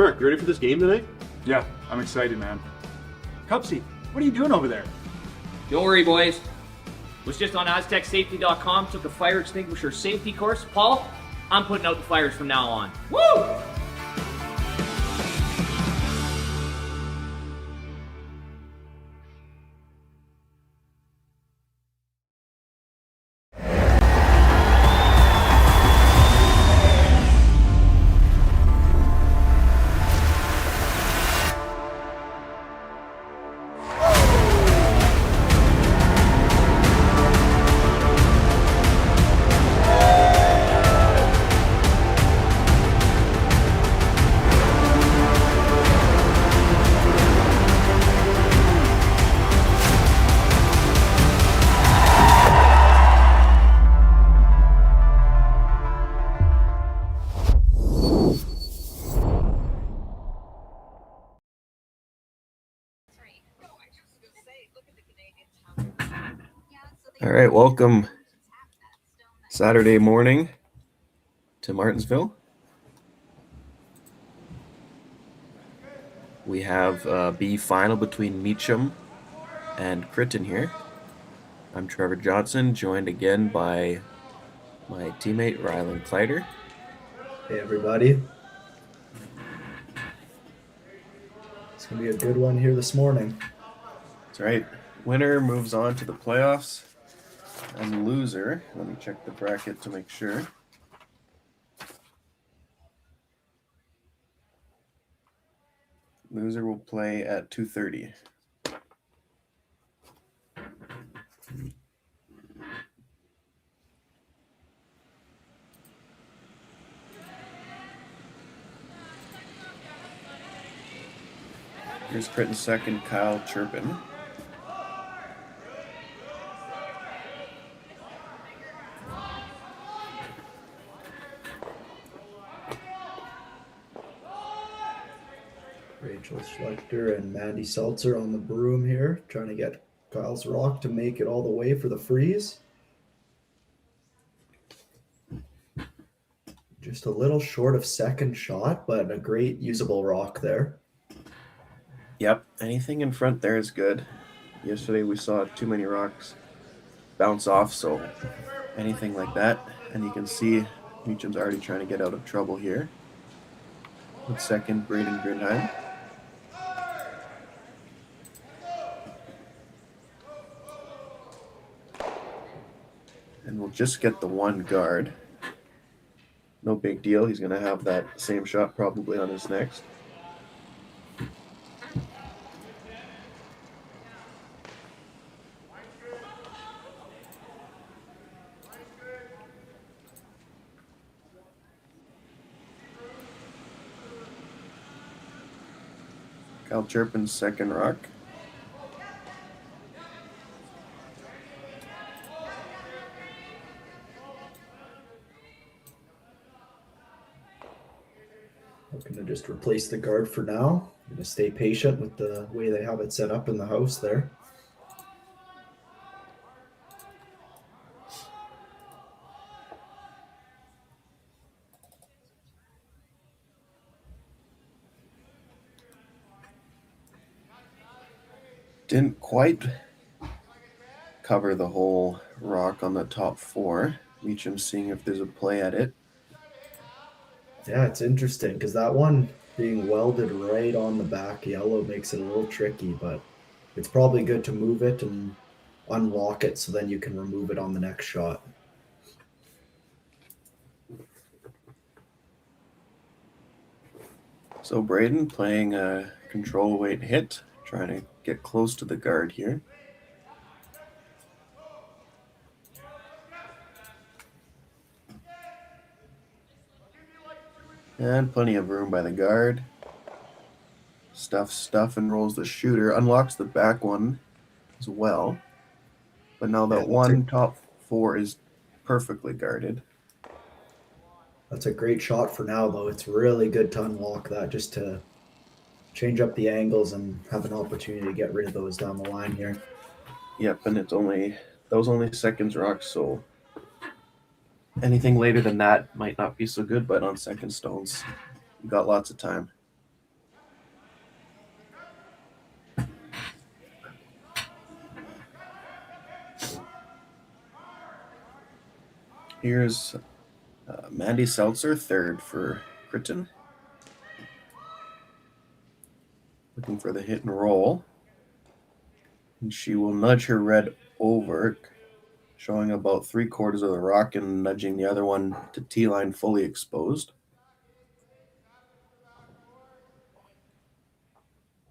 Mark, you ready for this game tonight? Yeah, I'm excited, man. Cupsy, what are you doing over there? Don't worry, boys. Was just on AztecSafety.com, took a fire extinguisher safety course. Paul, I'm putting out the fires from now on. Woo! All right, welcome Saturday morning to Martensville. We have a B final between Meachem and Criton here. I'm Trevor Johnson, joined again by my teammate Rylan Kleider. Hey everybody. It's going to be a good one here this morning. That's right. Winner moves on to the playoffs. And loser, let me check the bracket to make sure. Loser will play at 2:30. Here's Criton's second, Kyle Chirpin. Rachel Schlechter and Mandy Seltzer on the broom here, trying to get Kyle's rock to make it all the way for the freeze. Just a little short of second shot, but a great usable rock there. Yep, anything in front there is good. Yesterday we saw too many rocks bounce off, so anything like that. And you can see Meachem's already trying to get out of trouble here. With second, Braden Grindheim. And we'll just get the one guard. No big deal. He's going to have that same shot probably on his next. Kyle Chirpin's second rock. Looking to just replace the guard for now. Going to stay patient with the way they have it set up in the house there. Didn't quite cover the whole rock on the top four. Meachem's seeing if there's a play at it. Yeah, it's interesting because that one being welded right on the back yellow makes it a little tricky, but it's probably good to move it and unlock it so then you can remove it on the next shot. So Braden playing a control weight hit, trying to get close to the guard here. And plenty of room by the guard. Stuff and rolls the shooter. Unlocks the back one as well. But now that top four is perfectly guarded. That's a great shot for now, though. It's really good to unlock that just to change up the angles and have an opportunity to get rid of those down the line here. Yep, and that was only seconds rocks, so anything later than that might not be so good, but on second stones, you got lots of time. Here's Mandy Seltzer, third for Criton. Looking for the hit and roll. And she will nudge her red over, showing about 3/4 of the rock and nudging the other one to T-line fully exposed.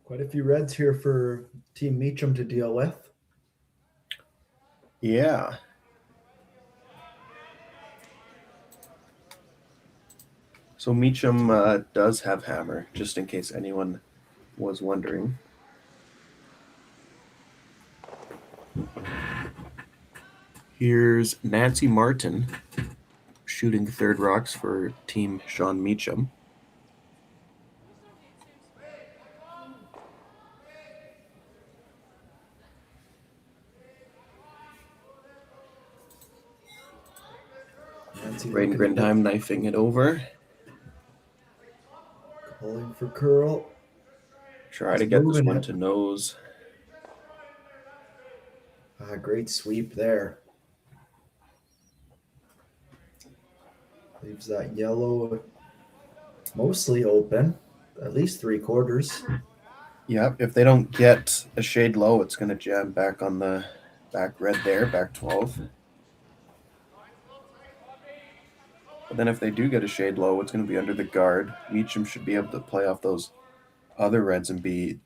Quite a few reds here for Team Meachem to deal with. Yeah. So Meachem does have hammer, just in case anyone was wondering. Here's Nancy Martin shooting third rocks for Team Shaun Meachem. Braden Grindheim knifing it over. Calling for curl. Try to get this one to nose. Great sweep there. Leaves that yellow mostly open, at least 3/4. Yep, if they don't get a shade low, it's going to jam back on the back red there, back 12. But then if they do get a shade low, it's going to be under the guard. Meachem should be able to play off those other reds and be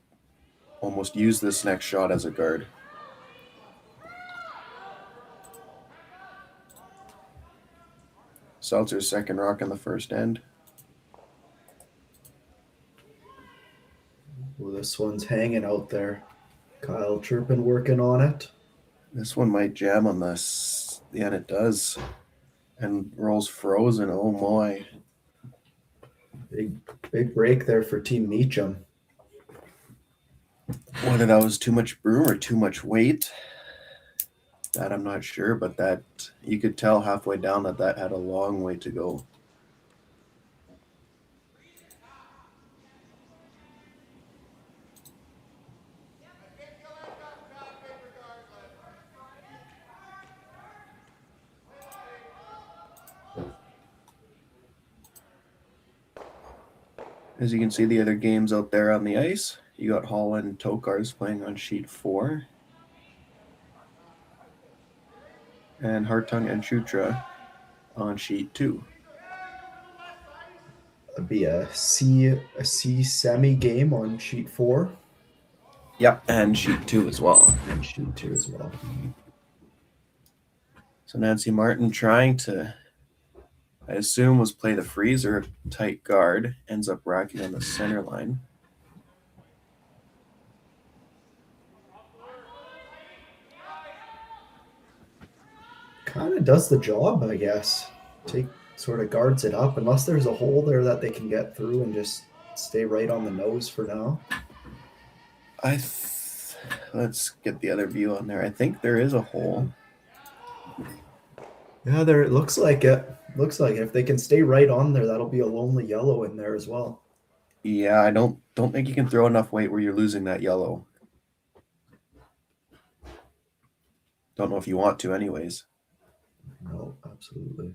almost use this next shot as a guard. Seltzer's second rock in the first end. Well, this one's hanging out there. Kyle Turpin working on it. This one might jam on this. Yeah, and it does. And rolls frozen. Oh my. Big break there for Team Meachem. Whether that was too much broom or too much weight, that I'm not sure, but that you could tell halfway down that had a long way to go. As you can see, the other games out there on the ice, you got Holland Tokars playing on sheet 4. And Hartung and Shutra on sheet 2. That'd be a C semi game on sheet 4. Yep, and sheet 2 as well. And sheet 2 as well. So Nancy Martin trying to, I assume, was play the freezer tight guard, ends up racking on the center line. Kind of does the job, I guess. Sort of guards it up, unless there's a hole there that they can get through and just stay right on the nose for now. Let's get the other view on there. I think there is a hole. Yeah, there it looks like it. Looks like if they can stay right on there, that'll be a lonely yellow in there as well. Yeah, I don't think you can throw enough weight where you're losing that yellow. Don't know if you want to anyways. No, absolutely.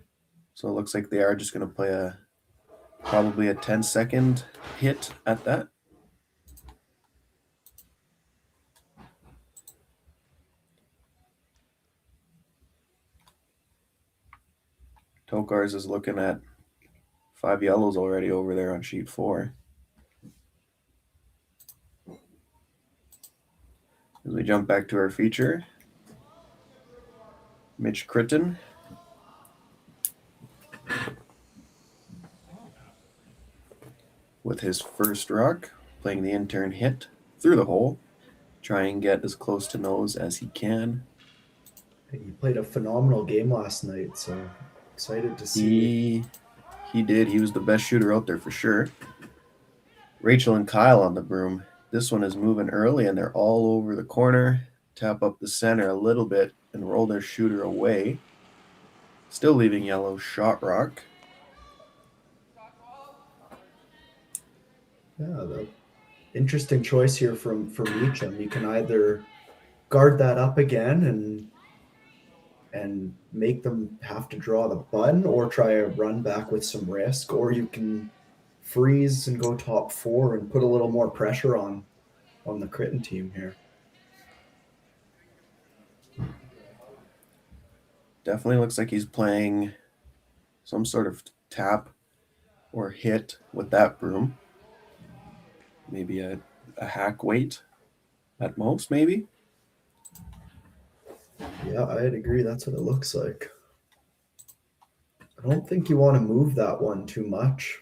So it looks like they are just going to play probably a 10-second hit at that. Tokars is looking at 5 yellows already over there on sheet 4. As we jump back to our feature, Mitch Criton with his first rock, playing the intern hit through the hole, try and get as close to nose as he can. He played a phenomenal game last night, so excited to see. He did. He was the best shooter out there for sure. Rachel and Kyle on the broom. This one is moving early, and they're all over the corner. Tap up the center a little bit and roll their shooter away. Still leaving yellow shot rock. Yeah, the interesting choice here from Meachem. You can either guard that up again and and make them have to draw the button or try a run back with some risk, or you can freeze and go top 4 and put a little more pressure on the Criton team here. Definitely looks like he's playing some sort of tap or hit with that broom. Maybe a hack weight at most, maybe. Yeah, I'd agree. That's what it looks like. I don't think you want to move that one too much.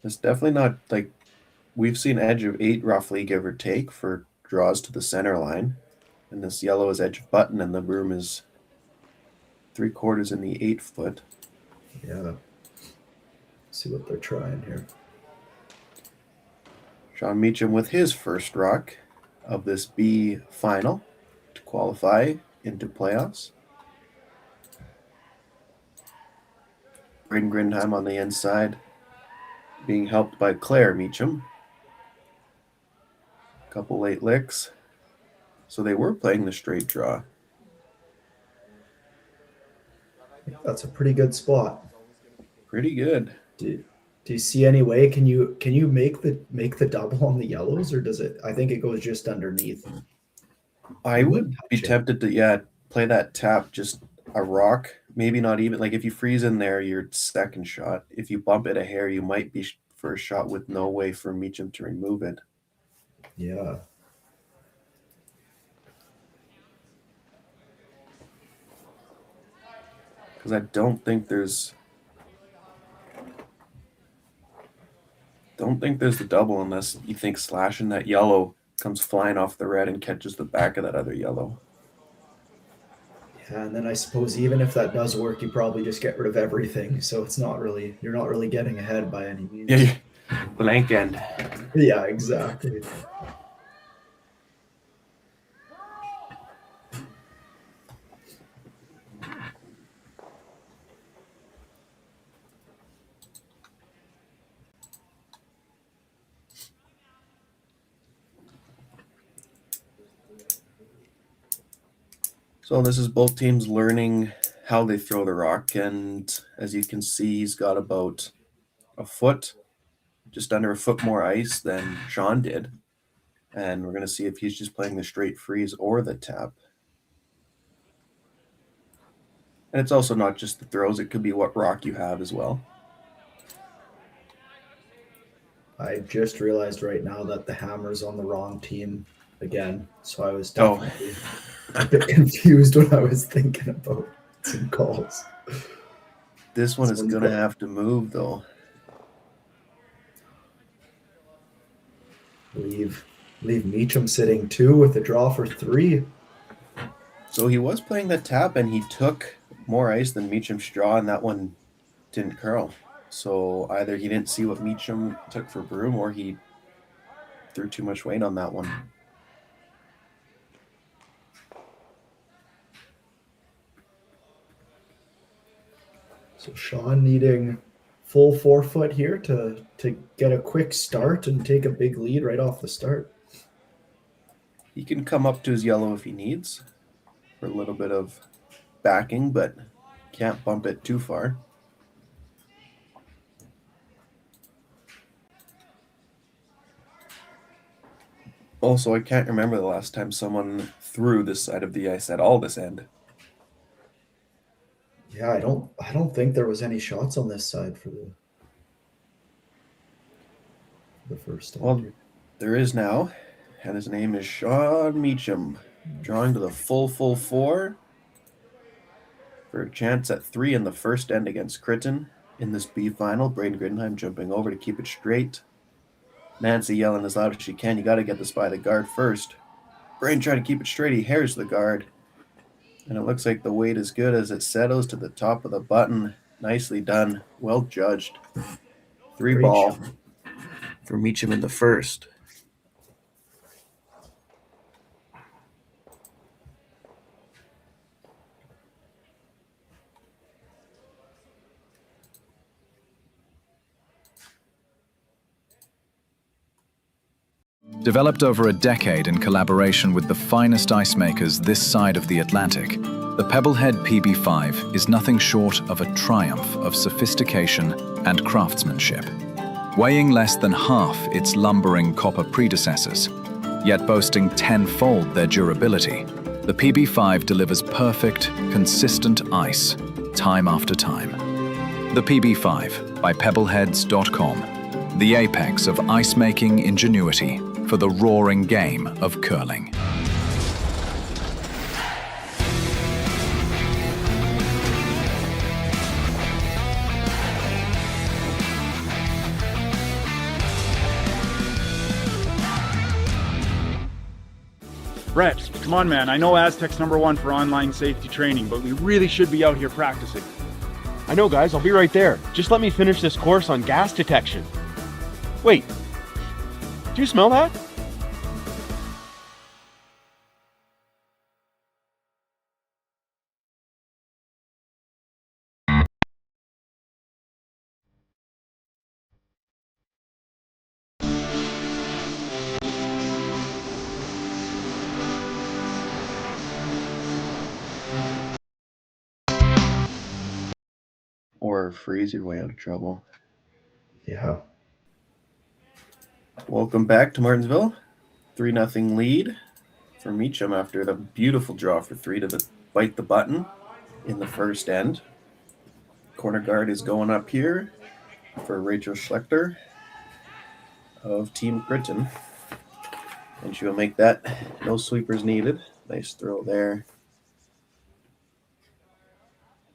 It's definitely not like we've seen edge of 8 roughly, give or take, for draws to the center line. And this yellow is edge of button, and the broom is 3/4 in the 8 foot. Yeah. See what they're trying here. Shaun Meachem with his first rock of this B final to qualify into playoffs. Braden Grindheim on the inside, being helped by Claire Meachem. Couple late licks. So they were playing the straight draw. That's a pretty good spot. Pretty good. Do you see any way? Can you make the double on the yellows, or does it? I think it goes just underneath. I would be tempted to play that tap, just a rock, maybe not even like if you freeze in there, your second shot. If you bump it a hair, you might be first shot with no way for Meachem to remove it. Yeah. Because I don't think there's the double unless you think slashing that yellow comes flying off the red and catches the back of that other yellow. Yeah, and then I suppose even if that does work, you probably just get rid of everything. So it's not really, you're not really getting ahead by any means. Yeah, blank end. Yeah, exactly. So this is both teams learning how they throw the rock, and as you can see, he's got about a foot, just under a foot more ice than Shaun did. And we're going to see if he's just playing the straight freeze or the tap. And it's also not just the throws, it could be what rock you have as well. I just realized right now that the hammer's on the wrong team again. So I was definitely a bit confused when I was thinking about some calls. This one is going to have to move, though. Leave Meachem sitting 2 with a draw for 3. So he was playing the tap, and he took more ice than Meachem's draw, and that one didn't curl. So either he didn't see what Meachem took for broom, or he threw too much weight on that one. So Shaun needing full 4 foot here to get a quick start and take a big lead right off the start. He can come up to his yellow if he needs for a little bit of backing, but can't bump it too far. Also, I can't remember the last time someone threw this side of the ice at all this end. Yeah, I don't think there was any shots on this side for the first time. Well, there is now, and his name is Shaun Meachem, drawing to the full 4 for a chance at 3 in the first end against Criton in this B final. Braden Grindheim jumping over to keep it straight. Nancy yelling as loud as she can, "You got to get this by the guard first." Braden trying to keep it straight. He hairs the guard. And it looks like the weight is good as it settles to the top of the button. Nicely done. Well judged. 3 ball for Meachem in the first. Developed over a decade in collaboration with the finest ice makers this side of the Atlantic, the Pebblehead PB5 is nothing short of a triumph of sophistication and craftsmanship. Weighing less than half its lumbering copper predecessors, yet boasting tenfold their durability, the PB5 delivers perfect, consistent ice, time after time. The PB5 by Pebbleheads.com, the apex of ice-making ingenuity for the roaring game of curling. Brett, come on, man. I know Aztec's #1 for online safety training, but we really should be out here practicing. I know, guys. I'll be right there. Just let me finish this course on gas detection. Wait. Do you smell that? Or freeze your way out of trouble. Yeah. Welcome back to Martensville. 3-0 lead for Meachem after the beautiful draw for 3 to bite the button in the first end. Corner guard is going up here for Rachel Schlechter of Team Criton. And she will make that. No sweepers needed. Nice throw there.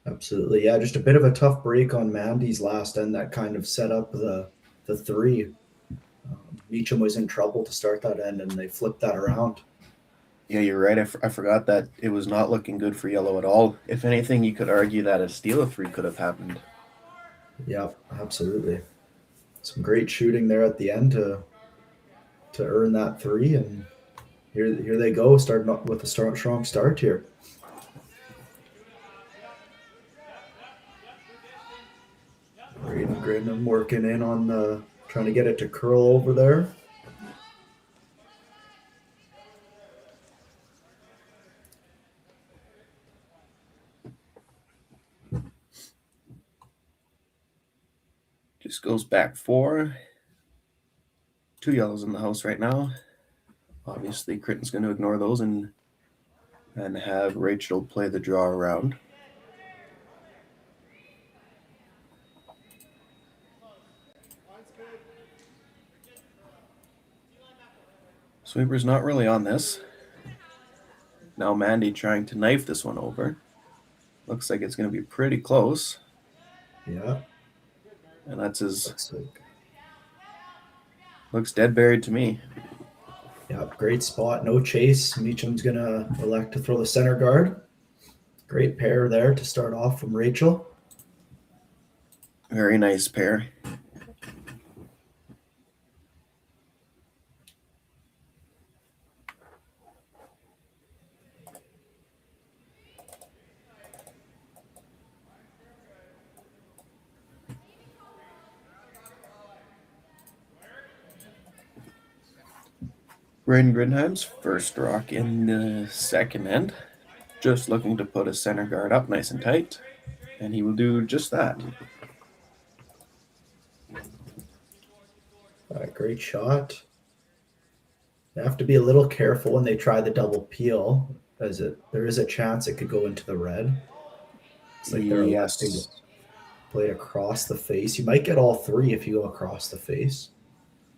Absolutely. Yeah, just a bit of a tough break on Mandy's last end that kind of set up the 3. Meachem was in trouble to start that end, and they flipped that around. Yeah, you're right. I forgot that it was not looking good for yellow at all. If anything, you could argue that a steal of 3 could have happened. Yeah, absolutely. Some great shooting there at the end to earn that 3, and here they go, starting up with a strong start here. Graydon working in on trying to get it to curl over there. Just goes back 4. 2 yellows in the house right now. Obviously, Criton's going to ignore those and have Rachel play the draw around. Sweeper's not really on this. Now Mandy trying to knife this one over. Looks like it's going to be pretty close. Yeah. And that's his... Looks dead buried to me. Yeah, great spot. No chase. Meachem's going to elect to throw the center guard. Great pair there to start off from Rachel. Very nice pair. Braden Grinheim's first rock in the second end. Just looking to put his center guard up nice and tight. And he will do just that. Great shot. They have to be a little careful when they try the double peel, as there is a chance it could go into the red. It's like they're electing to play it across the face. You might get all 3 if you go across the face.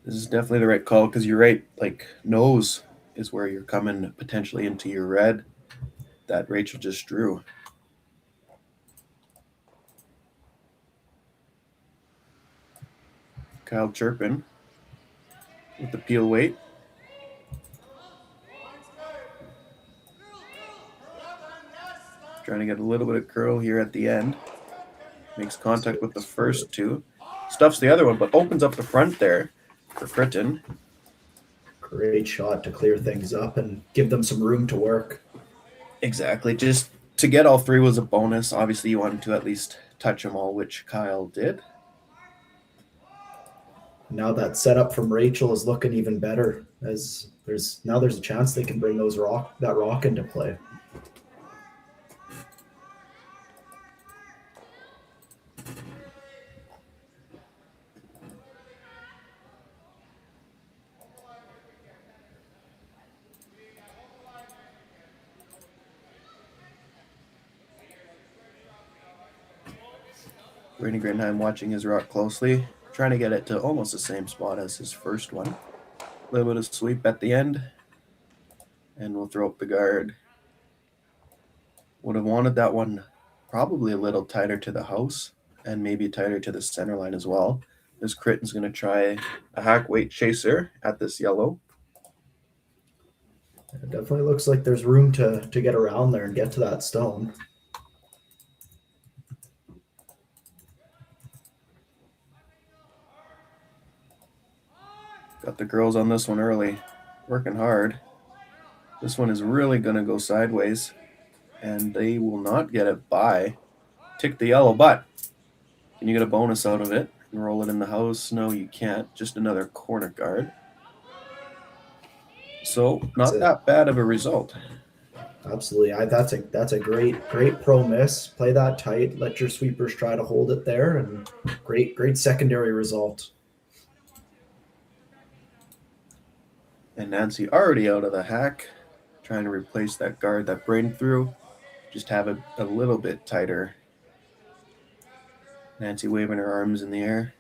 This is definitely the right call because you're right. Like, nose is where you're coming potentially into your red that Rachel just drew. Kyle Chirpin with the peel weight. Trying to get a little bit of curl here at the end. Makes contact with the first 2. Stuffs the other one, but opens up the front there for Criton. Great shot to clear things up and give them some room to work. Exactly. Just to get all 3 was a bonus. Obviously, you wanted to at least touch them all, which Kyle did. Now that setup from Rachel is looking even better, as there's a chance they can bring that rock into play. Brady Grinheim watching his rock closely, trying to get it to almost the same spot as his first one. A little bit of sweep at the end, and we'll throw up the guard. Would have wanted that one probably a little tighter to the house and maybe tighter to the center line as well. This Criton's going to try a hack weight chaser at this yellow. It definitely looks like there's room to get around there and get to that stone. Got the girls on this one early, working hard. This one is really going to go sideways, and they will not get it by. Tick the yellow, but can you get a bonus out of it and roll it in the house? No, you can't. Just another corner guard. So not that bad of a result. Absolutely. That's a great pro miss. Play that tight. Let your sweepers try to hold it there, and great secondary result. And Nancy already out of the hack, trying to replace that guard that Braden threw. Just have it a little bit tighter. Nancy waving her arms in the air.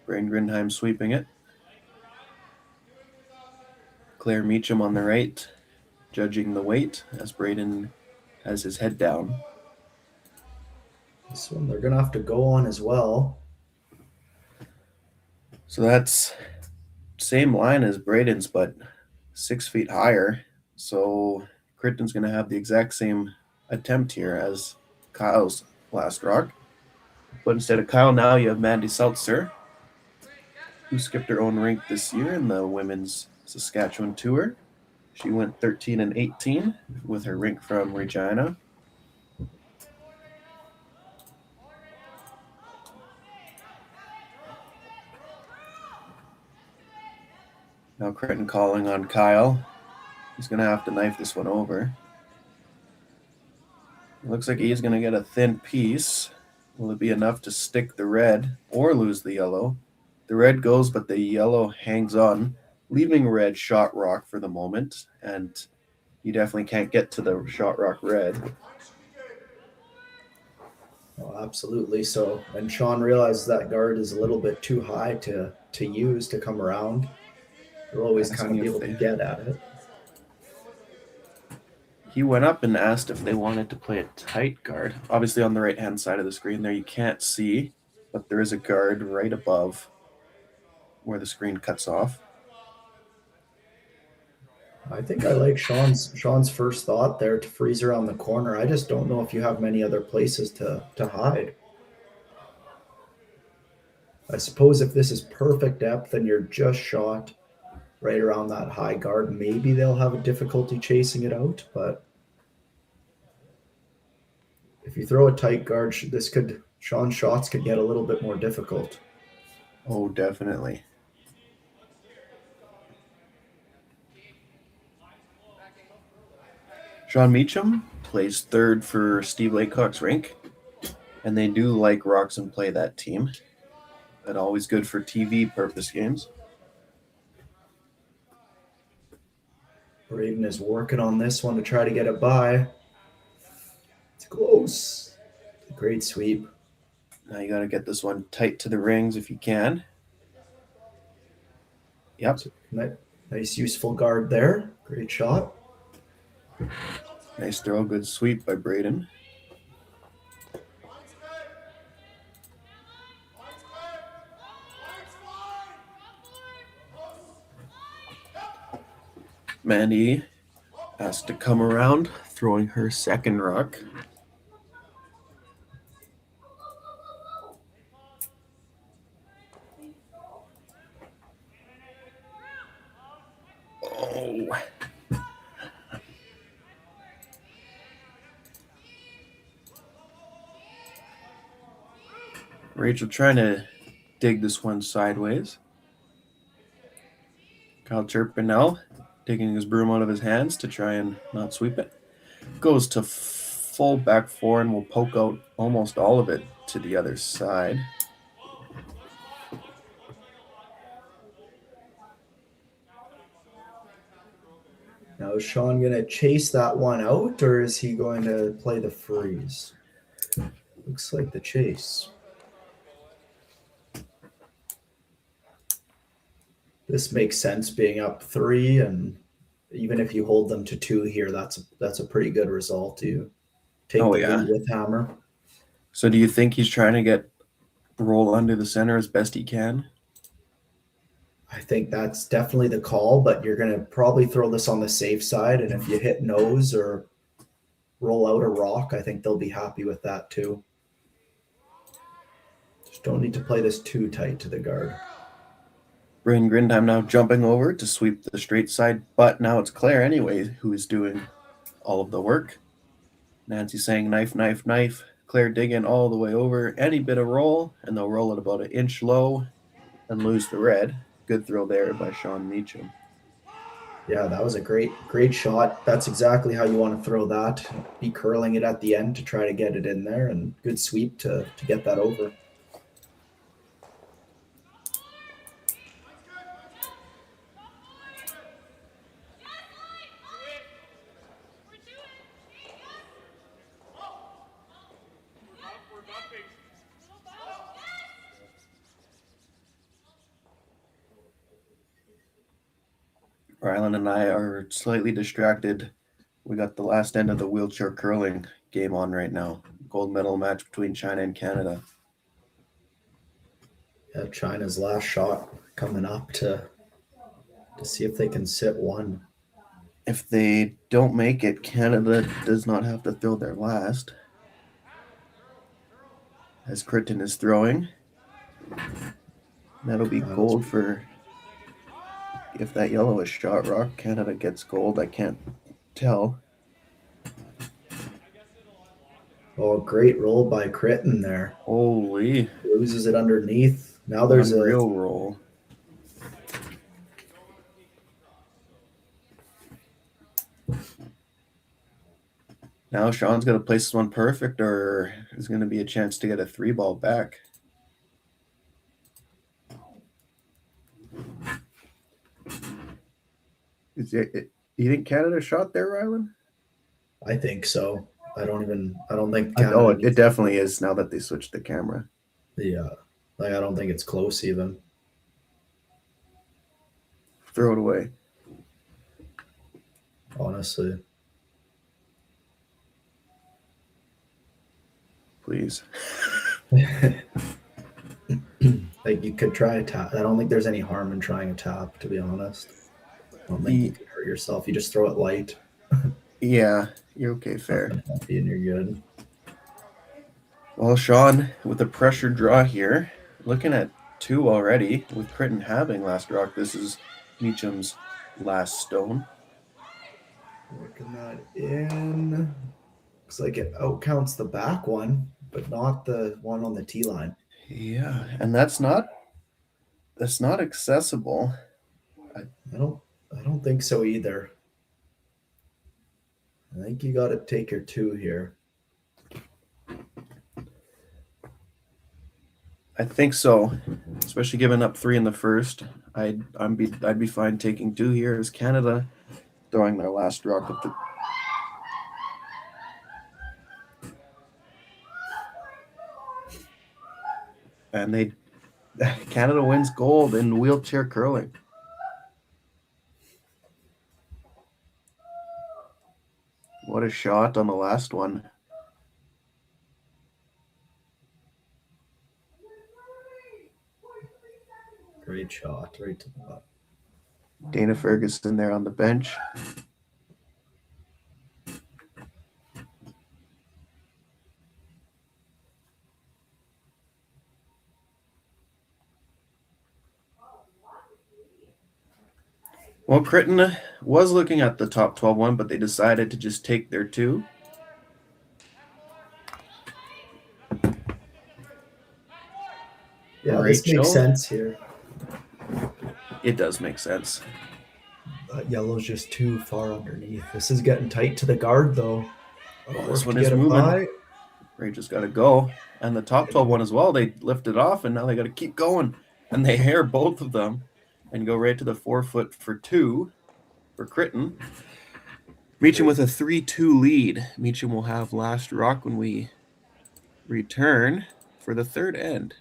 Braden Grinheim sweeping it. Claire Meachem on the right, judging the weight as Braden has his head down. This one they're going to have to go on as well. So that's same line as Braden's, but 6 feet higher. So Crichton's going to have the exact same attempt here as Kyle's last rock. But instead of Kyle, now you have Mandy Seltzer, who skipped her own rink this year in the women's Saskatchewan tour. She went 13-18 with her rink from Regina. Now Crichton calling on Kyle. He's going to have to knife this one over. It looks like he's going to get a thin piece. Will it be enough to stick the red or lose the yellow? The red goes, but the yellow hangs on, leaving red shot rock for the moment. And you definitely can't get to the shot rock red. Oh, absolutely. So, and Shaun realizes that guard is a little bit too high to use to come around. They'll always kind of be able to get at it. He went up and asked if they wanted to play a tight guard. Obviously on the right-hand side of the screen there you can't see, but there is a guard right above where the screen cuts off. I think I like Shaun's first thought there to freeze around the corner. I just don't know if you have many other places to hide. I suppose if this is perfect depth and you're just shot right around that high guard, maybe they'll have a difficulty chasing it out. But if you throw a tight guard, Shaun's shots could get a little bit more difficult. Oh, definitely. Shaun Meachem plays third for Steve Laycock's rink, and they do like rocks and play that team. That's always good for TV purpose games. Braden is working on this one to try to get it by. It's close. Great sweep. Now you got to get this one tight to the rings if you can. Yep. Nice useful guard there. Great shot. Nice throw. Good sweep by Braden. Mandy has to come around, throwing her second rock. Oh. Rachel trying to dig this one sideways. Kyle Turpin now taking his broom out of his hands to try and not sweep it. Goes to full back four and will poke out almost all of it to the other side. Now, is Shaun going to chase that one out, or is he going to play the freeze? Looks like the chase. This makes sense, being up 3, and even if you hold them to 2 here, that's a pretty good result. You take the lead with hammer. So do you think he's trying to get roll under the center as best he can? I think that's definitely the call, but you're going to probably throw this on the safe side, and if you hit nose or roll out a rock, I think they'll be happy with that too. Just don't need to play this too tight to the guard. Brain Grindheim now jumping over to sweep the straight side, but now it's Claire anyway who is doing all of the work. Nancy saying knife, knife, knife. Claire digging all the way over. Any bit of roll, and they'll roll it about an inch low and lose the red. Good throw there by Shaun Meachem. Yeah, that was a great shot. That's exactly how you want to throw that. Be curling it at the end to try to get it in there, and good sweep to get that over. Ryland and I are slightly distracted. We got the last end of the wheelchair curling game on right now. Gold medal match between China and Canada. Yeah, China's last shot coming up to see if they can sit one. If they don't make it, Canada does not have to throw their last. As Criton is throwing. That'll be gold for... If that yellow is shot rock, Canada gets gold. I can't tell. Oh, great roll by Criton there. Holy. Loses it underneath. Now there's a real roll. Now Shaun's going to place this one perfect, or there's going to be a chance to get a 3-ball back. You think Canada shot there, Ryland? I think so. I don't think Canada. Oh, it definitely is now that they switched the camera. Yeah. I don't think it's close even. Throw it away. Honestly. Please. Like, you could try a tap. I don't think there's any harm in trying a tap, to be honest. I don't think you could hurt yourself. You just throw it light. Yeah, you're okay, fair. Happy and you're good. Well, Shaun, with a pressure draw here, looking at 2 already, with Criton having last rock, this is Meachem's last stone. Working that in. Looks like it outcounts the back one, but not the one on the tee line. Yeah, and that's not accessible. I don't think so either. I think you got to take your 2 here. I think so, especially giving up 3 in the first. I'd be fine taking 2 here as Canada throwing their last rock with the. And Canada wins gold in wheelchair curling. What a shot on the last one. Great shot right to the butt. Dana Ferguson there on the bench. Well, Criton was looking at the top 12 one, but they decided to just take their 2. Yeah, this makes Rachel. sense here. It does make sense. Yellow's just too far underneath. This is getting tight to the guard, though. Oh, this Work one to is get it moving. by. Rachel's got to go. And the top 12 one as well. They lifted off, and now they got to keep going. And they hair both of them and go right to the 4-foot for 2 for Criton. Meachem with a 3-2 lead. Meachem will have last rock when we return for the third end.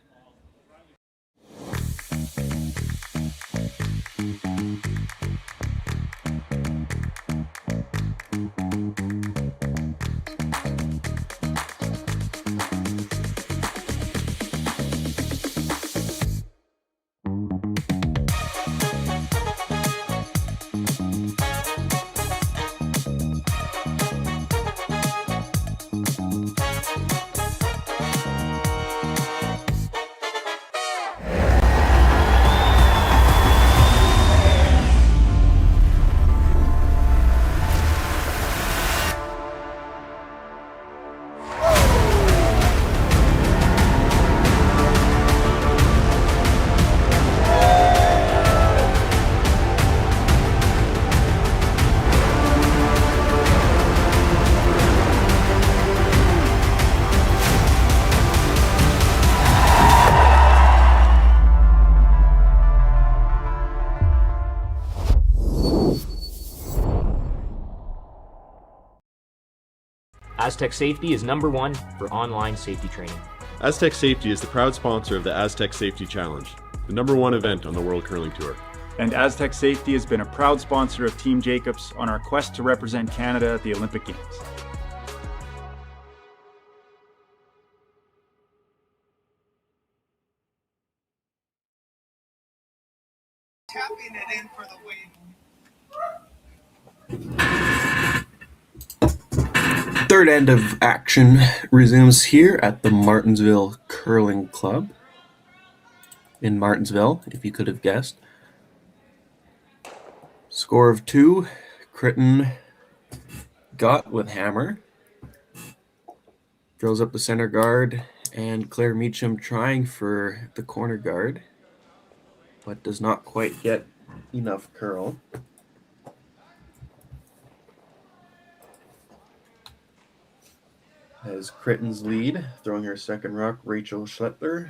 Aztec Safety is #1 for online safety training. Aztec Safety is the proud sponsor of the Aztec Safety Challenge, the #1 event on the World Curling Tour. And Aztec Safety has been a proud sponsor of Team Jacobs on our quest to represent Canada at the Olympic Games. Tapping it in for the win. Third end of action resumes here at the Martensville Curling Club in Martensville, if you could have guessed. Score of 2, Criton got with hammer. Throws up the center guard, and Claire Meachem trying for the corner guard, but does not quite get enough curl. As Criton's lead, throwing her second rock, Rachel Schlettler.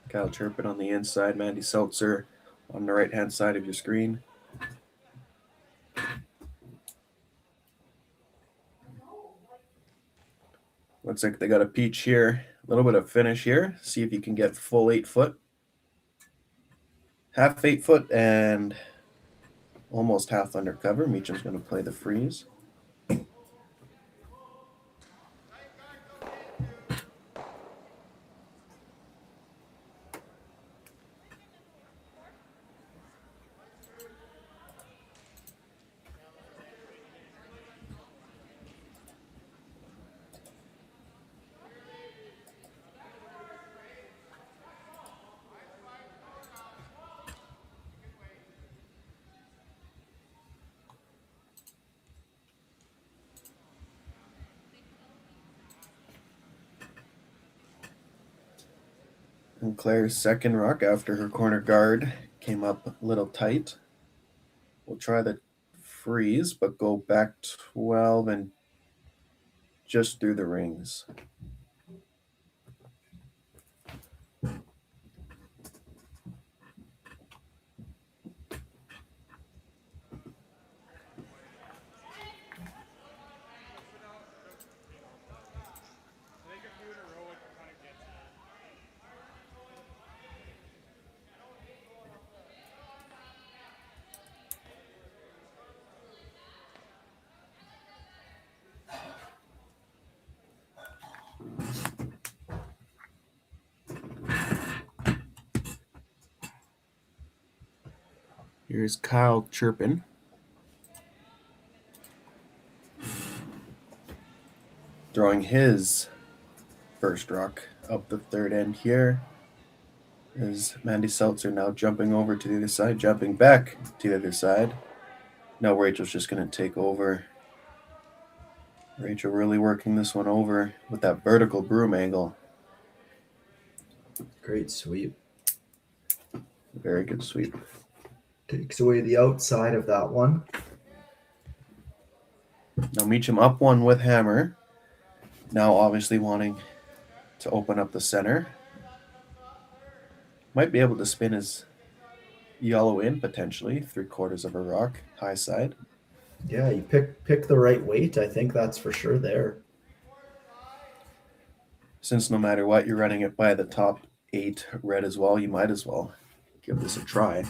Kyle Turpin on the inside, Mandy Seltzer on the right-hand side of your screen. Looks like they got a peach here. A little bit of finish here. See if you can get full 8 foot. Half 8 foot and almost half undercover. Meachem's going to play the freeze. And Claire's second rock after her corner guard came up a little tight. We'll try the freeze, but go back 12 and just through the rings. Here's Kyle Turpin. Throwing his first rock up the third end here. Is Mandy Seltzer now jumping over to the other side, jumping back to the other side. Now Rachel's just going to take over. Rachel really working this one over with that vertical broom angle. Great sweep. Very good sweep. Takes away the outside of that one. Now Meachem up one with hammer. Now obviously wanting to open up the center. Might be able to spin his yellow in potentially, 3/4 of a rock, high side. Yeah, you pick the right weight. I think that's for sure there. Since no matter what, you're running it by the top 8 red as well, you might as well give this a try.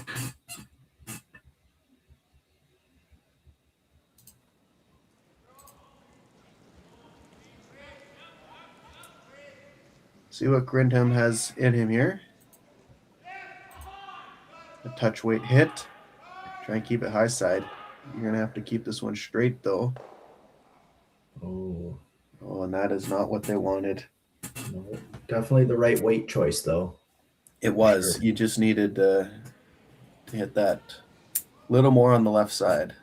See what Grindham has in him here. A touch weight hit. Try and keep it high side. You're going to have to keep this one straight though. Oh, Oh, and that is not what they wanted. no. Definitely the right weight choice, though. It was. Sure. You just needed to hit that little more on the left side.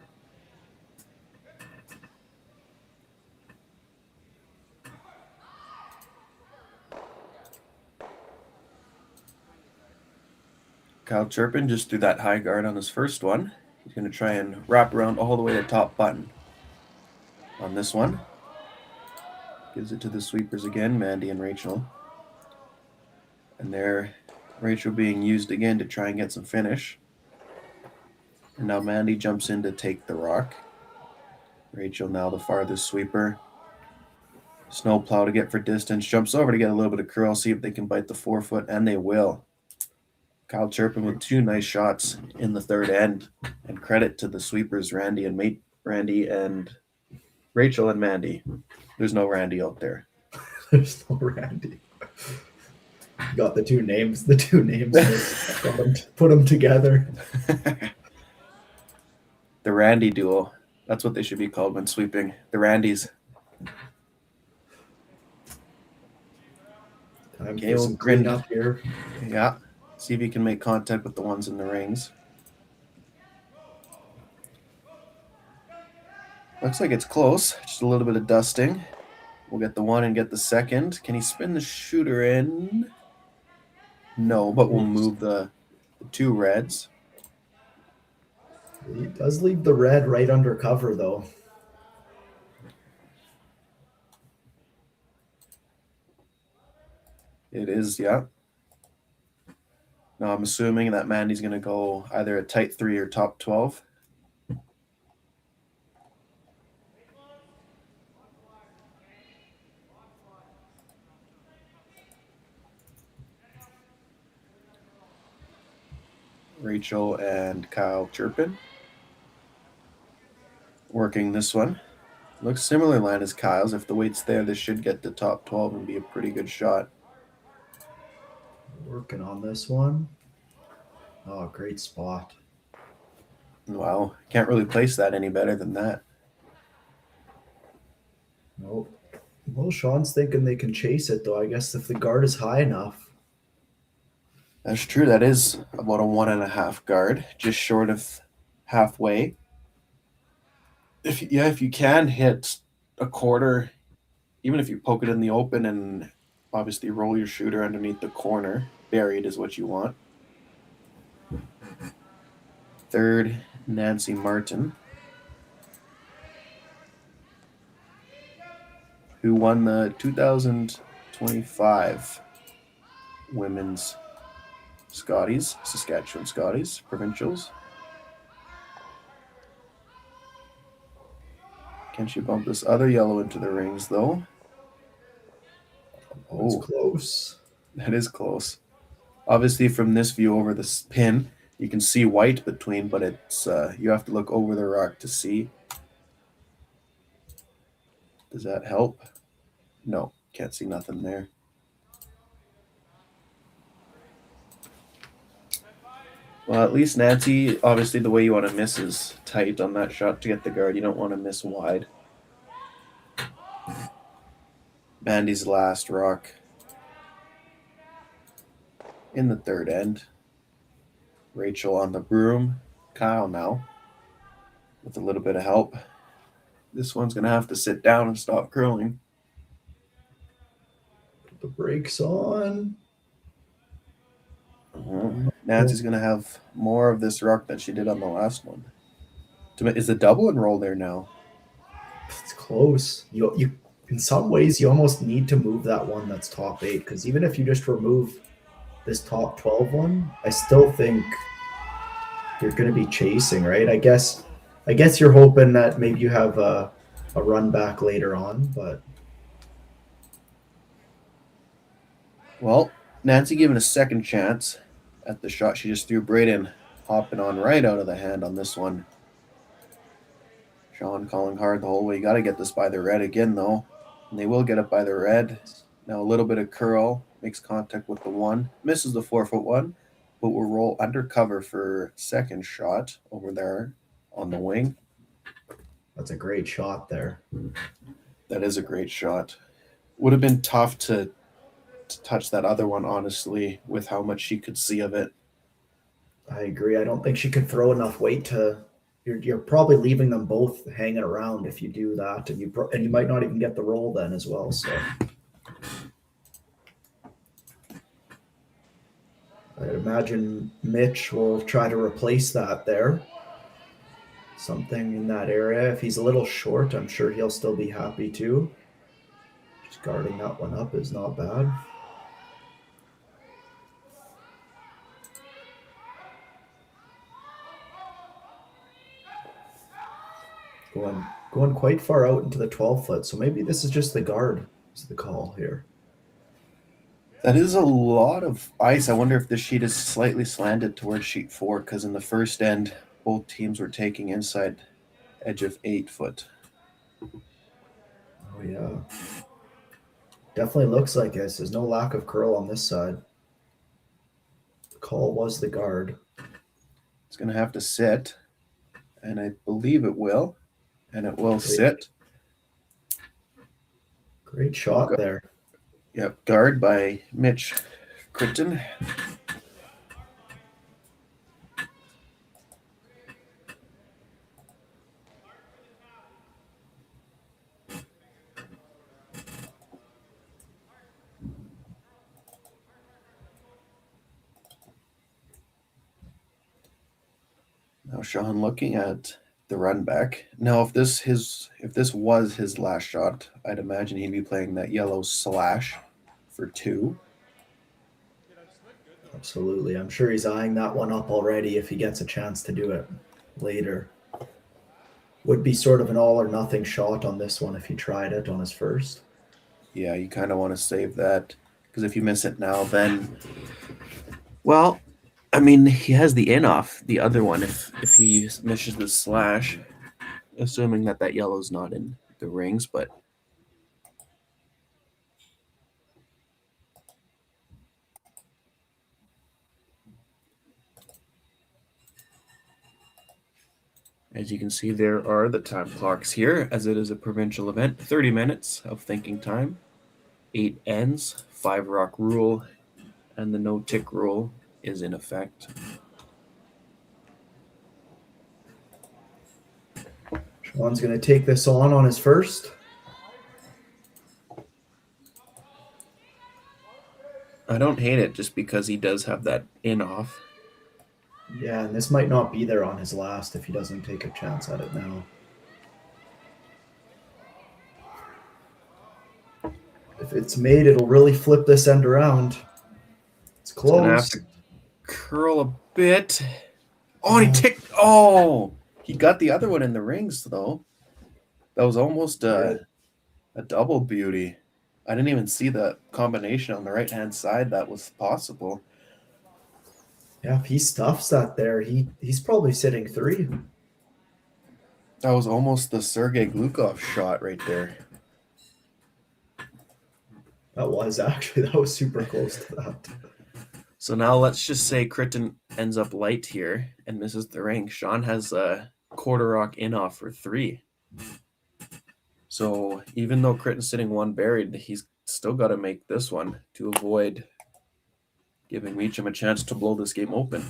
Kyle Turpin just threw that high guard on his first one. He's going to try and wrap around all the way to top button. On this one, gives it to the sweepers again, Mandy and Rachel. And there, Rachel being used again to try and get some finish. And now Mandy jumps in to take the rock. Rachel now the farthest sweeper. Snowplow to get for distance, jumps over to get a little bit of curl, see if they can bite the 4-foot, and they will. Kyle Turpin with 2 nice shots in the third end. And credit to the sweepers, Randy and Rachel and Mandy. There's no Randy out there. There's no Randy. Got the two names. Put them together. The Randy duo. That's what they should be called when sweeping. The Randys. Time Okay, for we'll some grin cleanup here. Yeah. See if you can make contact with the ones in the rings. Looks like it's close. Just a little bit of dusting. We'll get the 1 and get the second. Can he spin the shooter in? No, but we'll move the 2 reds. He does leave the red right under cover, though. It is, yeah. Now I'm assuming that Mandy's going to go either a tight 3 or top 12. Rachel and Kyle Turpin working this one. Looks similar line as Kyle's. If the weight's there, this should get to top 12 and be a pretty good shot. Working on this one. Oh, great spot. Wow, can't really place that any better than that. Nope. Well, Sean's thinking they can chase it, though. I guess if the guard is high enough. That's true. That is about a 1.5 guard, just short of halfway. If you can hit a quarter, even if you poke it in the open and obviously roll your shooter underneath the corner, buried is what you want. Third, Nancy Martin, who won the 2025 Women's Scotties, Saskatchewan Scotties, Provincials. Can she bump this other yellow into the rings, though? That's Oh, close. that is close. Obviously, from this view over this pin, you can see white between, but it's you have to look over the rock to see. Does that help? No, can't see nothing there. Well, at least Nancy, obviously the way you want to miss is tight on that shot to get the guard. You don't want to miss wide. Mandy's last rock in the third end. Rachel on the broom. Kyle now with a little bit of help. This one's going to have to sit down and stop curling. Put the brakes on. Nancy's going to have more of this rock than she did on the last one. Is the double and roll there now? It's close. You in some ways you almost need to move that one that's top 8, because even if you just remove this top 12 one, I still think you're going to be chasing, right? I guess you're hoping that maybe you have a run back later on, but Well, Nancy given a second chance at the shot she just threw. Braden hopping on right out of the hand on this one. Shaun calling hard the whole way. You got to get this by the red again, though. And they will get it by the red. Now a little bit of curl. Makes contact with the 1. Misses the 4-foot one. But will roll under cover for second shot over there on the wing. that's a great shot there. That is a great shot. Would have been tough to touch that other one, honestly, with how much she could see of it. I agree. I don't think she could throw enough weight to. You're probably leaving them both hanging around if you do that, and you might not even get the roll then as well. So I'd imagine Mitch will try to replace that there. Something in that area. If he's a little short, I'm sure he'll still be happy too. Just guarding that one up is not bad. Going quite far out into the 12-foot, so maybe this is just the guard is the call here. That is a lot of ice. I wonder if this sheet is slightly slanted towards sheet 4, because in the first end, both teams were taking inside edge of 8 foot. Oh yeah. Definitely looks like this. There's no lack of curl on this side. The call was the guard. It's going to have to sit, and I believe it will. And it will sit. Great shot there. Yep, guard by Mitch Criton. Now Shaun looking at the run back. Now, if this was his last shot, I'd imagine he'd be playing that yellow slash for 2. Absolutely. I'm sure he's eyeing that one up already if he gets a chance to do it later. Would be sort of an all or nothing shot on this one if he tried it on his first. Yeah, you kind of want to save that, because if you miss it now, then, well, I mean, he has the in off the other one if he misses the slash, assuming that yellow's not in the rings, but as you can see, there are the time clocks here, as it is a provincial event. 30 minutes of thinking time, 8 ends, 5 rock rule, and the no tick rule is in effect. Shaun's going to take this on his first. I don't hate it just because he does have that in off. Yeah, and this might not be there on his last if he doesn't take a chance at it now. If it's made, it'll really flip this end around. It's close. Gonna have to curl a bit. Oh, he ticked. Oh, he got the other one in the rings, though. That was almost a double beauty. I didn't even see the combination on the right-hand side that was possible. Yeah, if he stuffs that there, he's probably sitting 3. That was almost the Sergei Glukov shot right there. That was super close to that. So now let's just say Criton ends up light here and misses the ring. Shaun has a quarter rock in off for 3. So even though Criton's sitting 1 buried, he's still got to make this one to avoid giving Meachem a chance to blow this game open.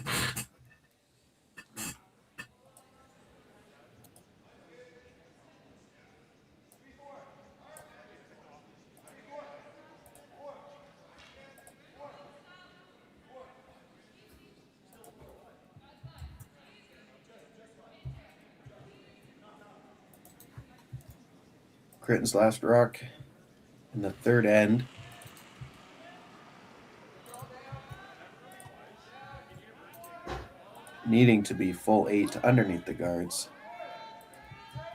Criton's last rock in the third end. Needing to be full 8 underneath the guards.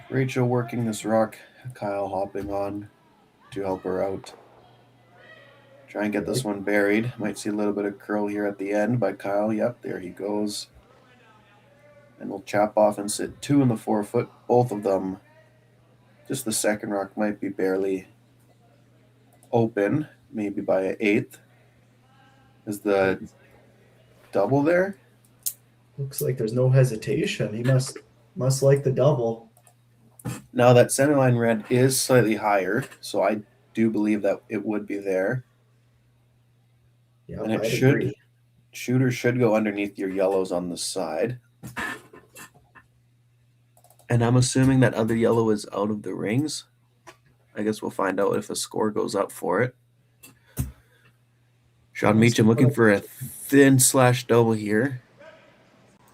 Rachel working this rock, Kyle hopping on to help her out. Try and get this one buried. Might see a little bit of curl here at the end by Kyle. Yep, there he goes. And we'll chop off and sit 2 in the 4-foot. Both of them. Just the second rock might be barely open, maybe by an 1/8. Is the double there? Looks like there's no hesitation. He must like the double. Now that centerline red is slightly higher, so I do believe that it would be there. Yeah, And it I'd should agree. shooter should go underneath your yellows on the side. And I'm assuming that other yellow is out of the rings. I guess we'll find out if a score goes up for it. Shaun Meachem looking for a thin slash double here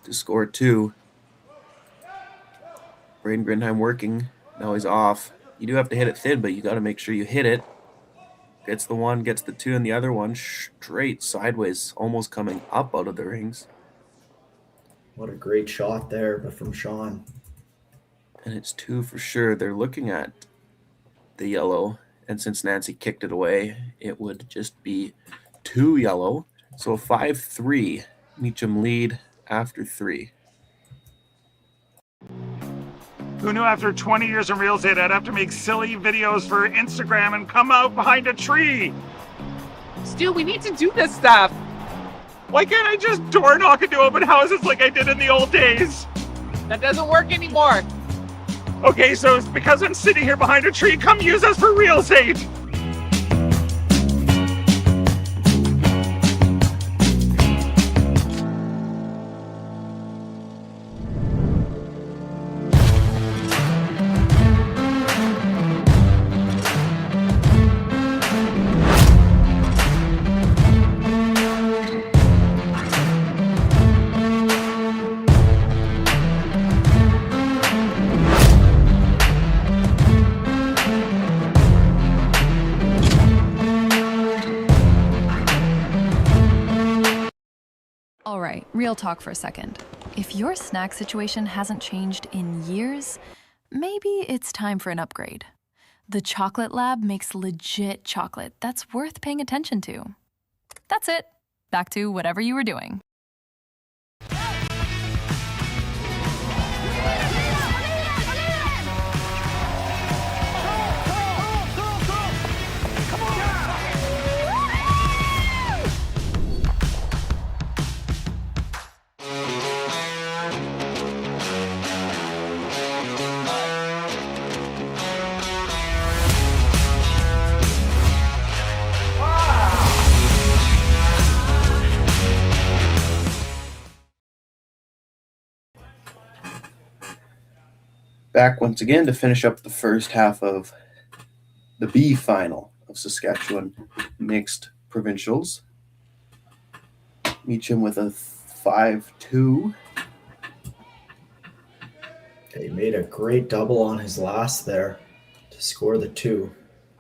to score 2. Braden Grindheim working. Now he's off. You do have to hit it thin, but you got to make sure you hit it. Gets the 1, gets the 2, and the other one straight sideways, almost coming up out of the rings. What a great shot there, but from Shaun. And it's 2 for sure. They're looking at the yellow, and since Nancy kicked it away, it would just be 2 yellow. So 5-3. Meachem lead after 3. Who knew after 20 years in real estate I'd have to make silly videos for Instagram and come out behind a tree? Stu, we need to do this stuff. Why can't I just door knock into open houses like I did in the old days? That doesn't work anymore. Okay, so it's because I'm sitting here behind a tree. Come use us for real estate. All right, real talk for a second. If your snack situation hasn't changed in years, maybe it's time for an upgrade. The Chocolate Lab makes legit chocolate that's worth paying attention to. That's it. Back to whatever you were doing. Back once again to finish up the first half of the B final of Saskatchewan mixed provincials. Meachem with a 5-2. He made a great double on his last there to score the 2.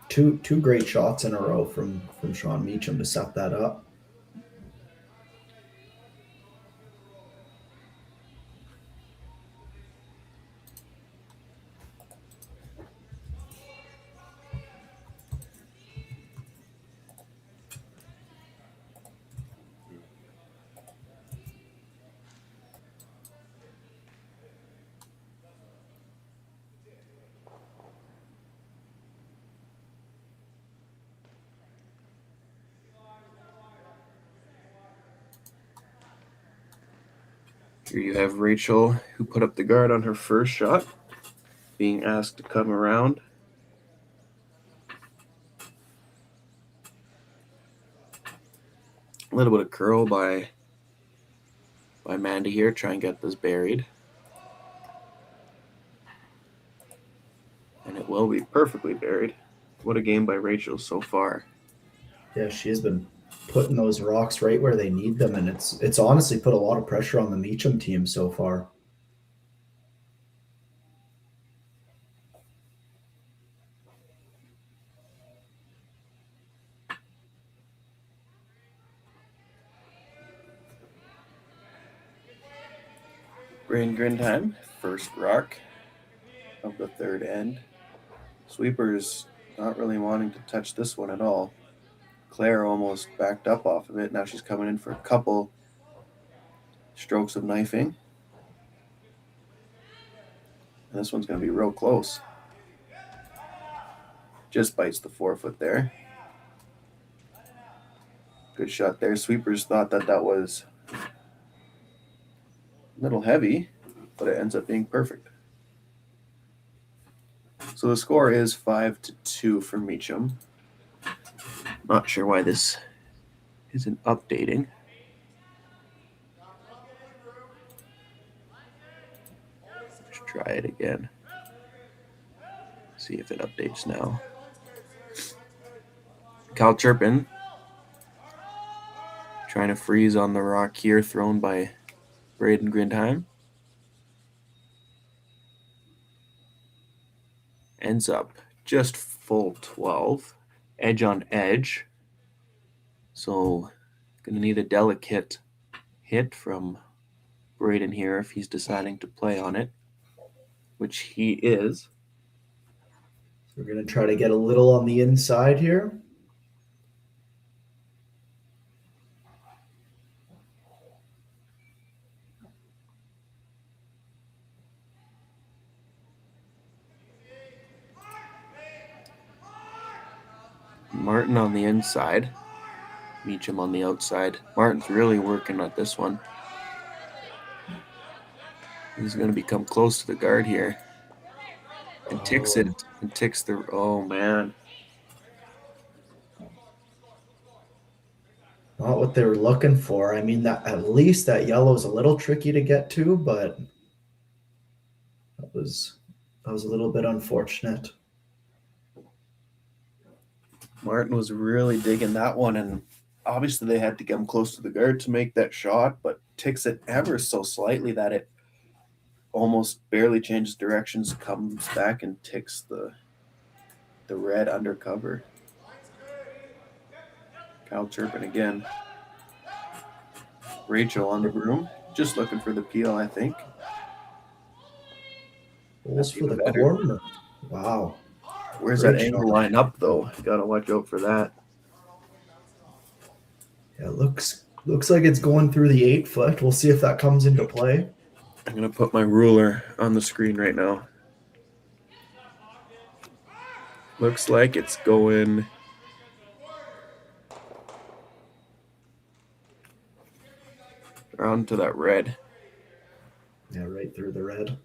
Two great shots in a row from Shaun Meachem to set that up. Here you have Rachel, who put up the guard on her first shot, being asked to come around. A little bit of curl by Mandy here, try and get this buried. And it will be perfectly buried. What a game by Rachel so far. Yeah, she has been putting those rocks right where they need them, and it's honestly put a lot of pressure on the Meachem team so far. Brain Grin time. First rock of the third end. Sweeper's not really wanting to touch this one at all. Claire almost backed up off of it. Now she's coming in for a couple strokes of knifing. And this one's going to be real close. Just bites the forefoot there. Good shot there. Sweepers thought that was a little heavy, but it ends up being perfect. So the score is 5-2 for Meachem. Not sure why this isn't updating. Let's try it again. See if it updates now. Cal Turpin trying to freeze on the rock here, thrown by Braden Grindheim. Ends up just full 12. Edge on edge. So going to need a delicate hit from Braden here if he's deciding to play on it, which he is. We're going to try to get a little on the inside here. Martin on the inside. Meachem on the outside. Martin's really working at this one. He's going to become close to the guard here. And ticks it. And ticks the... Oh, man. Not what they were looking for. I mean, that at least that yellow's a little tricky to get to, but that was a little bit unfortunate. Martin was really digging that one, and obviously they had to get him close to the guard to make that shot, but ticks it ever so slightly that it almost barely changes directions, comes back and ticks the red undercover. Cal Turpin again. Rachel on the broom, just looking for the peel, I think. Goals for the corner. Wow. Where's Great that angle shot. line up, though? Gotta watch out for that. Yeah, looks like it's going through the 8-foot. We'll see if that comes into play. I'm gonna put my ruler on the screen right now. Looks like it's going around to that red. Yeah, right through the red.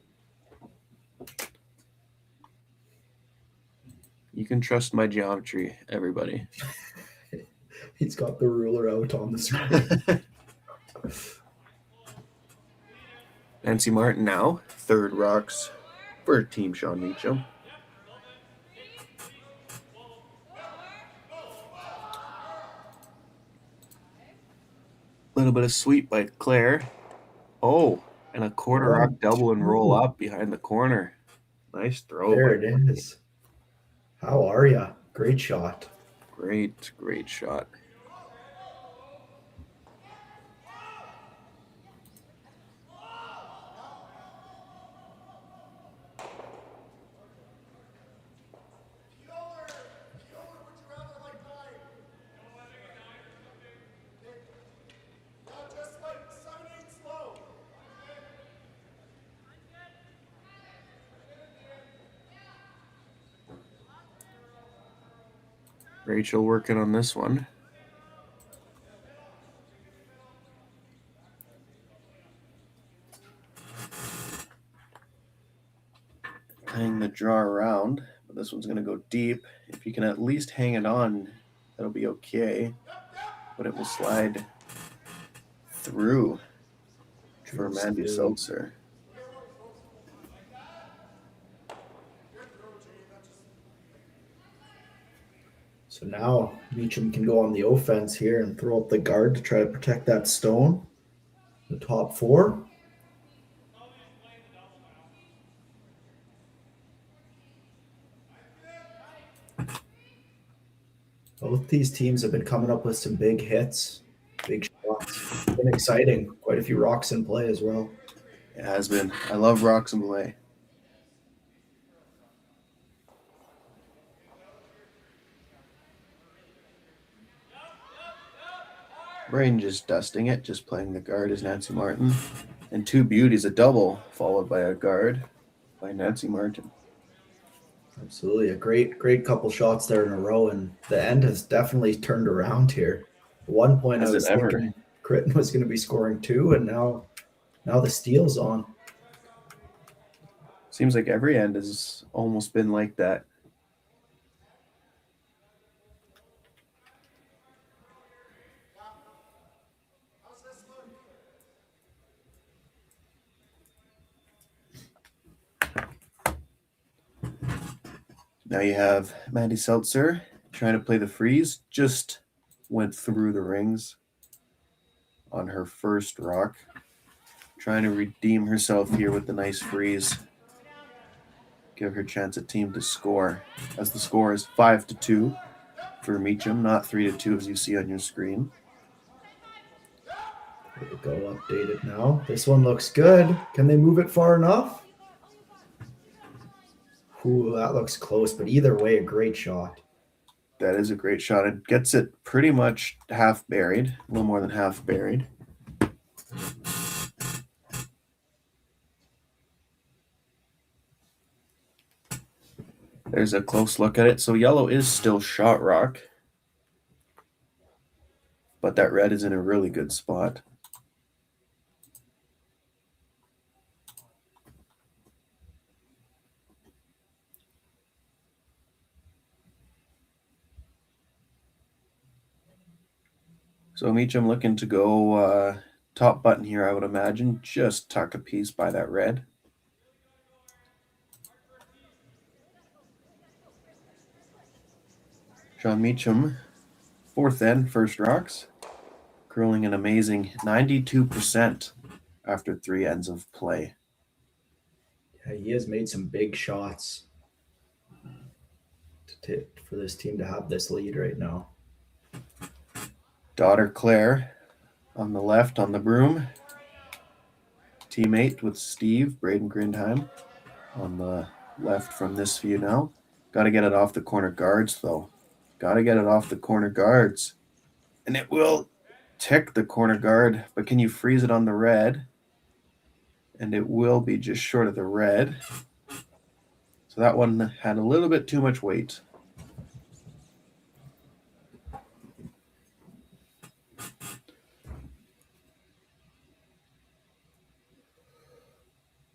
You can trust my geometry, everybody. He's got the ruler out on the screen. Nancy Martin now, third rocks for Team Shaun Meachem. A little bit of sweep by Claire. Oh, and a quarter rock double and roll up behind the corner. Nice throw. There it is. How are ya? Great shot. Great shot. Rachel working on this one. Playing the draw around, but this one's going to go deep. If you can at least hang it on, that'll be okay. But it will slide through for Mandy Seltzer. So now Meachem can go on the offense here and throw up the guard to try to protect that stone. The top four. Both these teams have been coming up with some big hits, big shots. It's been exciting. Quite a few rocks in play as well. It has been. I love rocks and belay. Brain just dusting it, just playing the guard is Nancy Martin. And two beauties, a double, followed by a guard by Nancy Martin. Absolutely. A great couple shots there in a row, and the end has definitely turned around here. At one point Has I it was ever? thinking Criton was going to be scoring 2, and now the steal's on. Seems like every end has almost been like that. Now you have Maddie Seltzer trying to play the freeze. Just went through the rings on her first rock. Trying to redeem herself here with the nice freeze. Give her chance at team to score. As the score is 5-2 for Meachem, not 3-2 as you see on your screen. There we go, updated now. This one looks good. Can they move it far enough? Ooh, that looks close, but either way, a great shot. That is a great shot. It gets it pretty much half buried, a little more than half buried. There's a close look at it. So yellow is still shot rock, but that red is in a really good spot. So Meachem looking to go top button here, I would imagine. Just tuck a piece by that red. Shaun Meachem, fourth end, first rocks. Curling an amazing 92% after 3 ends of play. Yeah, he has made some big shots for this team to have this lead right now. Daughter Claire on the left on the broom. Teammate with Steve, Braden Grindheim on the left from this view now. Got to get it off the corner guards, though. Got to get it off the corner guards. And it will tick the corner guard, but can you freeze it on the red? And it will be just short of the red. So that one had a little bit too much weight.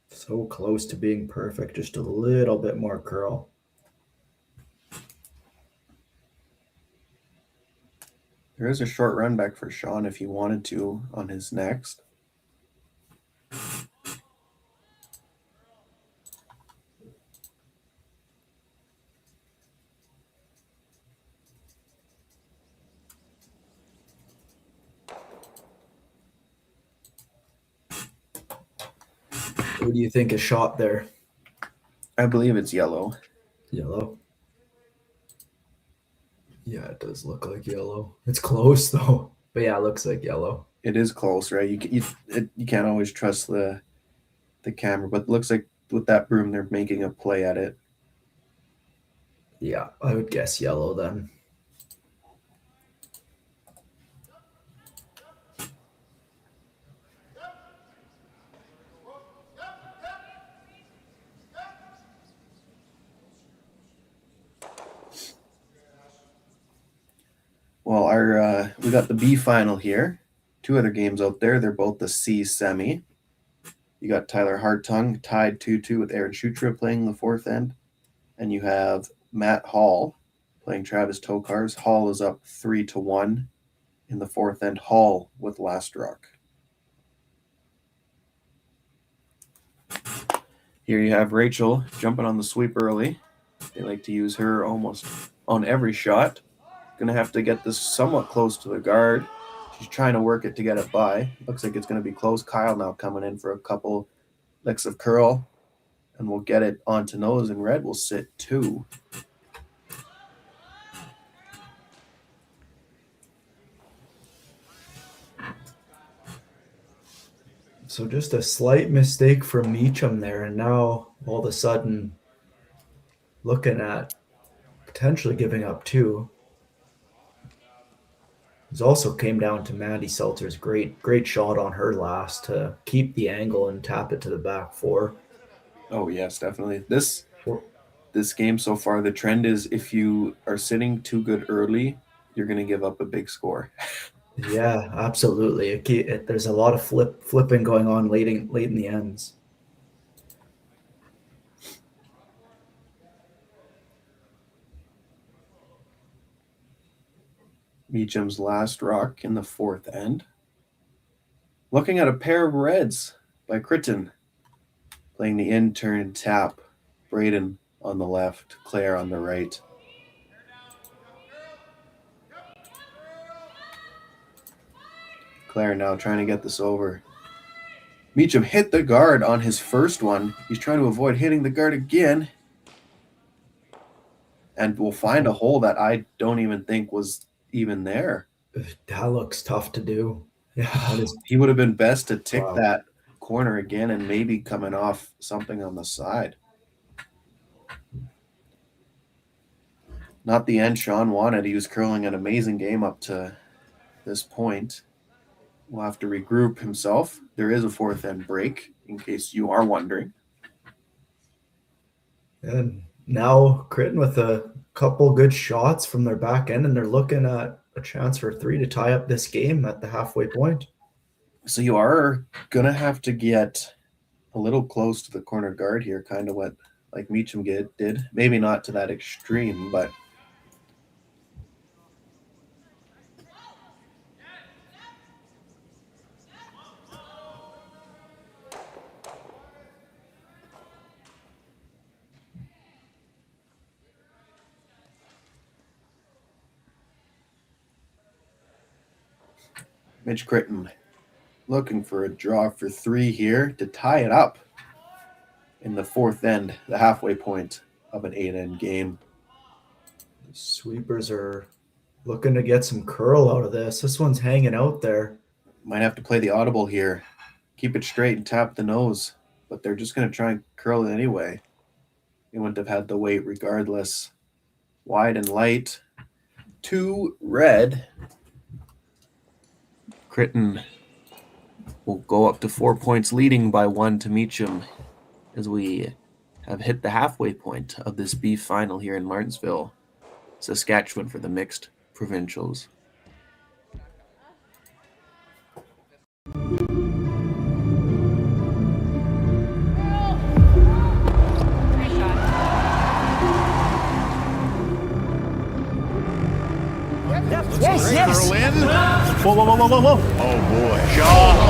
So close to being perfect, just a little bit more curl. There is a short run back for Shaun if he wanted to on his next. Who do you think is shot there? I believe it's yellow. Yellow. Yeah, it does look like yellow. It's close though, but yeah, it looks like yellow. It is close, right? You can't always trust the camera, but it looks like with that broom they're making a play at it. Yeah, I would guess yellow then. Well, we got the B final here. 2 other games out there. They're both the C semi. You got Tyler Hartung tied 2-2 with Aaron Shutra playing the 4th end. And you have Matt Hall playing Travis Tokars. Hall is up 3-1 in the 4th end. Hall with last rock. Here you have Rachel jumping on the sweep early. They like to use her almost on every shot. Going to have to get this somewhat close to the guard. She's trying to work it to get it by. Looks like it's going to be close. Kyle now coming in for a couple licks of curl. And we'll get it onto nose, and red will sit 2. So just a slight mistake from Meachem there, and now all of a sudden looking at potentially giving up 2. It also came down to Maddie Seltzer's great shot on her last to keep the angle and tap it to the back 4. Oh yes, definitely. This game so far, the trend is if you are sitting too good early, you're going to give up a big score. Yeah, absolutely. There's a lot of flipping going on late in the ends. Meachem's last rock in the 4th end. Looking at a pair of reds by Criton. Playing the in-turn tap. Braden on the left, Claire on the right. Claire now trying to get this over. Meachem hit the guard on his first one. He's trying to avoid hitting the guard again. And will find a hole that I don't even think was even there. That looks tough to do. Yeah, he would have been best to tick that corner again and maybe coming off something on the side. Not the end Shaun wanted. He was curling an amazing game up to this point. We'll have to regroup himself. There is a 4th end break, in case you are wondering. And now Criton with a couple good shots from their back end, and they're looking at a chance for 3 to tie up this game at the halfway point. So you are going to have to get a little close to the corner guard here, kind of what like Meachem did. Maybe not to that extreme, but Mitch Criton looking for a draw for 3 here to tie it up in the 4th end, the halfway point of an 8-end game. The sweepers are looking to get some curl out of this. This one's hanging out there. Might have to play the audible here. Keep it straight and tap the nose, but they're just going to try and curl it anyway. They wouldn't have had the weight regardless. Wide and light. 2 red. Criton will go up to 4 points, leading by 1 to Meachem as we have hit the halfway point of this B final here in Martensville, Saskatchewan for the mixed provincials. Yes. Curl in. Whoa. Oh, boy. Shaun.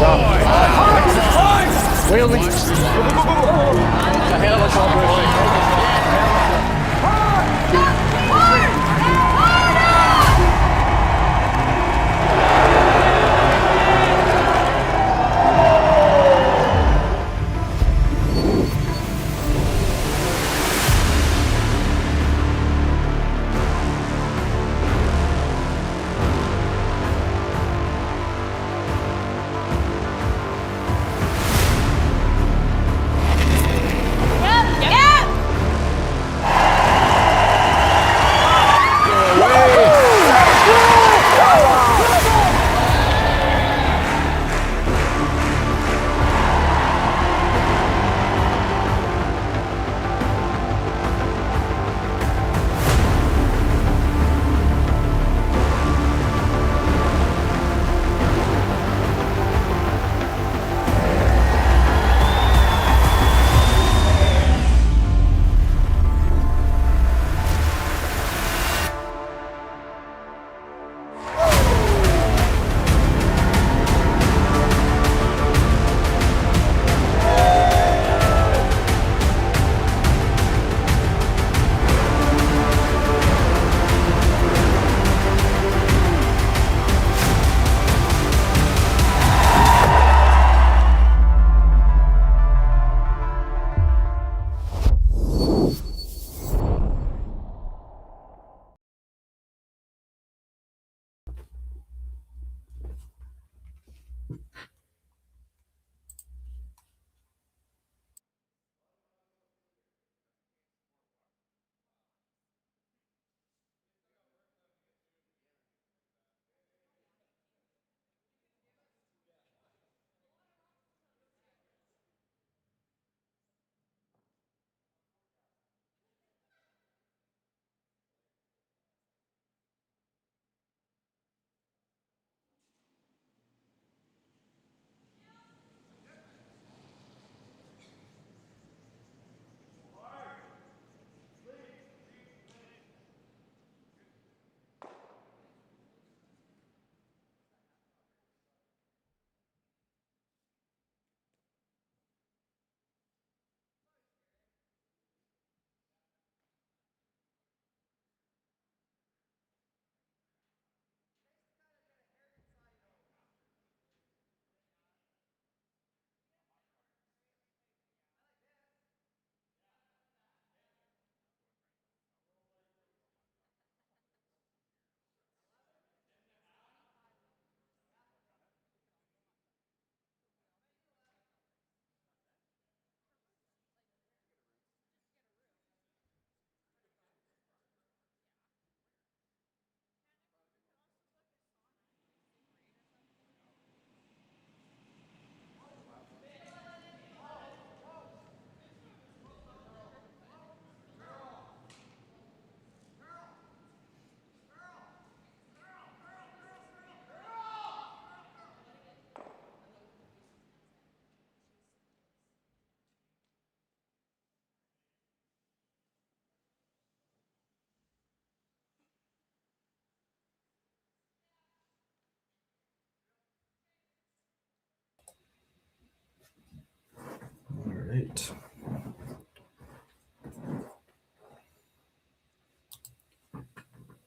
right.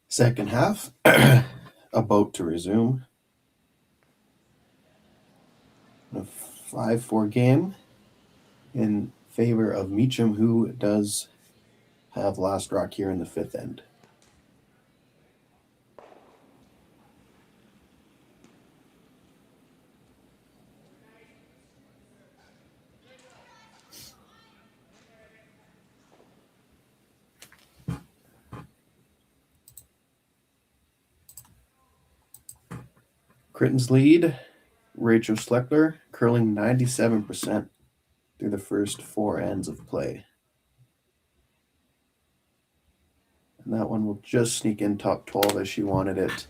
Second half about to resume. A 5-4 game in favor of Meachem, who does have last rock here in the fifth end. Criton's lead, Rachel Schleckler, curling 97% through the first 4 ends of play. And that one will just sneak in top 12 as she wanted it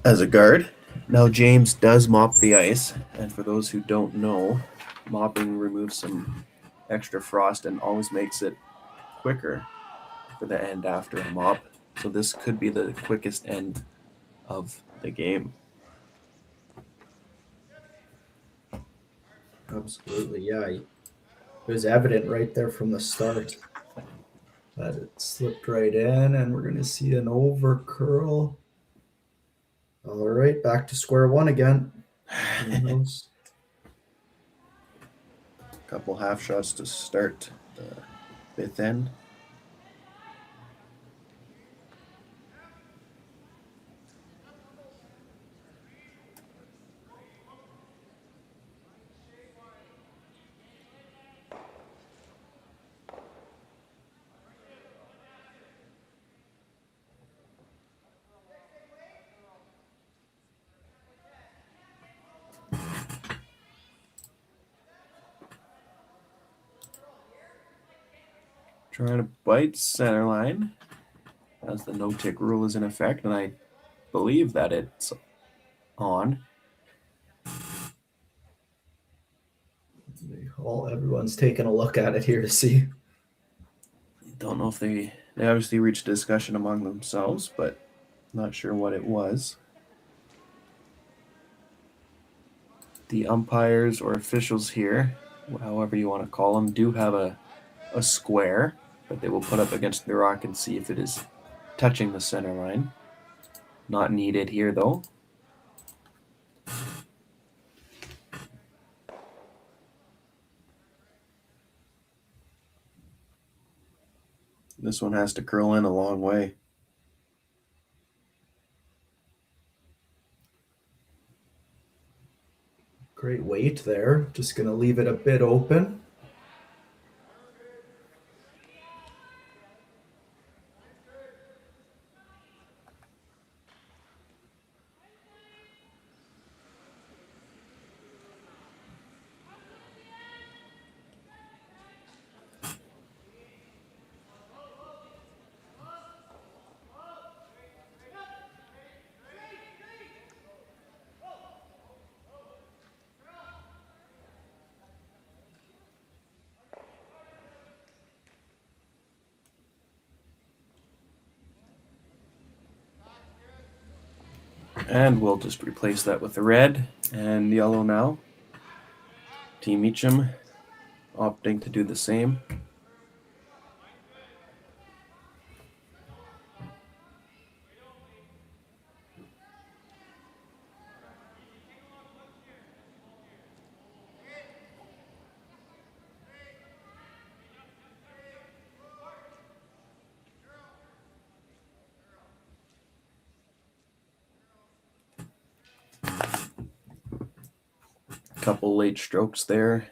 as a guard. Now James does mop the ice, and for those who don't know, mopping removes some extra frost and always makes it quicker for the end after a mop. So this could be the quickest end of the game. Absolutely, yeah. It was evident right there from the start that it slipped right in, and we're going to see an over curl. All right, back to square one again. Couple half shots to start the fifth end. Trying to bite center line as the no-tick rule is in effect, and I believe that it's on. Everyone's taking a look at it here to see. Don't know if they obviously reached a discussion among themselves, but not sure what it was. The umpires or officials here, however you want to call them, do have a square that they will put up against the rock and see if it is touching the center line. Not needed here, though. This one has to curl in a long way. Great weight there. Just going to leave it a bit open. And we'll just replace that with the red and yellow now. Team Meachem opting to do the same. Couple late strokes there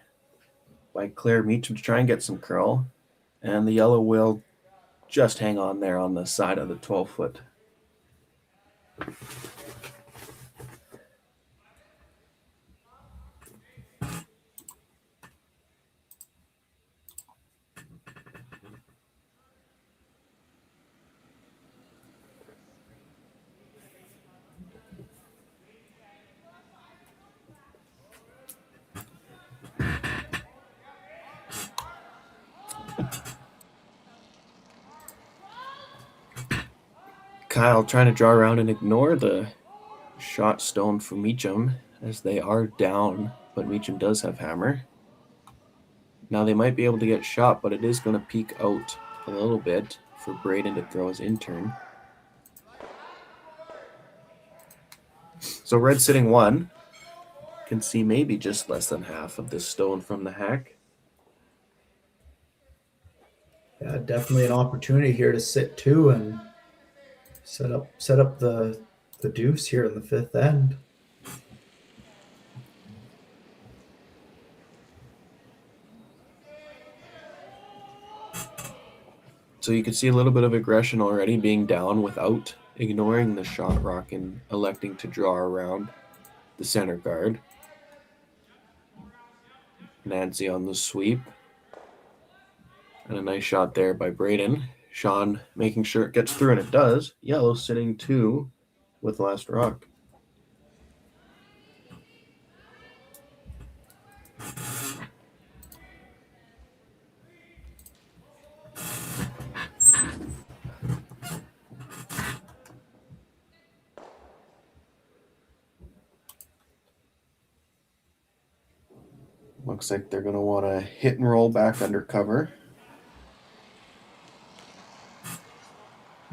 by Claire Meachem to try and get some curl, and the yellow will just hang on there on the side of the 12-foot. Kyle trying to draw around and ignore the shot stone from Meachem as they are down, but Meachem does have hammer. Now they might be able to get shot, but it is going to peek out a little bit for Braden to throw his in-turn. So red sitting 1 can see maybe just less than half of this stone from the hack. Yeah, definitely an opportunity here to sit 2 and set up the deuce here in the 5th end. So you can see a little bit of aggression already being down without ignoring the shot rock and electing to draw around the center guard. Nancy on the sweep. And a nice shot there by Braden. Shaun making sure it gets through, and it does. Yellow sitting 2 with last rock. Looks like they're going to want to hit and roll back under cover.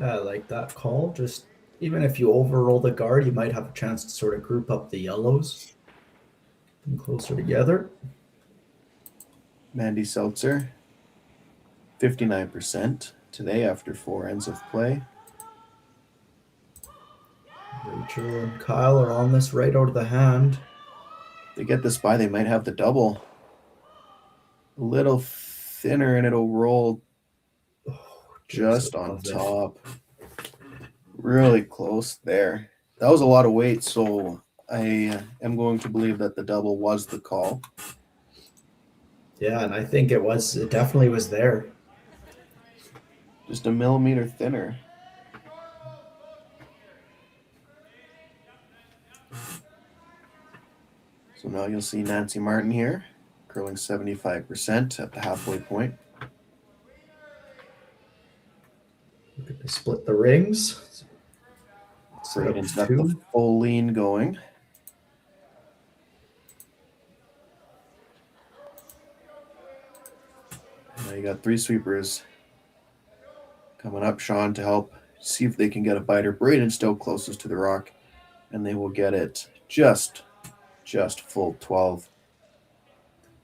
Yeah, I like that call. Just even if you overroll the guard, you might have a chance to sort of group up the yellows and closer together. Mandy Seltzer, 59% today after 4 ends of play. Rachel and Kyle are on this right out of the hand. If they get this by, they might have the double. A little thinner and it'll roll just on top. Really close there. That was a lot of weight, so I am going to believe that the double was the call. Yeah, and I think it definitely was there. Just a millimeter thinner. So now you'll see Nancy Martin here, curling 75% at the halfway point. Looking to split the rings. Braden's got the full lean going. Now you got 3 sweepers coming up. Shaun to help see if they can get a biter. Braden still closest to the rock, and they will get it just full 12.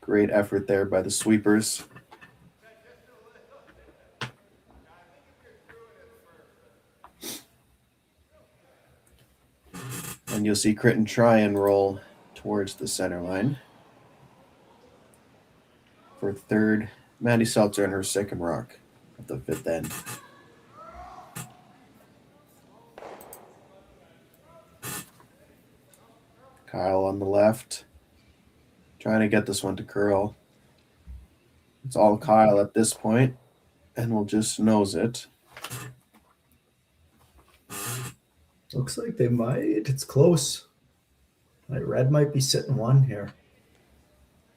Great effort there by the sweepers. And you'll see Criton try and roll towards the center line. For 3rd, Mandy Seltzer and her 2nd rock at the 5th end. Kyle on the left, trying to get this one to curl. It's all Kyle at this point, and we'll just nose it. Looks like they might. It's close. Red might be sitting 1 here.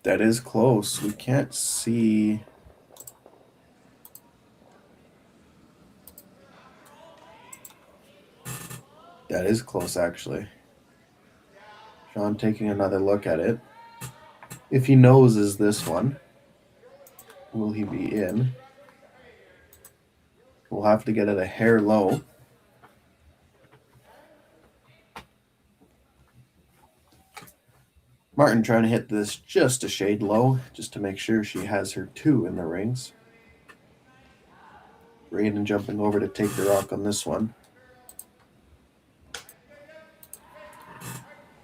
That is close. We can't see. That is close, actually. Shaun taking another look at it. If he noses this one, will he be in? We'll have to get it a hair low. Martin trying to hit this just a shade low, just to make sure she has her 2 in the rings. Braden jumping over to take the rock on this one.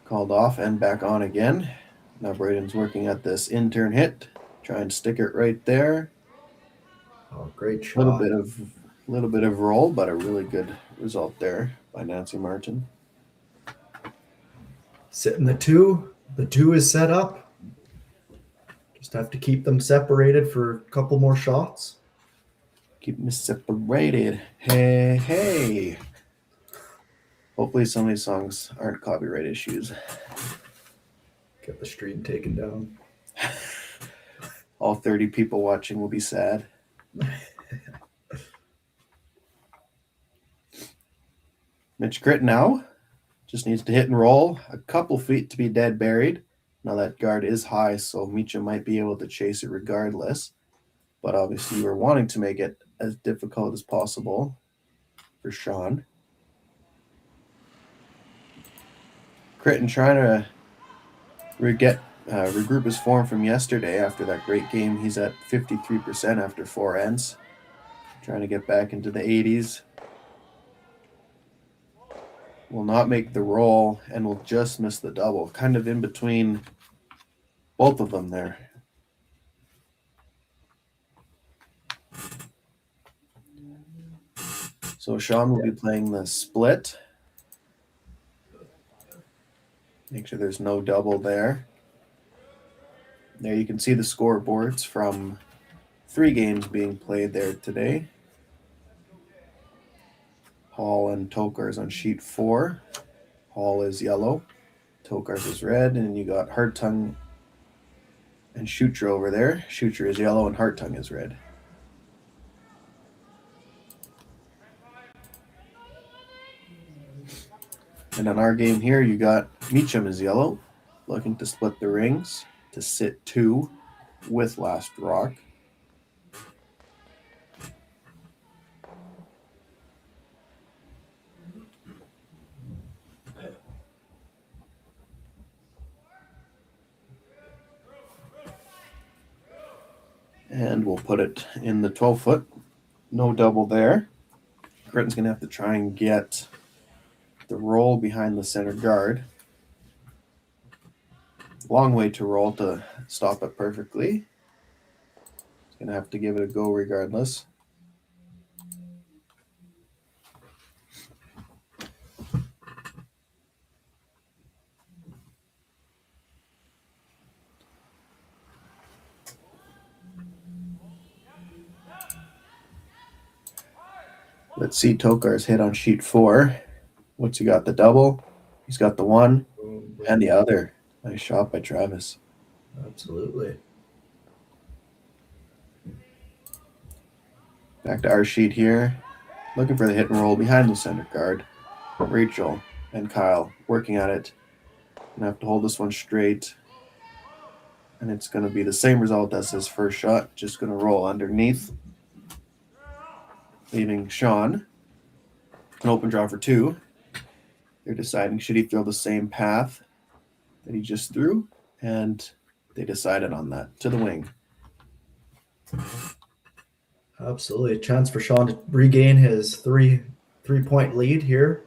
Called off and back on again. Now Braden's working at this in-turn hit. Try and stick it right there. Oh, great shot. Little bit of roll, but a really good result there by Nancy Martin. Sitting the 2. The 2 is set up. Just have to keep them separated for a couple more shots. Keep me separated. Hey, hey. Hopefully some of these songs aren't copyright issues. Get the stream taken down. All 30 people watching will be sad. Mitch Criton now just needs to hit and roll a couple feet to be dead buried. Now that guard is high, so Meachem might be able to chase it regardless. But obviously you were wanting to make it as difficult as possible for Shaun. Criton trying to regroup his form from yesterday after that great game. He's at 53% after 4 ends. Trying to get back into the 80s. Will not make the roll and will just miss the double. Kind of in between both of them there. So Shaun will be playing the split. Make sure there's no double there. There you can see the scoreboards from 3 games being played there today. Hall and Tokars on sheet 4. Hall is yellow. Tokars is red. And you got Hartung and Schucher over there. Schucher is yellow and Hartung is red. And on our game here, you got Meachem is yellow, looking to split the rings to sit 2 with last rock. And we'll put it in the 12-foot. No double there. Criton's going to have to try and get the roll behind the center guard. Long way to roll to stop it perfectly. He's going to have to give it a go regardless. Let's see Tokar's hit on sheet 4. What's he got? The double. He's got the 1 and the other. Nice shot by Travis. Absolutely. Back to our sheet here. Looking for the hit and roll behind the center guard. Rachel and Kyle working at it. Gonna have to hold this one straight. And it's going to be the same result as his first shot. Just going to roll underneath. Leaving Shaun an open draw for 2. They're deciding, should he throw the same path that he just threw? And they decided on that, to the wing. Absolutely. A chance for Shaun to regain his three-point lead here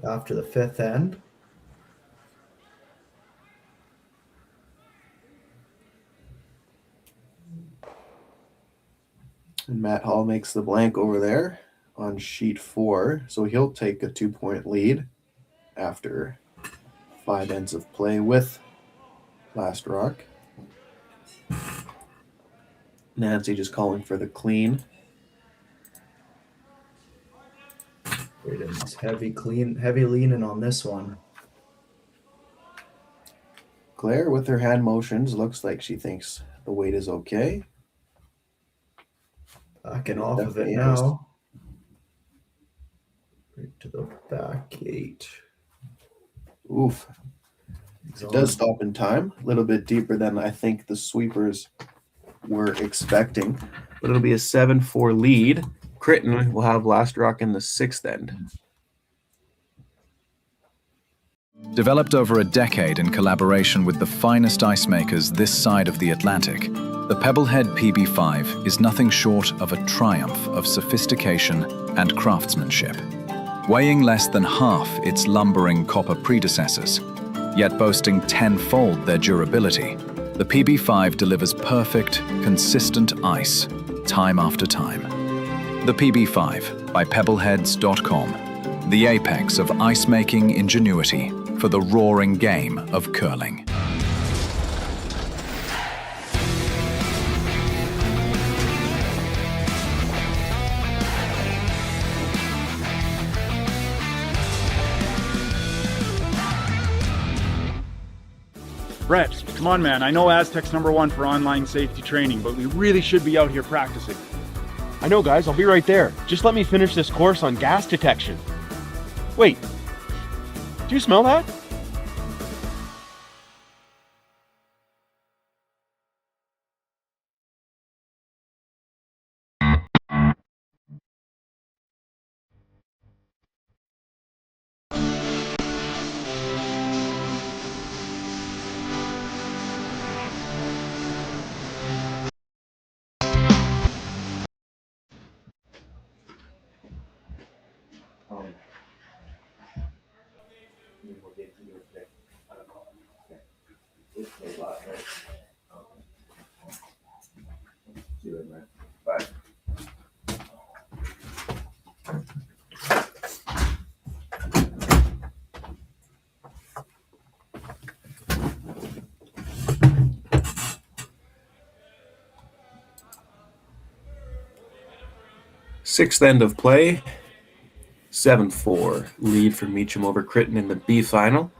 after the 5th end. And Matt Hall makes the blank over there on sheet 4. So he'll take a 2-point lead after 5 ends of play with last rock. Nancy just calling for the clean. Braden's heavy leaning on this one. Claire with her hand motions looks like she thinks the weight is okay. Backing off of it now. Right to the back 8. Oof. It does stop in time. A little bit deeper than I think the sweepers were expecting. But it'll be a 7-4 lead. Criton will have last rock in the 6th end. Developed over a decade in collaboration with the finest ice makers this side of the Atlantic, the Pebblehead PB5 is nothing short of a triumph of sophistication and craftsmanship. Weighing less than half its lumbering copper predecessors, yet boasting 10-fold their durability, the PB5 delivers perfect, consistent ice, time after time. The PB5 by pebbleheads.com, the apex of ice-making ingenuity for the roaring game of curling. Brett, come on, man. I know Aztec's #1 for online safety training, but we really should be out here practicing. I know, guys. I'll be right there. Just let me finish this course on gas detection. Wait. Do you smell that? Sixth end of play. 7-4 lead for Meachem over Criton in the B final.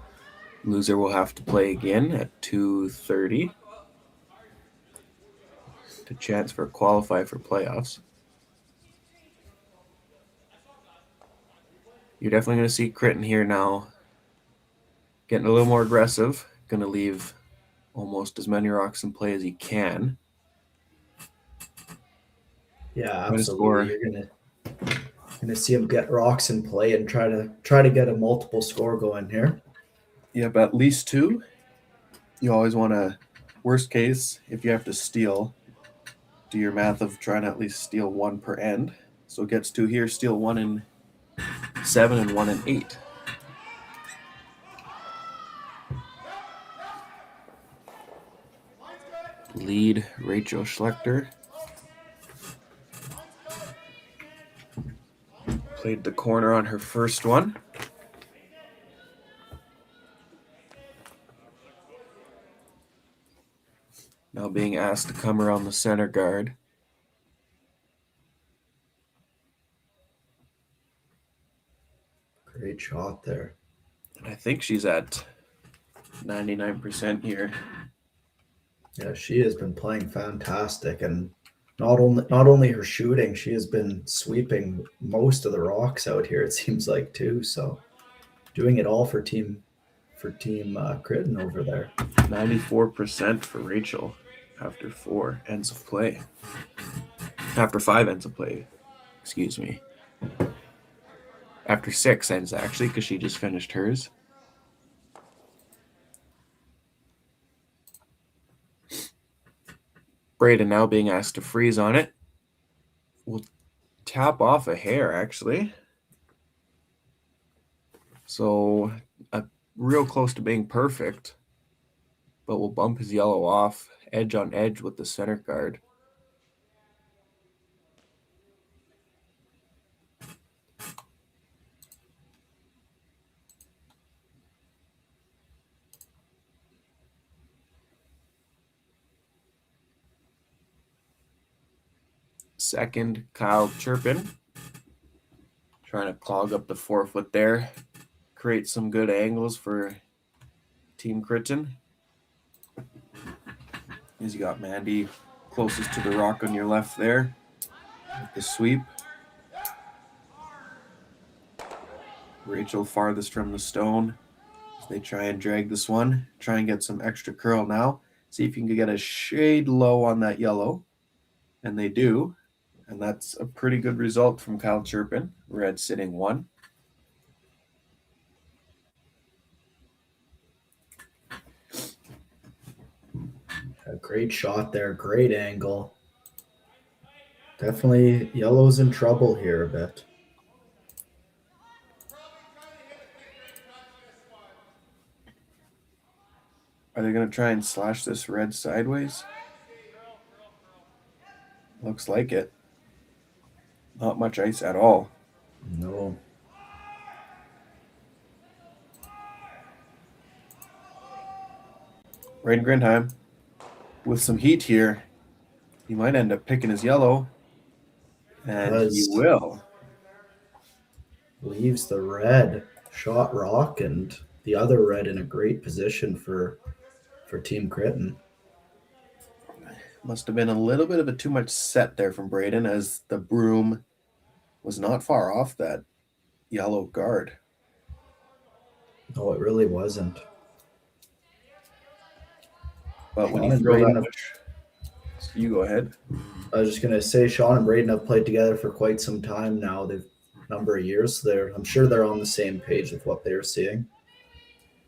Loser will have to play again at 2:30 to chance for qualify for playoffs. You're definitely going to see Criton here now getting a little more aggressive. Going to leave almost as many rocks in play as he can. Yeah, Gonna score. absolutely. You're gonna see him get rocks in play and try to get a multiple score going here. Yeah, but at least 2. You always want to, worst case, if you have to steal, do your math of trying to at least steal 1 per end. So it gets 2 here, steal 1 in 7 and 1 in 8. Lead Rachel Schlechter. Played the corner on her first one. Now being asked to come around the center guard. Great shot there. And I think she's at 99% here. Yeah, she has been playing fantastic, and not only her shooting, she has been sweeping most of the rocks out here. It seems like too. So, doing it all for team Criton over there. 94% for Rachel after 4 ends of play. After 5 ends of play, excuse me. After 6 ends, actually, because she just finished hers. Braden now being asked to freeze on it. Will tap off a hair, actually. So, real close to being perfect. But will bump his yellow off, edge on edge with the center guard. Second, Kyle Chirpin. Trying to clog up the 4-foot there. Create some good angles for Team Criton. As you got Mandy closest to the rock on your left there. With the sweep. Rachel farthest from the stone. As they try and drag this one. Try and get some extra curl now. See if you can get a shade low on that yellow. And they do. And that's a pretty good result from Kyle Chirpin. Red sitting 1. A great shot there, great angle. Definitely yellow's in trouble here a bit. Are they going to try and slash this red sideways? Looks like it. Not much ice at all. No. Braden Grindheim with some heat here. He might end up picking his yellow. And he will. Leaves the red shot rock and the other red in a great position for Team Criton. Must have been a little bit of a too much set there from Braden, as the broom was not far off that yellow guard. No, it really wasn't. But when Shaun you and throw that Braden, much, you go ahead. I was just gonna say, Shaun and Braden have played together for quite some time now. They've a number of years. I'm sure they're on the same page with what they're seeing.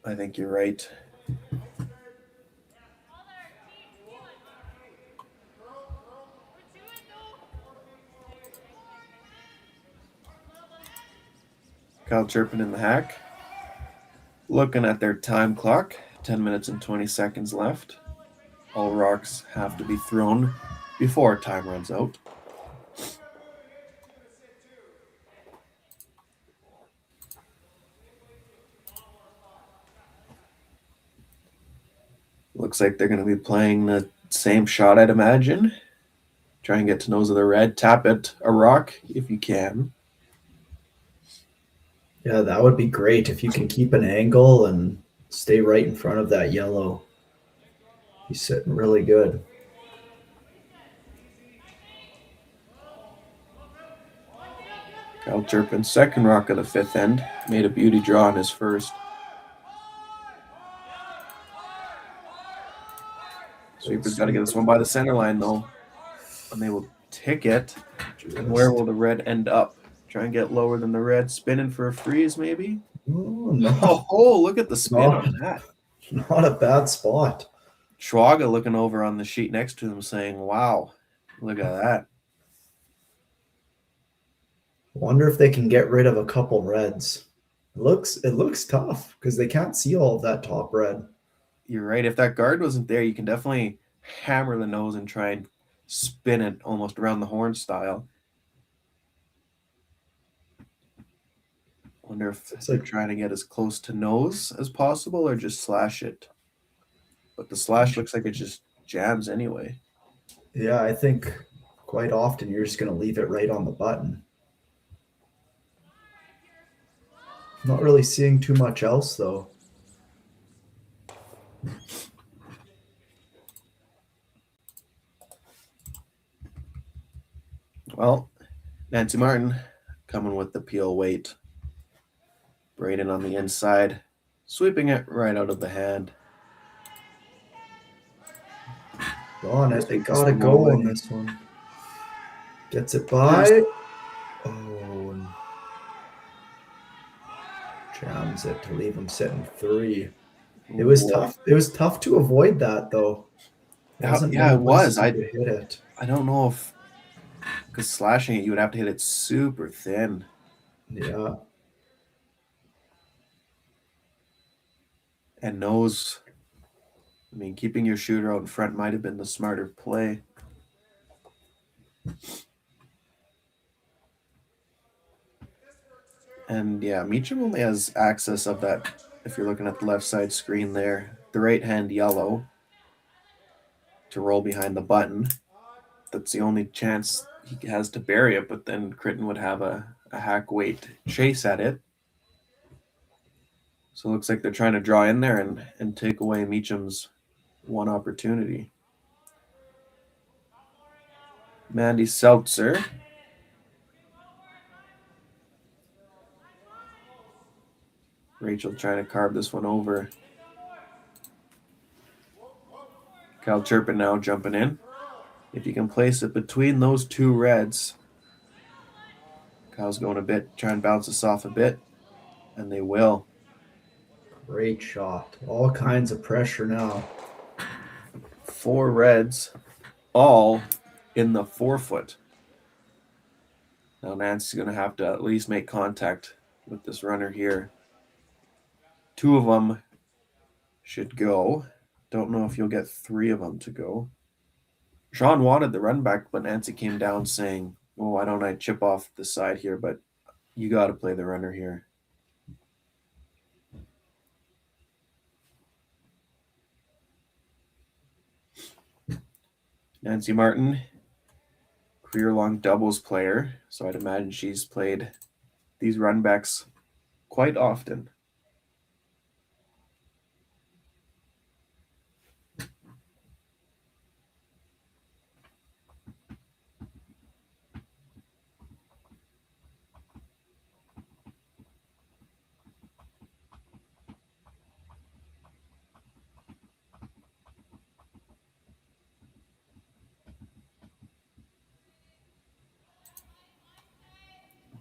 I think you're right. Kyle Chirpin in the hack. Looking at their time clock, 10 minutes and 20 seconds left. All rocks have to be thrown before time runs out. Looks like they're going to be playing the same shot, I'd imagine. Try and get to nose of the red. Tap it a rock if you can. Yeah, that would be great if you can keep an angle and stay right in front of that yellow. He's sitting really good. Kyle Turpin, second rock of the fifth end. Made a beauty draw on his first. Sweeper's got to get this one by the center line, though. And they will tick it. And where will the red end up? Try and get lower than the red. Spinning for a freeze, maybe? Oh, no. Oh, look at the spin on that. Not a bad spot. Schwaga looking over on the sheet next to him saying, wow, look at that. Wonder if they can get rid of a couple reds. It looks tough because they can't see all of that top red. You're right. If that guard wasn't there, you can definitely hammer the nose and try and spin it almost around the horn style. Wonder if they're trying to get as close to nose as possible or just slash it. But the slash looks like it just jams anyway. Yeah, I think quite often you're just going to leave it right on the button. Not really seeing too much else, though. Well, Nancy Martin coming with the peel weight. Braden on the inside, sweeping it right out of the hand. Darn it, they gotta go on this one. Gets it by. Oh, and jams it to leave him sitting 3. It was tough. It was tough to avoid that, though. Yeah, it was. I hit it. I don't know if, because slashing it, you would have to hit it super thin. Yeah. And nose, I mean, keeping your shooter out in front might have been the smarter play. And yeah, Meachem only has access of that, if you're looking at the left side screen there, the right hand yellow to roll behind the button. That's the only chance he has to bury it, but then Criton would have a hack weight chase at it. So it looks like they're trying to draw in there and take away Meachem's one opportunity. Mandy Seltzer. Rachel trying to carve this one over. Kyle Turpin now jumping in. If you can place it between those two reds. Kyle's going a bit, try and bounce this off a bit. And they will. Great shot. All kinds of pressure now. 4 reds, all in the 4-foot. Now Nancy's going to have to at least make contact with this runner here. 2 of them should go. Don't know if you'll get 3 of them to go. Shaun wanted the run back, but Nancy came down saying, oh, why don't I chip off the side here? But you got to play the runner here. Nancy Martin, career-long doubles player, so I'd imagine she's played these run backs quite often.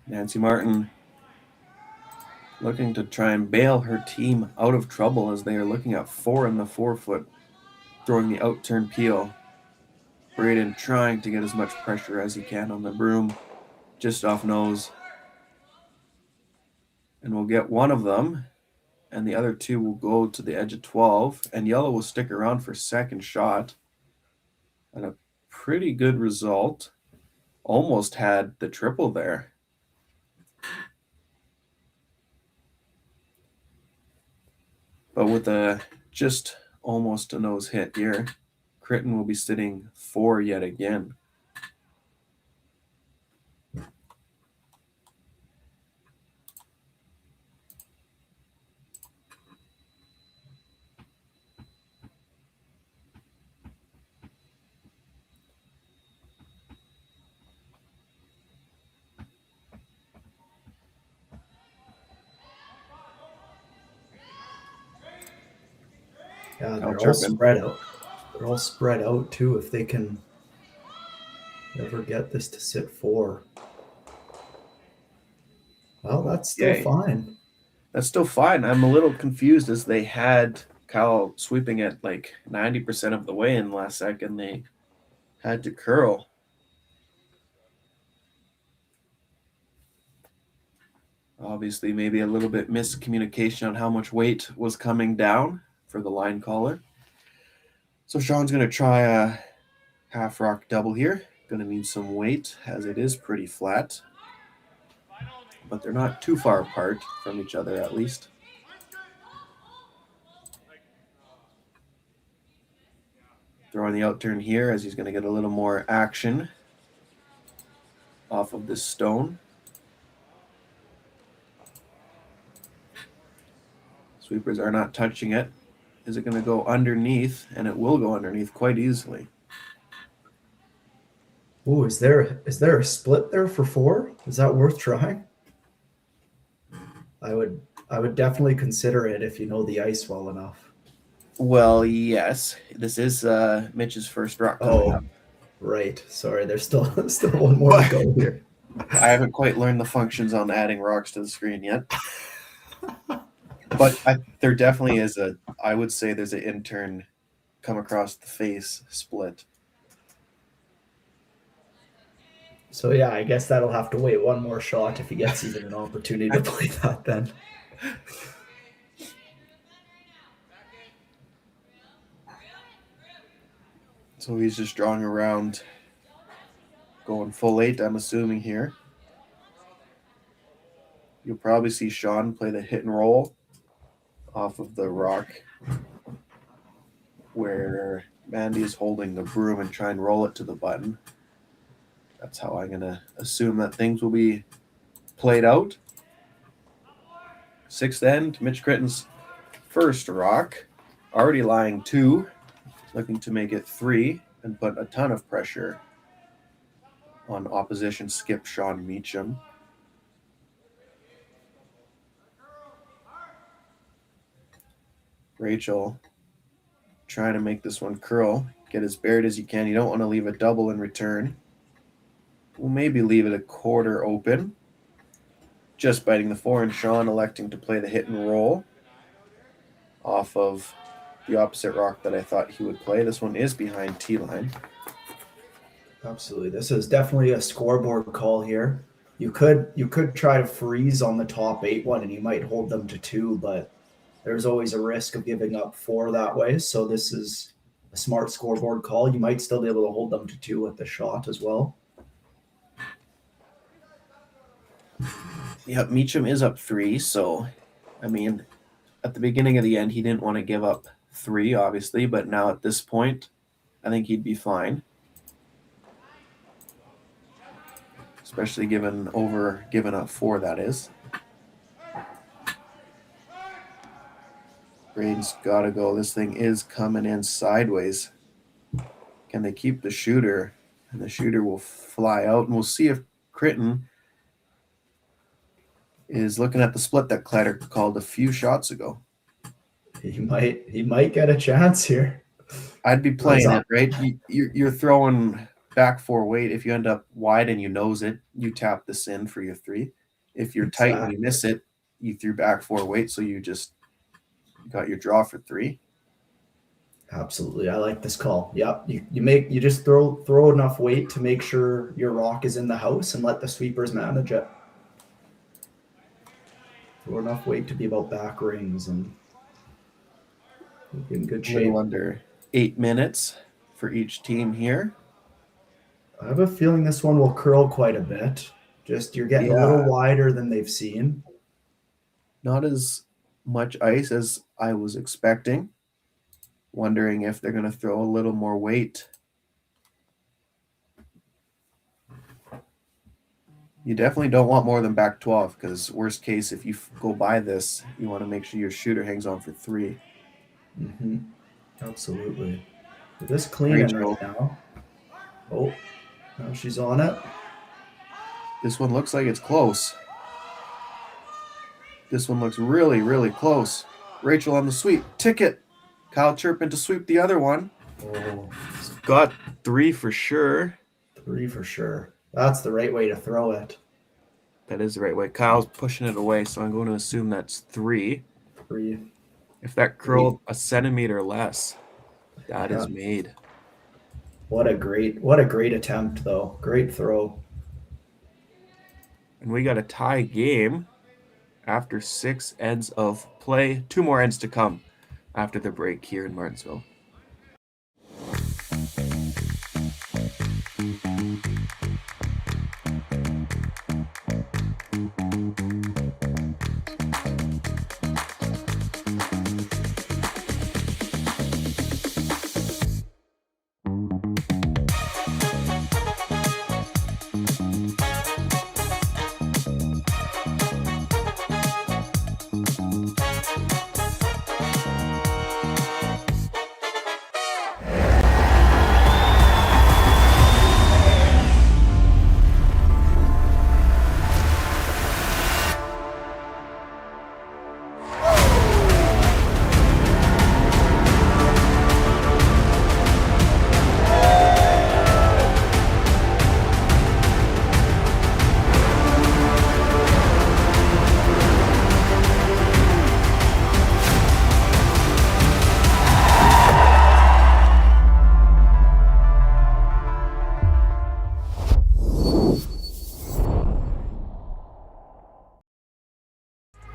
Nancy Martin looking to try and bail her team out of trouble as they are looking at 4 in the 4-foot, throwing the out-turn peel. Braden trying to get as much pressure as he can on the broom, just off nose. And we'll get one of them, and the other 2 will go to the edge of 12, and yellow will stick around for second shot. And a pretty good result. Almost had the triple there. But with a just almost a nose hit here, Criton will be sitting 4 yet again. Yeah, Al they're all Turpin. spread out. They're all spread out too. If they can ever get this to sit 4. Well, that's still Okay. fine. That's still fine. I'm a little confused as they had Kyle sweeping at like 90% of the way in the last second. They had to curl. Obviously, maybe a little bit miscommunication on how much weight was coming down for the line caller. So Shaun's going to try a half rock double here. Going to need some weight as it is pretty flat. But they're not too far apart from each other at least. Throwing the out turn here as he's going to get a little more action off of this stone. Sweepers are not touching it. Is it going to go underneath? And it will go underneath quite easily. Oh, is there a split there for 4? Is that worth trying? I would definitely consider it if you know the ice well enough. Well, yes. This is Mitch's first rock coming up. Right. Sorry, there's still one more to go here. I haven't quite learned the functions on adding rocks to the screen yet. But there definitely is I would say there's an intern come across the face split. So yeah, I guess that'll have to wait one more shot if he gets even an opportunity to play that then. So he's just drawing around, going full 8, I'm assuming here. You'll probably see Shaun play the hit and roll off of the rock where Mandy is holding the broom and try and roll it to the button. That's how I'm going to assume that things will be played out. 6th end, Mitch Criton's first rock, already lying 2. Looking to make it 3 and put a ton of pressure on opposition skip Shaun Meachem. Rachel trying to make this one curl. Get as buried as you can. You don't want to leave a double in return. We'll maybe leave it a quarter open. Just biting the 4, and Shaun electing to play the hit and roll off of the opposite rock that I thought he would play. This one is behind T-line. Absolutely. This is definitely a scoreboard call here. You could try to freeze on the top 8 one and you might hold them to 2, but there's always a risk of giving up 4 that way. So this is a smart scoreboard call. You might still be able to hold them to 2 with the shot as well. Yep, Meachem is up 3, so I mean, at the beginning of the end, he didn't want to give up 3, obviously, but now at this point, I think he'd be fine. Especially giving up 4, that is. Braden's got to go. This thing is coming in sideways. Can they keep the shooter? And the shooter will fly out, and we'll see if Criton is looking at the split that Clatter called a few shots ago. He might get a chance here. I'd be playing it, right? You're throwing back 4 weight. If you end up wide and you nose it, you tap this in for your 3. If you're tight and you miss it, you threw back 4 weight, so you just got your draw for 3. Absolutely. I like this call. Yep. You just throw enough weight to make sure your rock is in the house and let the sweepers manage it. Throw enough weight to be about back rings and in good shape. A little under 8 minutes for each team here. I have a feeling this one will curl quite a bit. Just you're getting a little wider than they've seen. Not as much ice as I was expecting. Wondering if they're going to throw a little more weight. You definitely don't want more than back 12 because worst case, if you go by this, you want to make sure your shooter hangs on for 3. Mm-hmm. Absolutely. This cleaning right now. Oh, now she's on it. This one looks like it's close. This one looks really, really close. Rachel on the sweep. Ticket. Kyle Turpin to sweep the other one. Oh, Got 3 for sure. 3 for sure. That's the right way to throw it. That is the right way. Kyle's pushing it away, so I'm going to assume that's 3. 3. If that curled a centimeter less, that is made. What a great attempt, though. Great throw. And we got a tie game after 6 ends of play. 2 more ends to come after the break here in Martensville.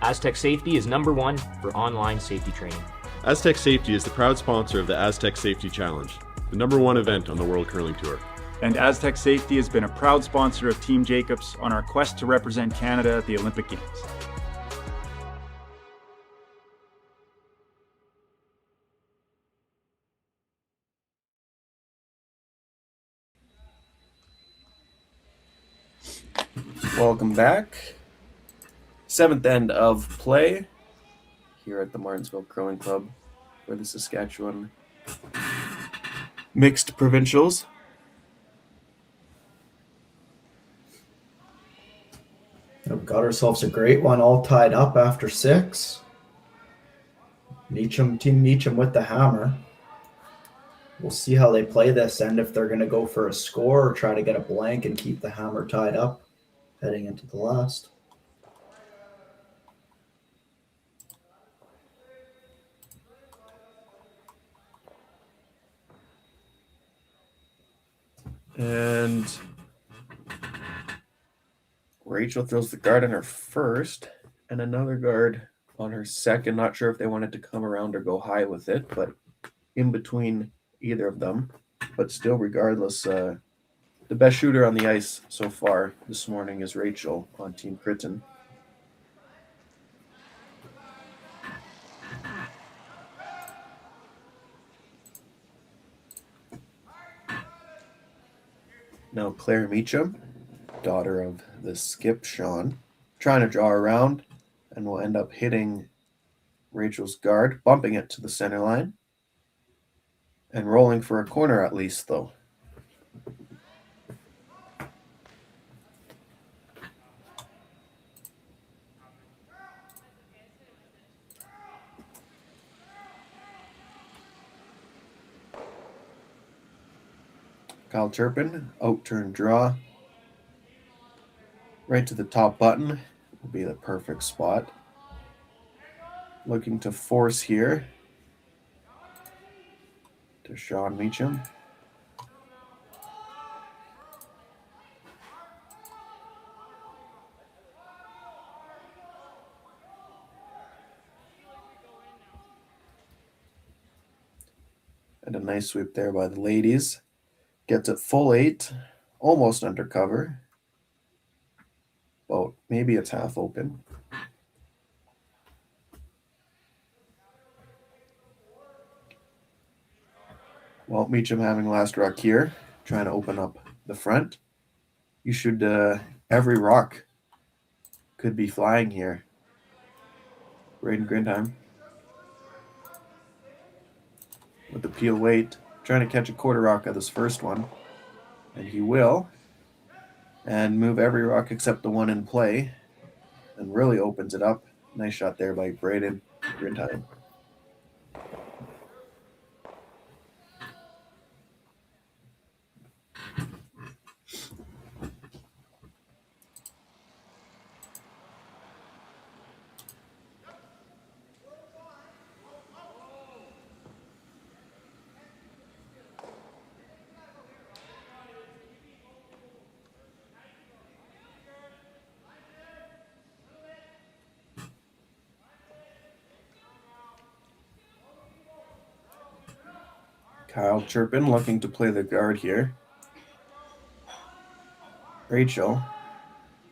Aztec Safety is #1 for online safety training. Aztec Safety is the proud sponsor of the Aztec Safety Challenge, the #1 event on the World Curling Tour. And Aztec Safety has been a proud sponsor of Team Jacobs on our quest to represent Canada at the Olympic Games. Welcome back. 7th end of play here at the Martensville Curling Club for the Saskatchewan Mixed Provincials. We've got ourselves a great one all tied up after 6. Team Meachem with the hammer. We'll see how they play this and if they're going to go for a score or try to get a blank and keep the hammer tied up heading into the last. And Rachel throws the guard on her first and another guard on her second. Not sure if they wanted to come around or go high with it, but in between either of them. But still, regardless, the best shooter on the ice so far this morning is Rachel on Team Criton. Now Claire Meachem, daughter of the skip Shaun, trying to draw around and will end up hitting Rachel's guard, bumping it to the center line and rolling for a corner at least, though. Kyle Turpin, out turn draw. Right to the top button will be the perfect spot. Looking to force here to Shaun Meachem. And a nice sweep there by the ladies. Gets it full 8, almost under cover. Well, maybe it's half open. Well, Meachem having last rock here, trying to open up the front. You should, every rock could be flying here. Braden Grindheim with the peel weight, trying to catch a quarter rock of this first one. And he will. And move every rock except the one in play. And really opens it up. Nice shot there by Braden Grindheim. Kyle Chirpin looking to play the guard here. Rachel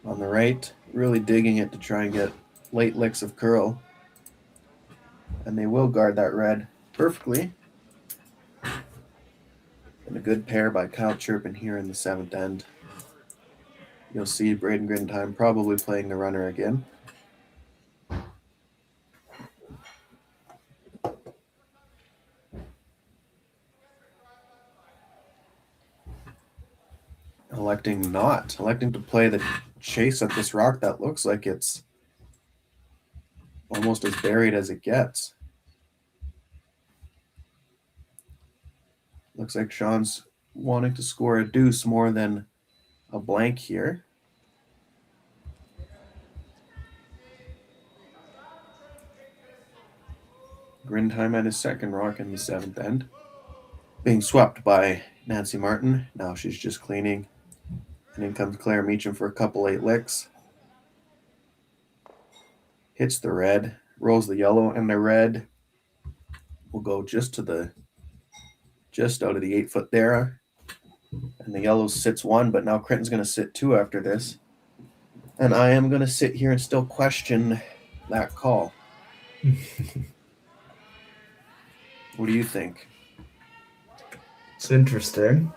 on the right, really digging it to try and get late licks of curl. And they will guard that red perfectly. And a good pair by Kyle Chirpin here in the 7th end. You'll see Braden Grindheim probably playing the runner again. Electing to play the chase at this rock that looks like it's almost as buried as it gets. Looks like Shaun's wanting to score a deuce more than a blank here. Grindheim at his second rock in the 7th end. Being swept by Nancy Martin. Now she's just cleaning. And in comes Claire Meachem for a couple 8 licks. Hits the red, rolls the yellow, and the red will go just out of the 8-foot there. And the yellow sits 1, but now Criton's going to sit 2 after this. And I am going to sit here and still question that call. What do you think? It's interesting.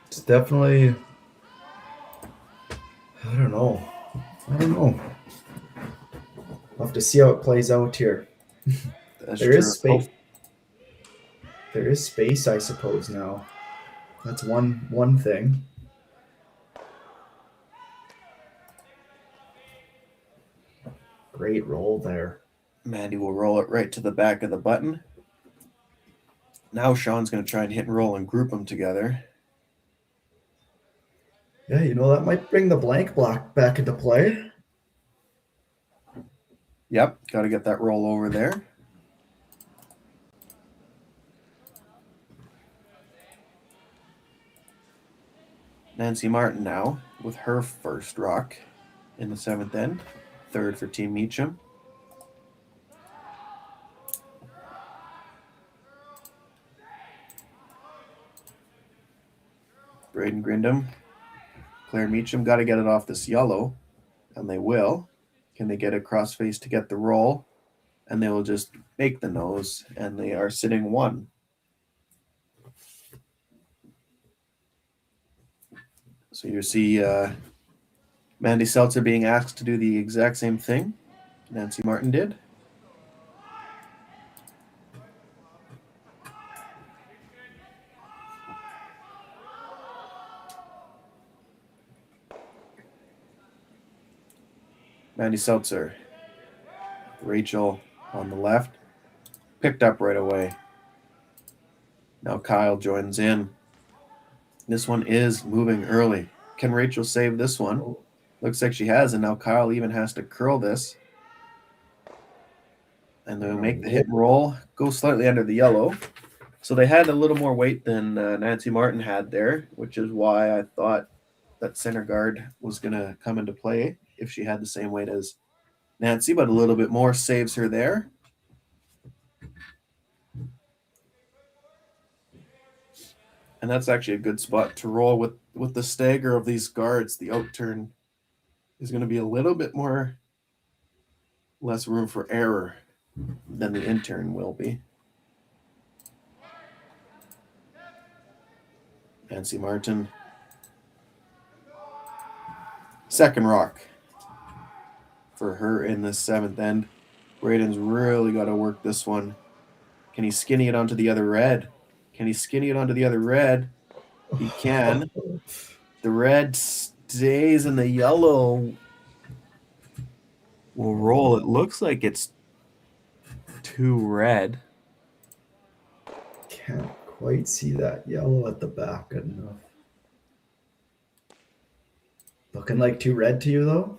It's definitely... I don't know. We'll have to see how it plays out here. There is space. There is space, I suppose, now. That's one thing. Great roll there. Mandy will roll it right to the back of the button. Now Shaun's going to try and hit and roll and group them together. Yeah, that might bring the blank block back into play. Yep, got to get that roll over there. Nancy Martin now with her first rock in the 7th end. 3rd for Team Meachem. Braden Grindheim, Claire Meachem got to get it off this yellow, and they will. Can they get a crossface to get the roll? And they will just make the nose, and they are sitting 1. So you see Mandy Seltzer being asked to do the exact same thing Nancy Martin did. Mandy Seltzer, Rachel on the left, picked up right away. Now Kyle joins in. This one is moving early. Can Rachel save this one? Looks like she has, and now Kyle even has to curl this. And they'll make the hit and roll, go slightly under the yellow. So they had a little more weight than Nancy Martin had there, which is why I thought that center guard was going to come into play if she had the same weight as Nancy, but a little bit more saves her there. And that's actually a good spot to roll with the stagger of these guards. The out turn is going to be a little bit less room for error than the in turn will be. Nancy Martin. Second rock for her in the 7th end. Braden's really got to work this one. Can he skinny it onto the other red? He can. The red stays and the yellow will roll. It looks like it's 2 red. Can't quite see that yellow at the back good enough. Looking like 2 red to you, though?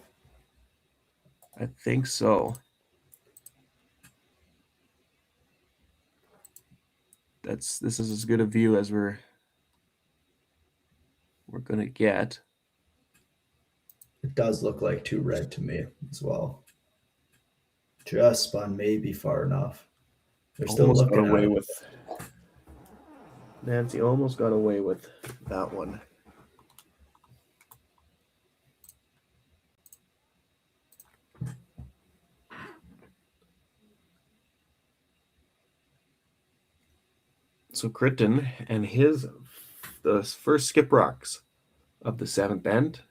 I think so. This is as good a view as we're gonna get. It does look like 2 red to me as well. Just spun maybe far enough. They're still Almost looking got away at with Nancy almost got away with that one. So Criton and the first skip rocks of the 7th end.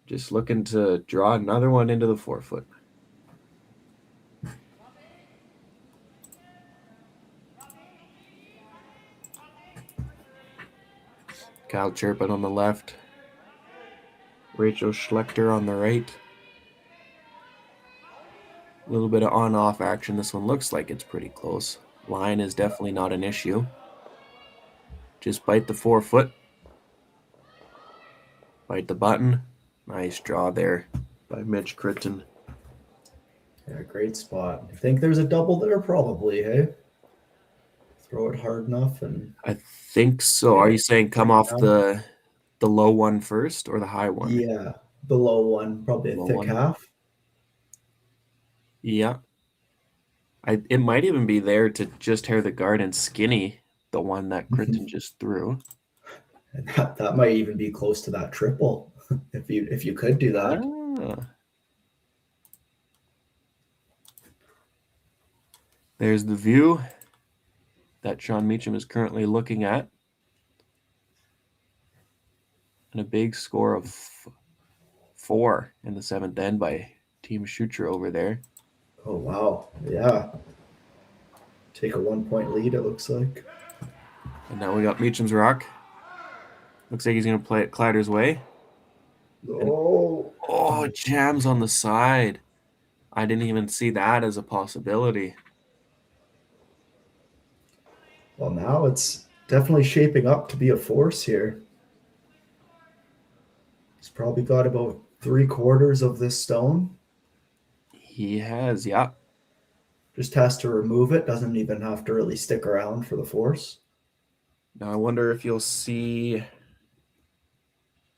Just looking to draw another one into the 4-foot. Kyle Chirpin on the left. Rachel Schlechter on the right. A little bit of on-off action. This one looks like it's pretty close. Line is definitely not an issue. Just bite the 4-foot. Bite the button. Nice draw there by Mitch Criton. Yeah, great spot. I think there's a double there probably, hey? Throw it hard enough and... I think so. Are you saying come off the low one first or the high one? Yeah, the low one, probably a thick half. Yeah. It might even be there to just tear the guard and skinny the one that Criton just threw. And that might even be close to that triple if you could do that. There's the view that Shaun Meachem is currently looking at. And a big score of 4 in the 7th end by Team Schutra over there. Oh, wow. Yeah. Take a 1-point lead, it looks like. And now we got Meachem's rock. Looks like he's going to play it Clatter's way. Oh, it jams on the side. I didn't even see that as a possibility. Well, now it's definitely shaping up to be a force here. He's probably got about 3/4 of this stone. He has, yeah. Just has to remove it. Doesn't even have to really stick around for the force. Now I wonder if you'll see...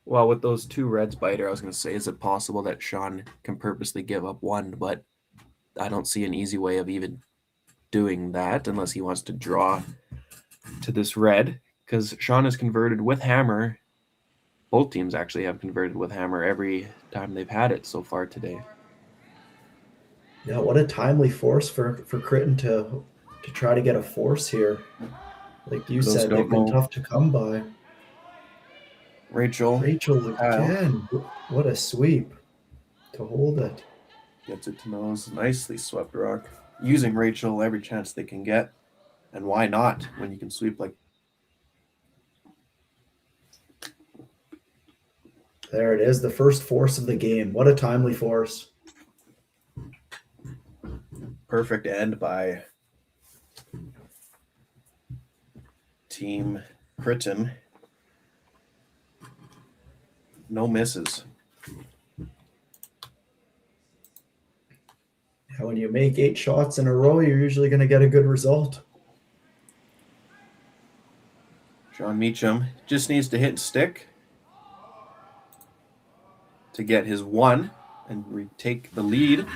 Well, with those 2 reds biter, I was going to say, is it possible that Shaun can purposely give up 1? But I don't see an easy way of even doing that unless he wants to draw to this red. Because Shaun has converted with hammer. Both teams actually have converted with hammer every time they've had it so far today. Yeah, what a timely force for Criton to try to get a force here. Like you said, they've been tough to come by. Rachel again. What a sweep to hold it. Gets it to nose. Nicely swept rock. Using Rachel every chance they can get. And why not when you can sweep like... There it is, the first force of the game. What a timely force. Perfect end by Team Criton. No misses. Yeah, when you make 8 shots in a row, you're usually going to get a good result. Shaun Meachem just needs to hit stick to get his 1 and retake the lead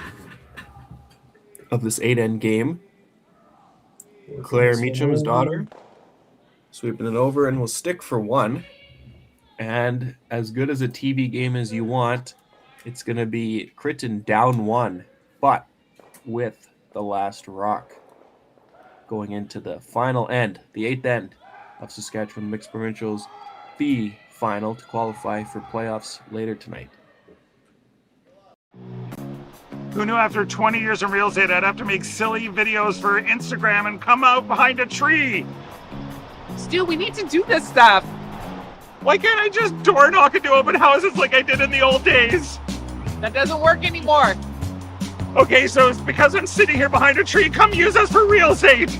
of this 8-end game. Claire Meachem's daughter sweeping it over and will stick for 1. And as good as a TV game as you want, it's going to be Criton down 1, but with the last rock going into the final end, the 8th end of Saskatchewan Mixed Provincials, the final to qualify for playoffs later tonight. Who knew after 20 years in real estate I'd have to make silly videos for Instagram and come out behind a tree? Stu, we need to do this stuff. Why can't I just door knock into open houses like I did in the old days? That doesn't work anymore. Okay, so it's because I'm sitting here behind a tree. Come use us for real estate.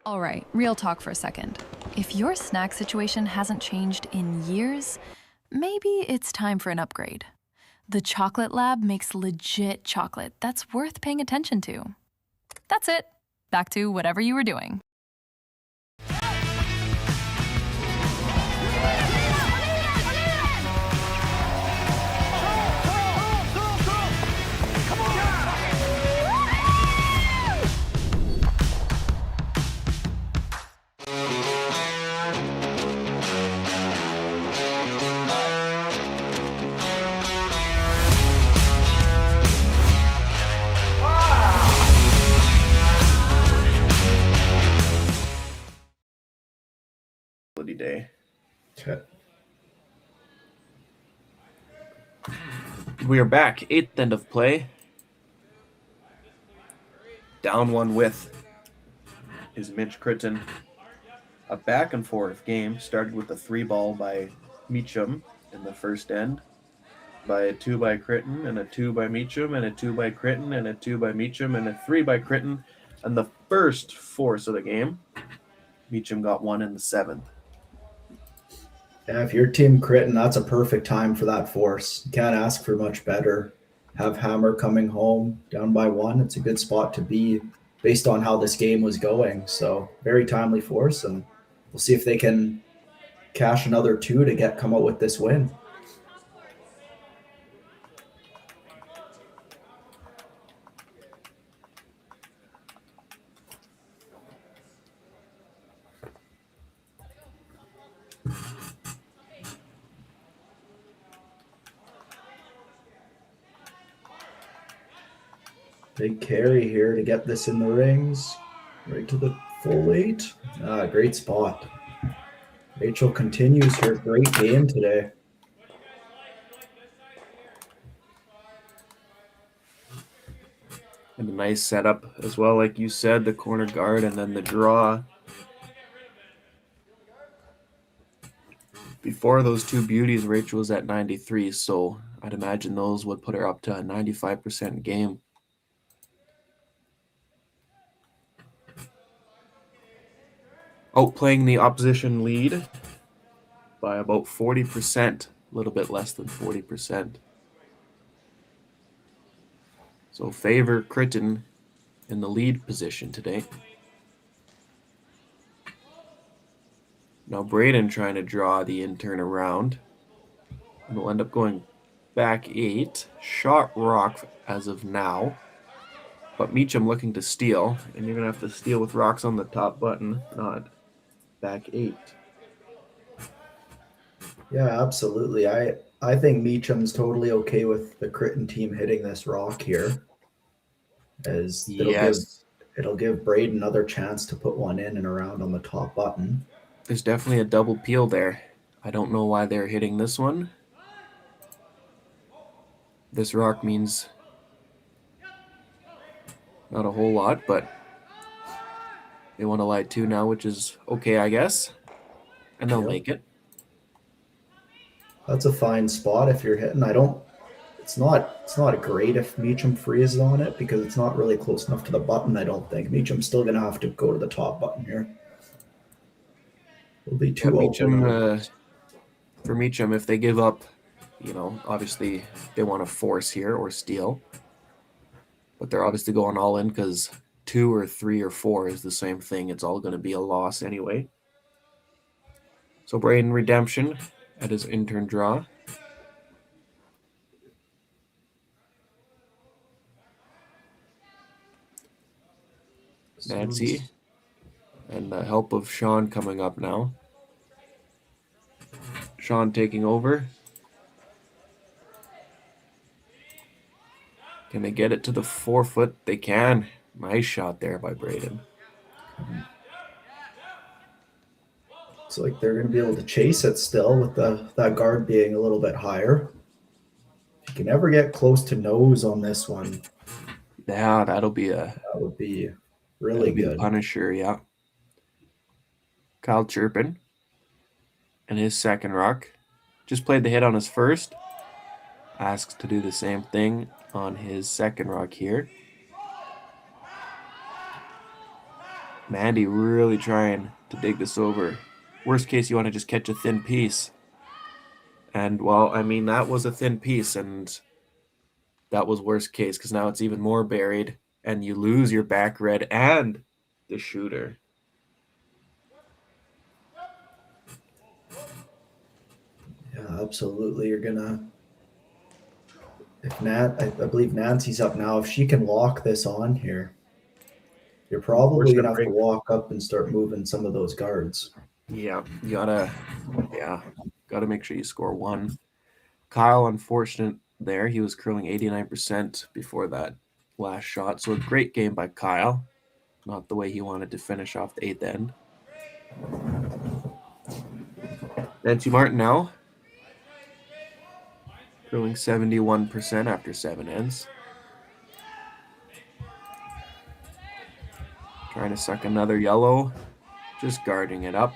All right, real talk for a second. If your snack situation hasn't changed in years, maybe it's time for an upgrade. The Chocolate Lab makes legit chocolate that's worth paying attention to. That's it. Back to whatever you were doing. Day. Okay. We are back. 8th end of play. Down one with is Mitch Criton. A back and forth game. Started with a 3-ball by Meachem in the first end. By a 2 by Criton, and a 2 by Meachem, and a 2 by Criton, and a 2 by Meachem, and a 3 by Criton. And the first force of the game, Meachem got one in the 7th. Yeah, if you're Team Criton, that's a perfect time for that force. You can't ask for much better. Have Hammer coming home down by 1. It's a good spot to be based on how this game was going. So very timely force, and we'll see if they can cash another 2 to come out with this win. Big carry here to get this in the rings. Right to the full 8. Great spot. Rachel continues her great game today. And a nice setup as well, like you said, the corner guard and then the draw. Before those two beauties, Rachel was at 93, so I'd imagine those would put her up to a 95% game. Outplaying the opposition lead by about 40%, a little bit less than 40%. So favor Criton in the lead position today. Now Braden trying to draw the intern around. And we'll end up going back 8. Shot rock as of now. But Meachem looking to steal. And you're going to have to steal with rocks on the top button, not back 8. Yeah, absolutely. I think Meachem's totally okay with the Criton team hitting this rock here. As it'll give Braden another chance to put one in and around on the top button. There's definitely a double peel there. I don't know why they're hitting this one. This rock means not a whole lot, but they want to light 2 now, which is okay, I guess. And they'll make it. That's a fine spot if you're hitting. It's not great if Meachem freezes on it because it's not really close enough to the button, I don't think. Meachem's still going to have to go to the top button here. It'll be too open. For Meachem, if they give up, obviously they want to force here or steal. But they're obviously going all in because 2 or 3 or 4 is the same thing. It's all going to be a loss anyway. So Braden redemption at his intern draw. Nancy. And the help of Shaun coming up now. Shaun taking over. Can they get it to the 4 foot? They can. Nice shot there by Braden. Looks like they're going to be able to chase it still with that guard being a little bit higher. If you can ever get close to nose on this one. Yeah, that would be really good. Punisher, yeah. Kyle Chirpin and his second rock. Just played the hit on his first. Asks to do the same thing on his second rock here. Mandy really trying to dig this over. Worst case, you want to just catch a thin piece. And, well, I mean, that was a thin piece, and that was worst case because now it's even more buried, and you lose your back red and the shooter. Yeah, absolutely. You're gonna. If I believe Nancy's up now. If she can lock this on here, you're probably gonna have to walk up and start moving some of those guards. Yeah, gotta make sure you score one. Kyle, unfortunate there. He was curling 89% before that last shot. So a great game by Kyle. Not the way he wanted to finish off the 8th end. Nancy Martin now curling 71% after 7 ends. Trying to suck another yellow. Just guarding it up.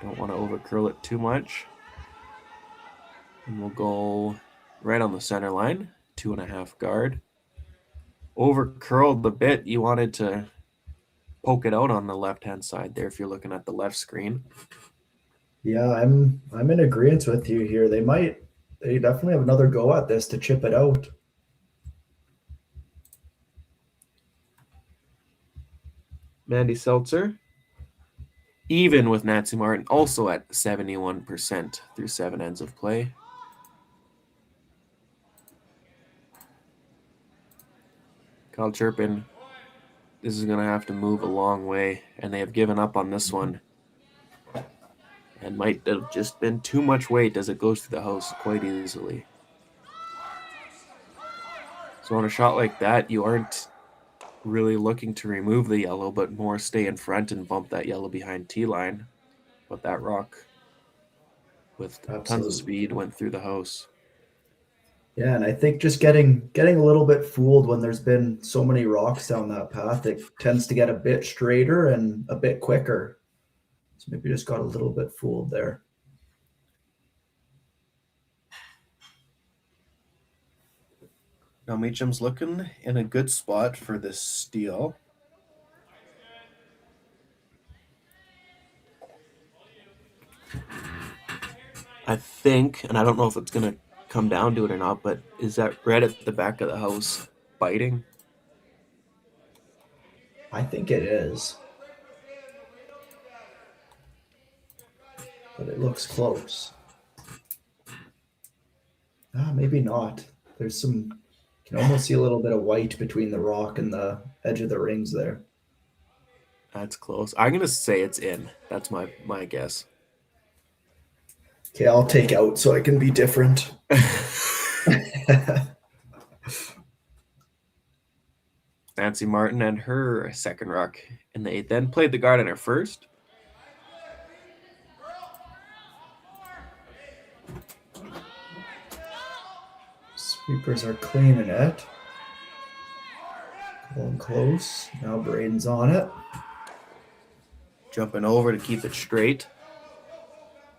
Don't want to overcurl it too much. And we'll go right on the center line. 2.5 guard. Overcurled the bit. You wanted to poke it out on the left-hand side there if you're looking at the left screen. Yeah, I'm in agreement with you here. They definitely have another go at this to chip it out. Mandy Seltzer, even with Nancy Martin, also at 71% through 7 ends of play. Kyle Chirpin, this is going to have to move a long way, and they have given up on this one. And might have just been too much weight as it goes through the house quite easily. So on a shot like that, you aren't really looking to remove the yellow, but more stay in front and bump that yellow behind T-line. But that rock with tons of speed went through the house. Yeah, and I think just getting a little bit fooled when there's been so many rocks down that path, it tends to get a bit straighter and a bit quicker. So maybe just got a little bit fooled there. Now Meachem's looking in a good spot for this steal. I think, and I don't know if it's going to come down to it or not, but is that red at the back of the house biting? I think it is. But it looks close. Maybe not. There's some, you can almost see a little bit of white between the rock and the edge of the rings there. That's close. I'm going to say it's in. That's my guess. Okay, I'll take out so I can be different. Nancy Martin and her second rock in the 8th end. Played the guard on her first. Sweepers are cleaning it. Going close. Now Braden's on it. Jumping over to keep it straight.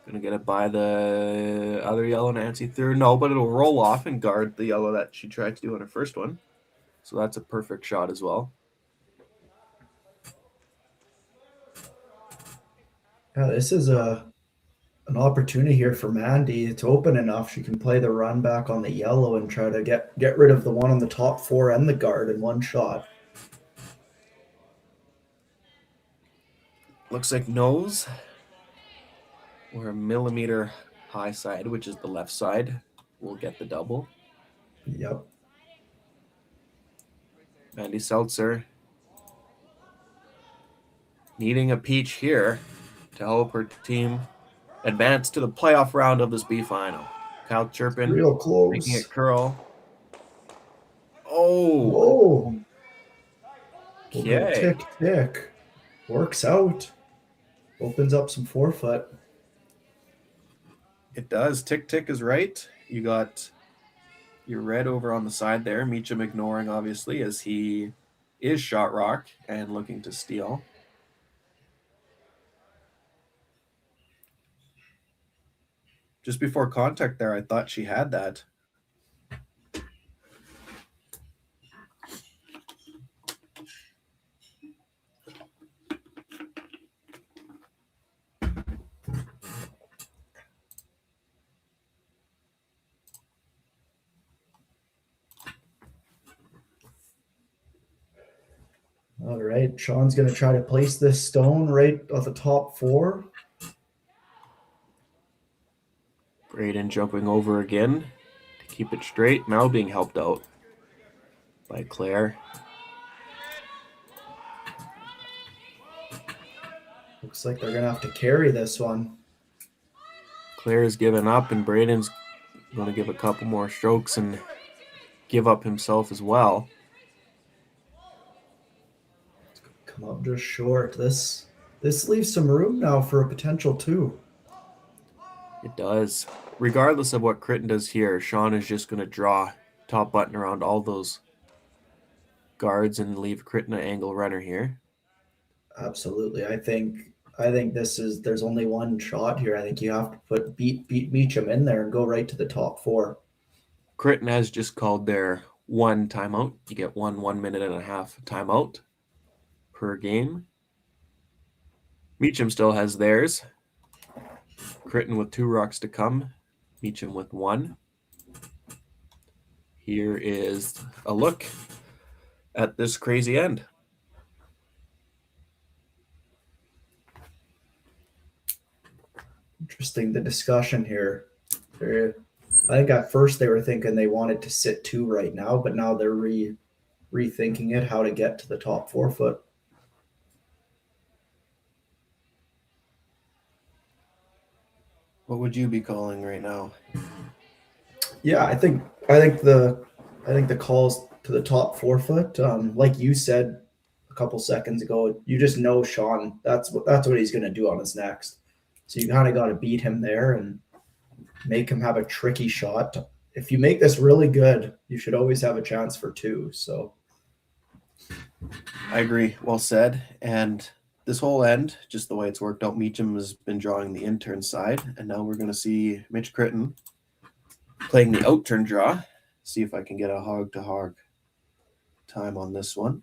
Gonna get it by the other yellow Nancy through. No, but it'll roll off and guard the yellow that she tried to do on her first one. So that's a perfect shot as well. Yeah, this is an opportunity here for Mandy. It's open enough. She can play the run back on the yellow and try to get rid of the one on the top 4 and the guard in one shot. Looks like nose or a millimeter high side, which is the left side, will get the double. Yep. Mandy Seltzer needing a peach here to help her team advance to the playoff round of this B final. Kyle Chirpin real close, making it curl. Oh, whoa! Okay. Tick tick, works out. Opens up some forefoot. It does. Tick tick is right. You got your red over on the side there. Meachem ignoring, obviously, as he is shot rock and looking to steal. Just before contact there, I thought she had that. right, Shaun's going to try to place this stone right at the top 4. Braden jumping over again to keep it straight. Now being helped out by Claire. Looks like they're going to have to carry this one. Claire is giving up, and Braden's going to give a couple more strokes and give up himself as well. Come up just short. This leaves some room now for a potential 2. It does. Regardless of what Criton does here, Shaun is just going to draw top button around all those guards and leave Criton an angle runner here. Absolutely. I think there's only one shot here. I think you have to beat Meachem in there and go right to the top 4. Criton has just called their 1 timeout. You get 1 minute and a half timeout per game. Meachem still has theirs. Criton with 2 rocks to come. Meachem with 1. Here is a look at this crazy end. Interesting, the discussion here. I think at first they were thinking they wanted to sit 2 right now, but now they're rethinking it, how to get to the top 4 foot. What would you be calling right now? Yeah, I think the calls to the top 4 foot, like you said a couple seconds ago, you just know Shaun. That's what he's going to do on his next. So you kind of got to beat him there and make him have a tricky shot. If you make this really good, you should always have a chance for 2. So I agree. Well said. And this whole end, just the way it's worked out, Meachem has been drawing the intern side, and now we're going to see Mitch Criton playing the outturn draw. See if I can get a hog-to-hog time on this one.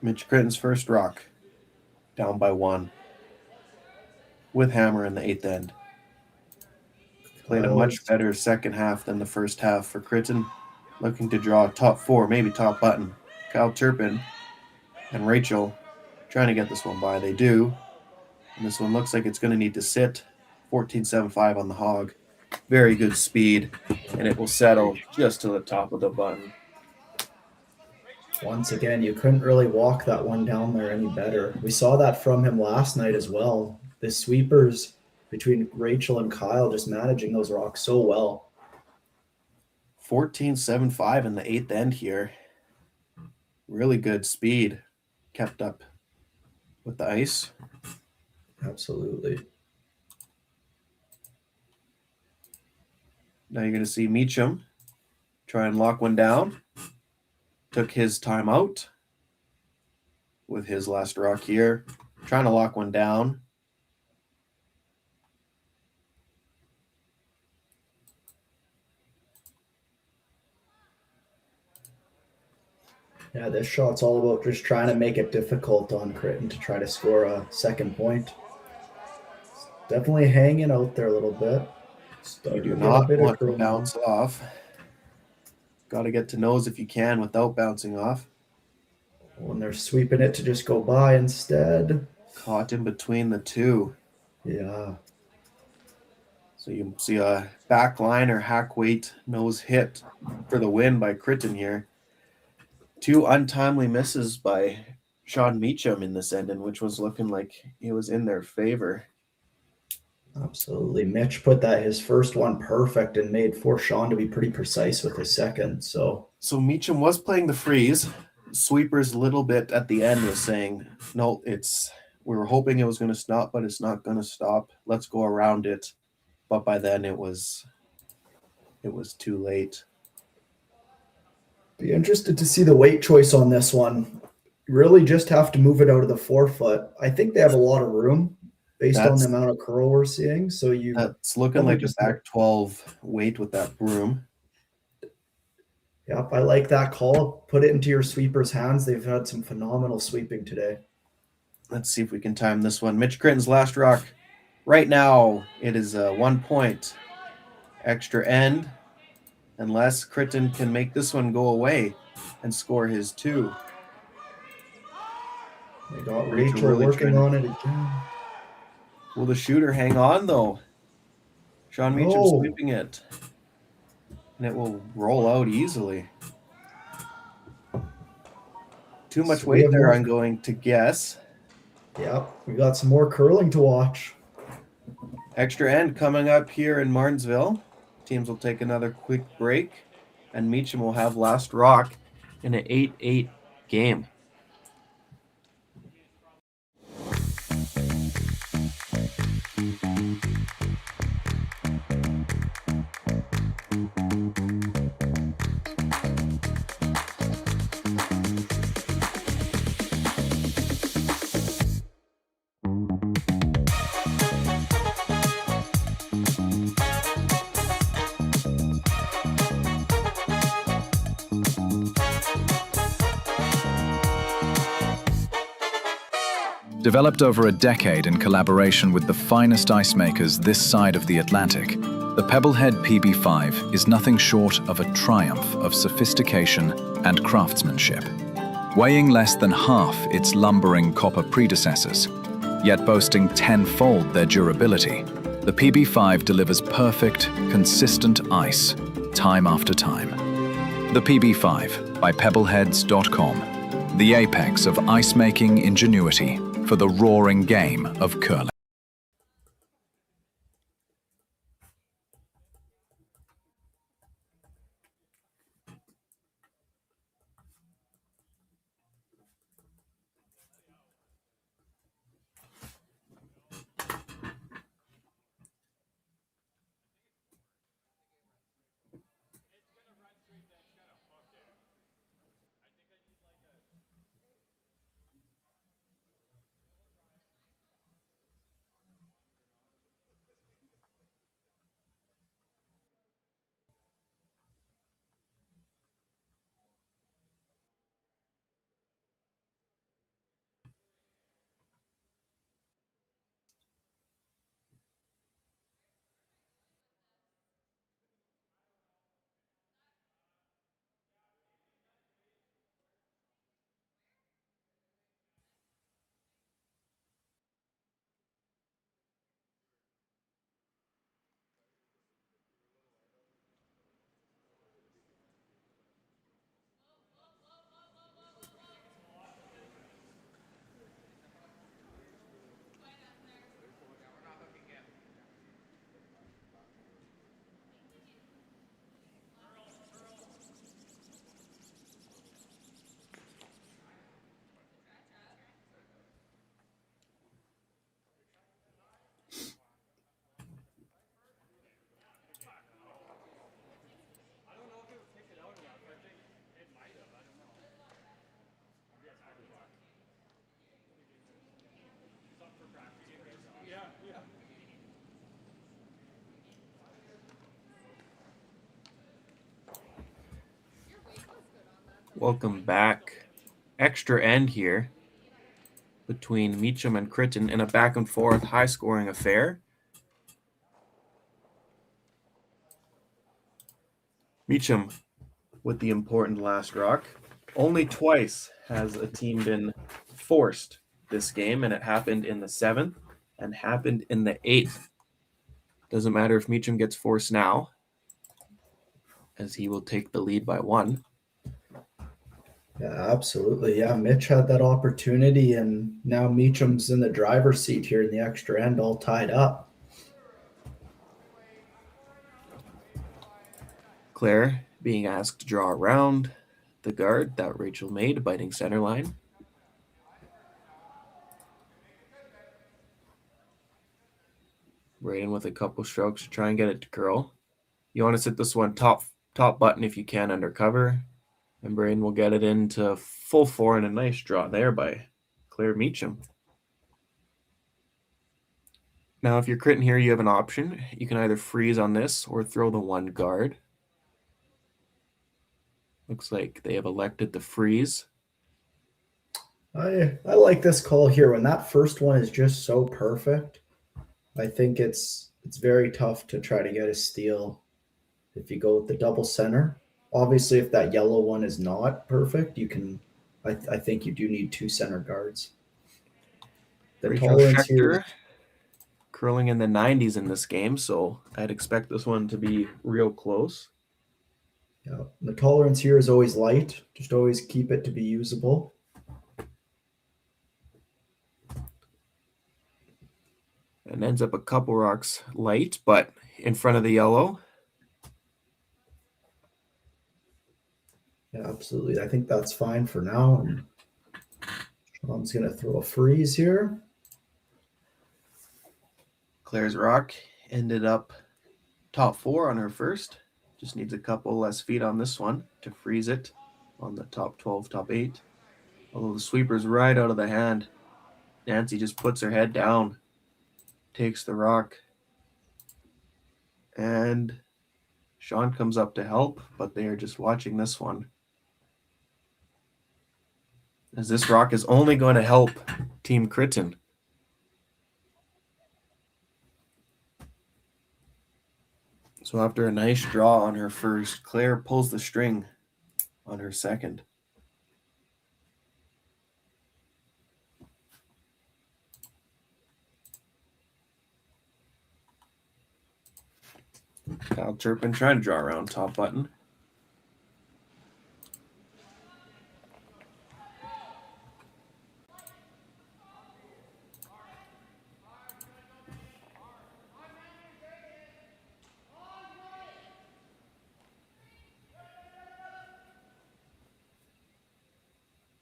Mitch Criton's first rock, down by 1, with hammer in the 8th end. Played a much better second half than the first half for Criton, looking to draw top 4, maybe top button. Kyle Turpin and Rachel trying to get this one by. They do, and this one looks like it's going to need to sit. 14.75 on the hog. Very good speed, and it will settle just to the top of the button. once again, you couldn't really walk that one down there any better. We saw that from him last night as well. The sweepers between Rachel and Kyle just managing those rocks so well. 14.75 in the 8th end here. Really good speed kept up with the ice. Absolutely. Now you're going to see Meachem try and lock one down. Took his time out with his last rock here. Trying to lock one down. Yeah, this shot's all about just trying to make it difficult on Criton to try to score a second point. It's definitely hanging out there a little bit. You do not want to bounce off. Got to get to nose if you can without bouncing off. When they're sweeping it to just go by instead. Caught in between the two. Yeah. So you see a back line or hack weight nose hit for the win by Criton here. Two untimely misses by Shaun Meachem in this end, which was looking like it was in their favor. Absolutely. Mitch put that his first one perfect and forced Shaun to be pretty precise with his second. So Meachem was playing the freeze. Sweepers a little bit at the end was saying, no, we were hoping it was going to stop, but it's not going to stop. Let's go around it. But by then it was too late. Be interested to see the weight choice on this one. Really just have to move it out of the 4 foot. I think they have a lot of room based on the amount of curl we're seeing. So that's looking like a back 12 weight with that broom. Yep, I like that call. Put it into your sweeper's hands. They've had some phenomenal sweeping today. Let's see if we can time this one. Mitch Criton's last rock. Right now, it is 1 point. Extra end. Unless Criton can make this one go away and score his 2. They got Rachel really working on it again. Will the shooter hang on, though? Shaun Meachem sweeping it. And it will roll out easily. Too much weight there, I'm going to guess. Yep, we got some more curling to watch. Extra end coming up here in Martensville. Teams will take another quick break, and Meachem will have last rock in an 8-8 game. Developed over a decade in collaboration with the finest ice makers this side of the Atlantic, the Pebblehead PB5 is nothing short of a triumph of sophistication and craftsmanship. Weighing less than half its lumbering copper predecessors, yet boasting tenfold their durability, the PB5 delivers perfect, consistent ice, time after time. The PB5 by Pebbleheads.com, the apex of ice-making ingenuity for the roaring game of curling. Welcome back. Extra end here between Meachem and Criton in a back and forth high scoring affair. Meachem with the important last rock. Only twice has a team been forced this game, and it happened in the 7th and happened in the 8th. Doesn't matter if Meachem gets forced now, as he will take the lead by 1. Yeah, absolutely. Yeah, Mitch had that opportunity, and now Meachem's in the driver's seat here in the extra end, all tied up. Claire being asked to draw around the guard that Rachel made, biting center line. Braden with a couple strokes to try and get it to curl. You want to sit this one top button if you can under cover. And Braden will get it into full 4 and a nice draw there by Claire Meachem. Now, if you're Criton here, you have an option. You can either freeze on this or throw the 1 guard. Looks like they have elected to freeze. I like this call here. When that first one is just so perfect, I think it's very tough to try to get a steal if you go with the double center. Obviously, if that yellow one is not perfect, you can. I think you do need two center guards. The Rachel tolerance here is Schechter curling in the 90s in this game, so I'd expect this one to be real close. yeah, the tolerance here is always light. Just always keep it to be usable. And ends up a couple rocks light, but in front of the yellow. Yeah, absolutely. I think that's fine for now. And Shaun's going to throw a freeze here. Claire's rock ended up top 4 on her first. Just needs a couple less feet on this one to freeze it on the top 12, top 8. Although the sweeper's right out of the hand. Nancy just puts her head down, takes the rock, and Shaun comes up to help, but they are just watching this one, as this rock is only going to help Team Criton. So after a nice draw on her first, Claire pulls the string on her second. Kyle Turpin trying to draw around top button.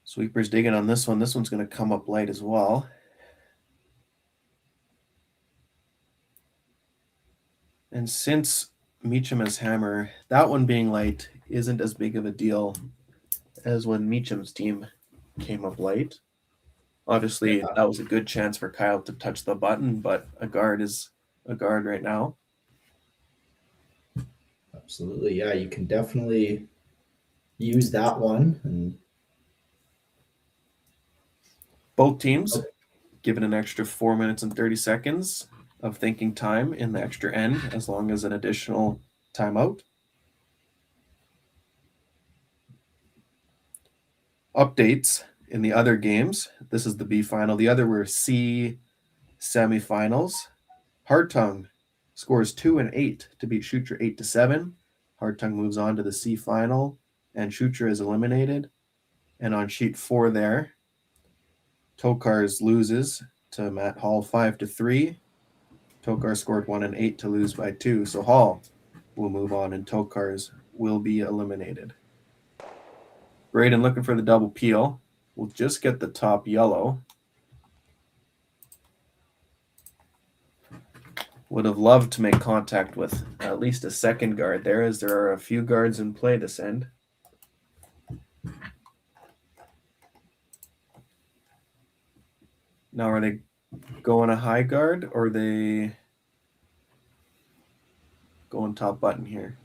Sweeper's digging on this one. This one's going to come up light as well. And since Meachem has hammer, that one being light isn't as big of a deal as when Meachem's team came up light. Obviously, that was a good chance for Kyle to touch the button, but a guard is a guard right now. Absolutely. Yeah, you can definitely use that one. And both teams given an extra 4 minutes and 30 seconds of thinking time in the extra end, as long as an additional timeout. Updates in the other games. This is the B final. The other were C semifinals. Hartung scores 2 and 8 to beat Schutra 8-7. Hartung moves on to the C final, and Schutra is eliminated. And on sheet 4 there, Tokars loses to Matt Hall 5-3. Tokar scored 1 and 8 to lose by 2. So Hall will move on and Tokars will be eliminated. Braden looking for the double peel. We'll just get the top yellow. Would have loved to make contact with at least a second guard there, as there are a few guards in play this end. Now, are they going a high guard, or are they going top button here?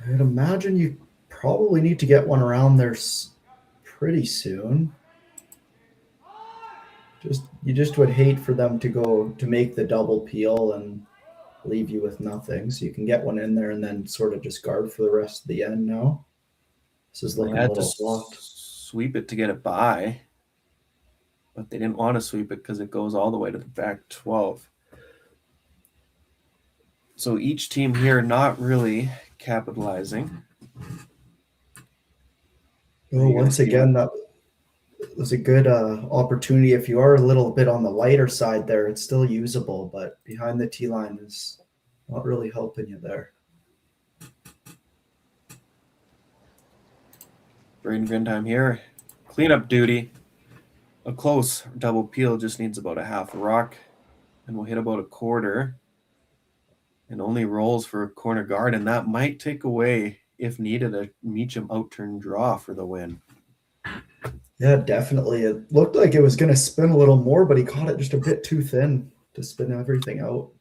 I'd imagine you probably need to get one around there pretty soon. You just would hate for them to go to make the double peel and leave you with nothing. So you can get one in there and then sort of just guard for the rest of the end now. This is looking a little soft. Sweep it to get it by, but they didn't want to sweep it because it goes all the way to the back 12. So each team here not really capitalizing. Well, once again, that was a good opportunity. If you are a little bit on the lighter side there, it's still usable, but behind the T line is not really helping you there. Braden Grindheim here. Cleanup duty. A close double peel just needs about a half a rock, and we'll hit about a quarter. And only rolls for a corner guard, and that might take away, if needed, a Meachem outturn draw for the win. Yeah, definitely. It looked like it was going to spin a little more, but he caught it just a bit too thin to spin everything out.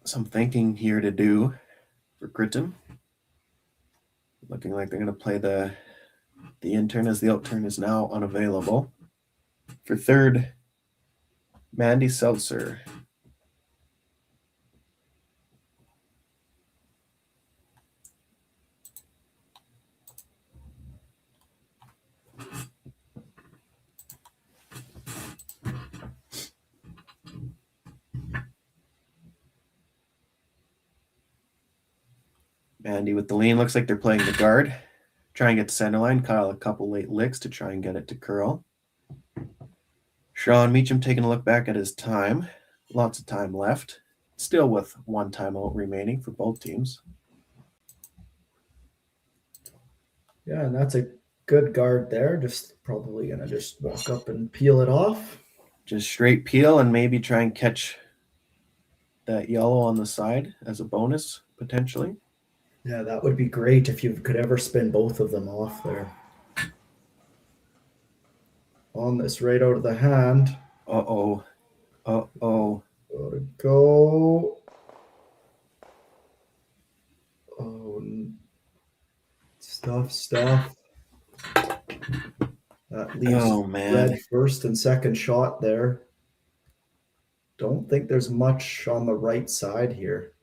Some thinking here to do. for Criton. Looking like they're going to play the in-turn as the out-turn is now unavailable. For third, Mandy Seltzer. Mandy with the lean. Looks like they're playing the guard. Try and get to center line. Kyle a couple late licks to try and get it to curl. Shaun Meachem taking a look back at his time. Lots of time left. Still with one timeout remaining for both teams. Yeah, and that's a good guard there. Just probably going to just walk up and peel it off. Just straight peel and maybe try and catch that yellow on the side as a bonus, potentially. Yeah, that would be great if you could ever spin both of them off there. On this right out of the hand. Uh-oh. Uh-oh. Gotta go. Oh, stuff. That leaves red first and second shot there. Don't think there's much on the right side here.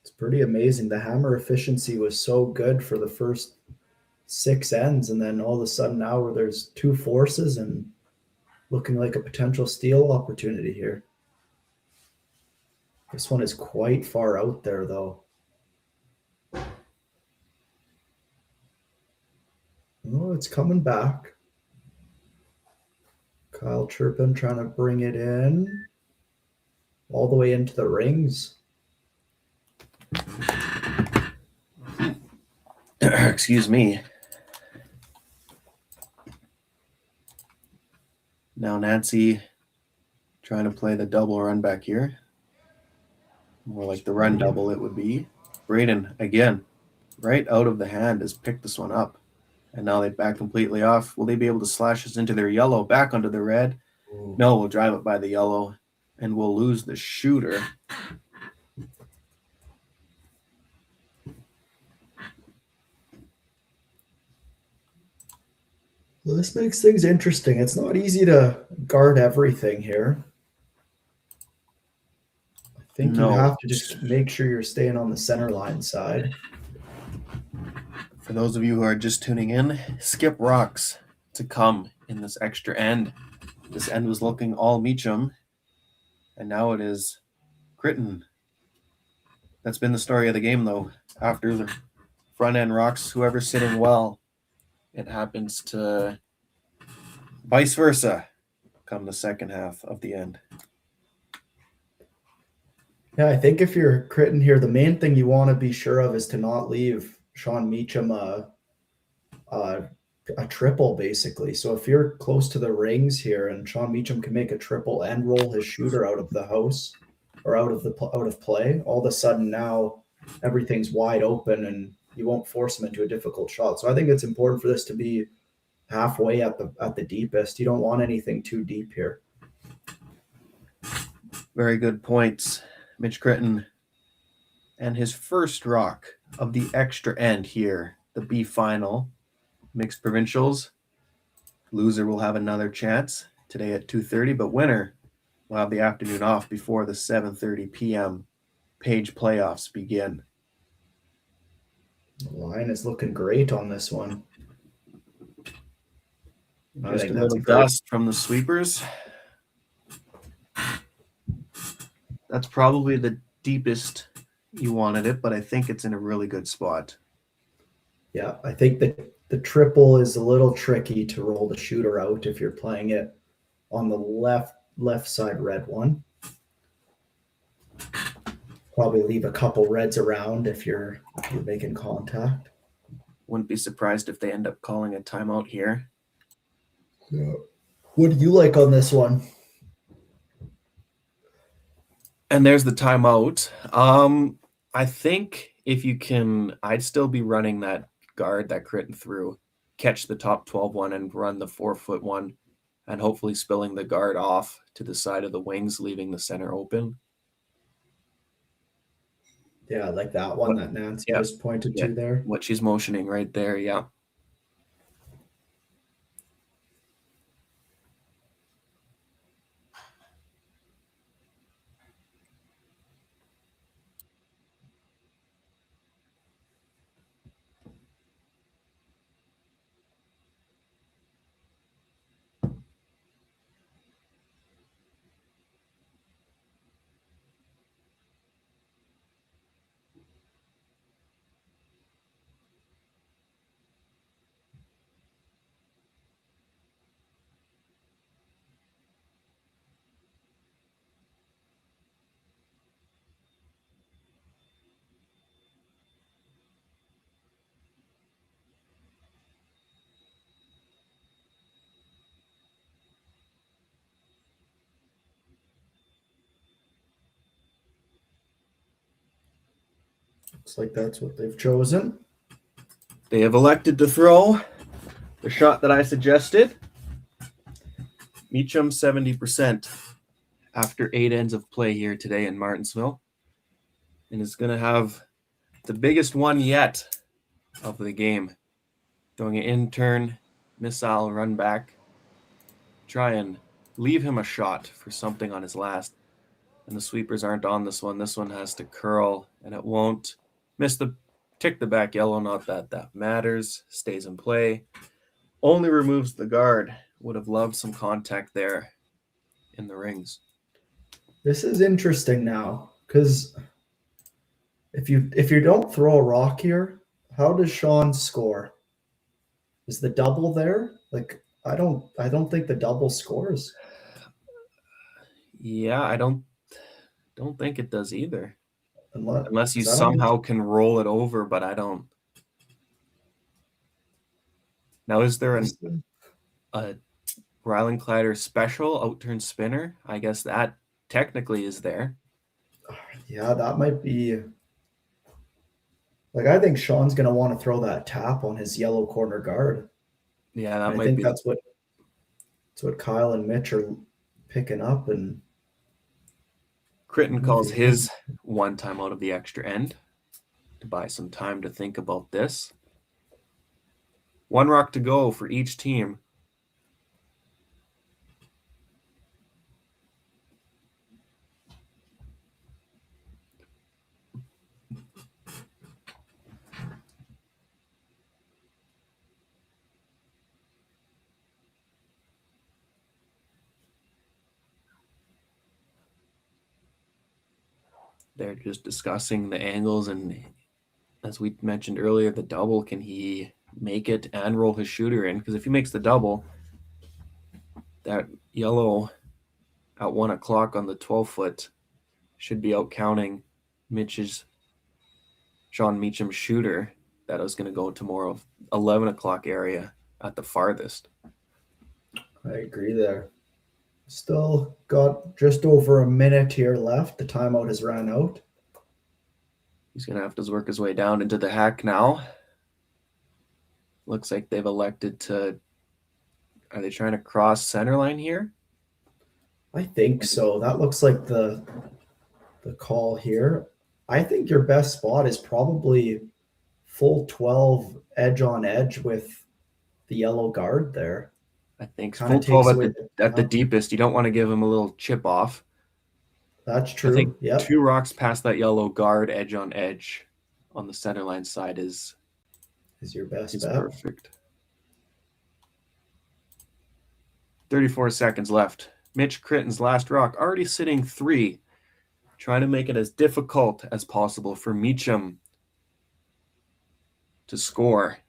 It's pretty amazing. The hammer efficiency was so good for the first 6 ends, and then all of a sudden now where there's 2 forces and looking like a potential steal opportunity here. This one is quite far out there, though. Oh, it's coming back. Kyle Turpin trying to bring it in all the way into the rings. Excuse me. Now Nancy trying to play the double run back here. More like the run double it would be. Braden, again, right out of the hand, has picked this one up. And now they back completely off. Will they be able to slash us into their yellow, back onto the red? Ooh. No, we'll drive it by the yellow, and we'll lose the shooter. Well, this makes things interesting. It's not easy to guard everything here. I think you have to just make sure you're staying on the center line side. For those of you who are just tuning in, skip rocks to come in this extra end. This end was looking all Meachem, and now it is Criton. That's been the story of the game, though. After the front end rocks, whoever's sitting well, it happens to vice versa come the second half of the end. Yeah, I think if you're Criton here, the main thing you want to be sure of is to not leave Shaun Meachem a triple, basically. So if you're close to the rings here and Shaun Meachem can make a triple and roll his shooter out of the house or out of play, all of a sudden now everything's wide open and you won't force him into a difficult shot. So I think it's important for this to be halfway at the deepest. You don't want anything too deep here. Very good points. Mitch Criton and his first rock of the extra end here, the B final, mixed provincials. Loser will have another chance today at 2:30, but winner will have the afternoon off before the 7:30 p.m. Page playoffs begin. The line is looking great on this one. Just a little dust from the sweepers. That's probably the deepest you wanted it, but I think it's in a really good spot. Yeah, I think that the triple is a little tricky to roll the shooter out if you're playing it on the left side red one. Probably leave a couple reds around if you're making contact. Wouldn't be surprised if they end up calling a timeout here. Yeah. What do you like on this one? And there's the timeout. I think if you can, I'd still be running that guard that Criton threw, catch the top 12 one and run the 4-foot one, and hopefully spilling the guard off to the side of the wings, leaving the center open. Yeah, like that one that Nancy Yeah. just pointed to there. What she's motioning right there, yeah. Looks like that's what they've chosen. They have elected to throw the shot that I suggested. Meachem 70% after 8 ends of play here today in Martensville. And is going to have the biggest one yet of the game. Throwing an in-turn, missile, run back. Try and leave him a shot for something on his last. And the sweepers aren't on this one. This one has to curl, and it won't. Tick the back yellow, not that that matters. Stays in play. Only removes the guard. Would have loved some contact there in the rings. This is interesting now, because if you don't throw a rock here, how does Shaun score? Is the double there? Like I don't think the double scores. Yeah, I don't think it does either. Unless you I don't somehow can roll it over, but I don't. Now, is there a Ryland Kleider special outturn spinner? I guess that technically is there. Yeah, that might be. Like I think Shaun's gonna want to throw that tap on his yellow corner guard. Yeah, that I might think be. that's what Kyle and Mitch are picking up, and Criton calls his one time out of the extra end to buy some time to think about this. 1 rock to go for each team. They're just discussing the angles, and as we mentioned earlier, the double, can he make it and roll his shooter in? Because if he makes the double, that yellow at 1 o'clock on the 12-foot should be out counting Shaun Meachem's shooter that was going to go tomorrow, 11 o'clock area at the farthest. I agree there. Still got just over a minute here left. The timeout has ran out. He's going to have to work his way down into the hack now. Looks like they've elected to. Are they trying to cross center line here? I think so. That looks like the call here. I think your best spot is probably full 12 edge on edge with the yellow guard there. I think Kinda full 12 takes at the deepest. You don't want to give him a little chip off. That's true. I think Yep. 2 rocks past that yellow guard edge on the center line side is your best bet. perfect. 34 seconds left. Mitch Criton's last rock already sitting 3. Trying to make it as difficult as possible for Meachem to score.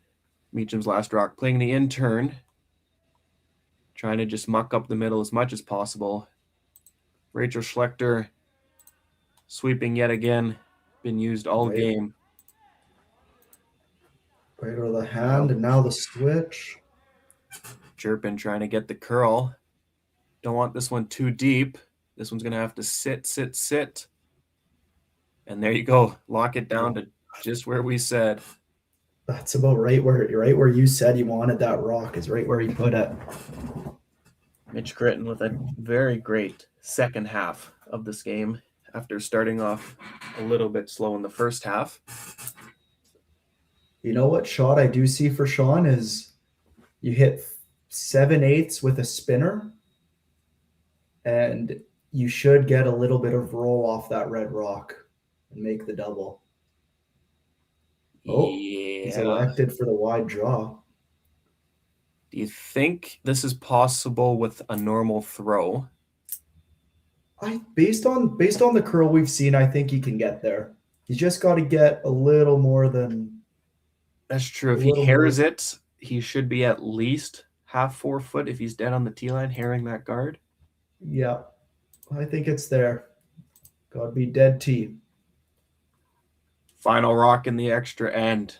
Meachem's last rock playing the in-turn. Trying to just muck up the middle as much as possible. Rachel Schlechter sweeping yet again. Been used all game. Right over the hand, and now the switch. Chirpin trying to get the curl. Don't want this one too deep. This one's going to have to sit. And there you go. Lock it down to just where we said. That's about right where you said you wanted that rock is right where you put it. Mitch Criton with a very great second half of this game after starting off a little bit slow in the first half. You know what shot I do see for Shaun is you hit 7/8 with a spinner, and you should get a little bit of roll off that red rock and make the double. Oh, yeah. He's elected for the wide draw. Do you think this is possible with a normal throw? Based on the curl we've seen, I think he can get there. He's just got to get a little more than. That's true. If he hairs it, he should be at least half 4 foot if he's dead on the tee line, herring that guard. Yeah, I think it's there. Got to be dead tee. Final rock in the extra end.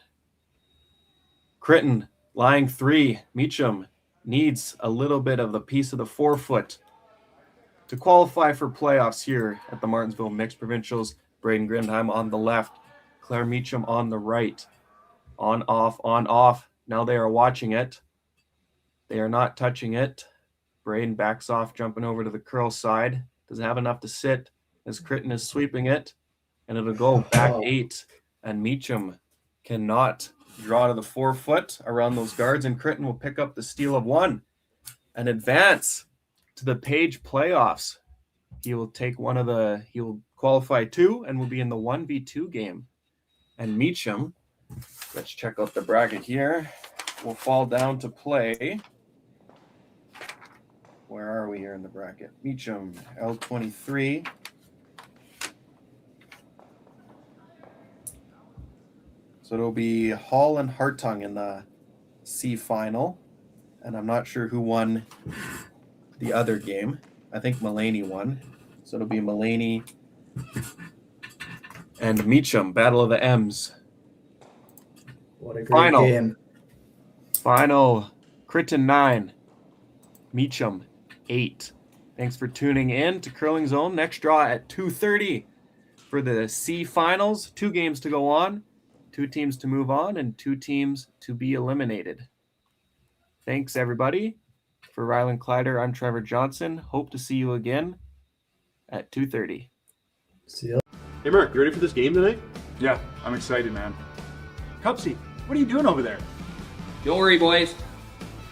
Criton lying 3. Meachem needs a little bit of the piece of the 4 foot to qualify for playoffs here at the Martensville Mixed Provincials. Braden Grindheim on the left, Claire Meachem on the right. On, off. Now they are watching it. They are not touching it. Braden backs off, jumping over to the curl side. Doesn't have enough to sit as Criton is sweeping it. And it'll go back 8. And Meachem cannot draw to the 4 foot around those guards. And Criton will pick up the steal of 1 and advance to the Page playoffs. He will qualify 2 and will be in the 1v2 game. And Meachem, let's check out the bracket here, will fall down to play. Where are we here in the bracket? Meachem, L23. So it'll be Hall and Hartung in the C final. And I'm not sure who won the other game. I think Mulaney won. So it'll be Mulaney and Meachem, Battle of the M's. What a great game. Final, Criton 9, Meachem 8. Thanks for tuning in to Curling Zone. Next draw at 2:30 for the C finals. 2 games to go on, 2 teams to move on, and 2 teams to be eliminated. Thanks, everybody. For Ryland Kleider, I'm Trevor Johnson. Hope to see you again at 2:30. See ya. Hey, Mark, you ready for this game tonight? Yeah, I'm excited, man. Cupsy, what are you doing over there? Don't worry, boys.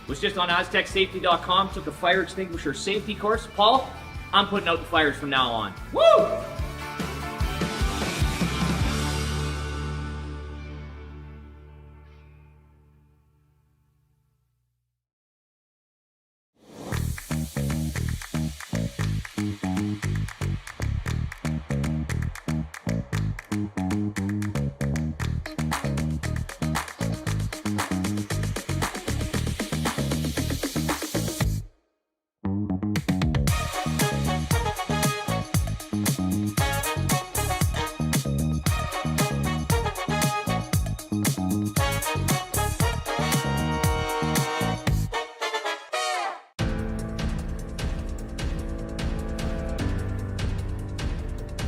Was just on AztecSafety.com, took a fire extinguisher safety course. Paul, I'm putting out the fires from now on. Woo!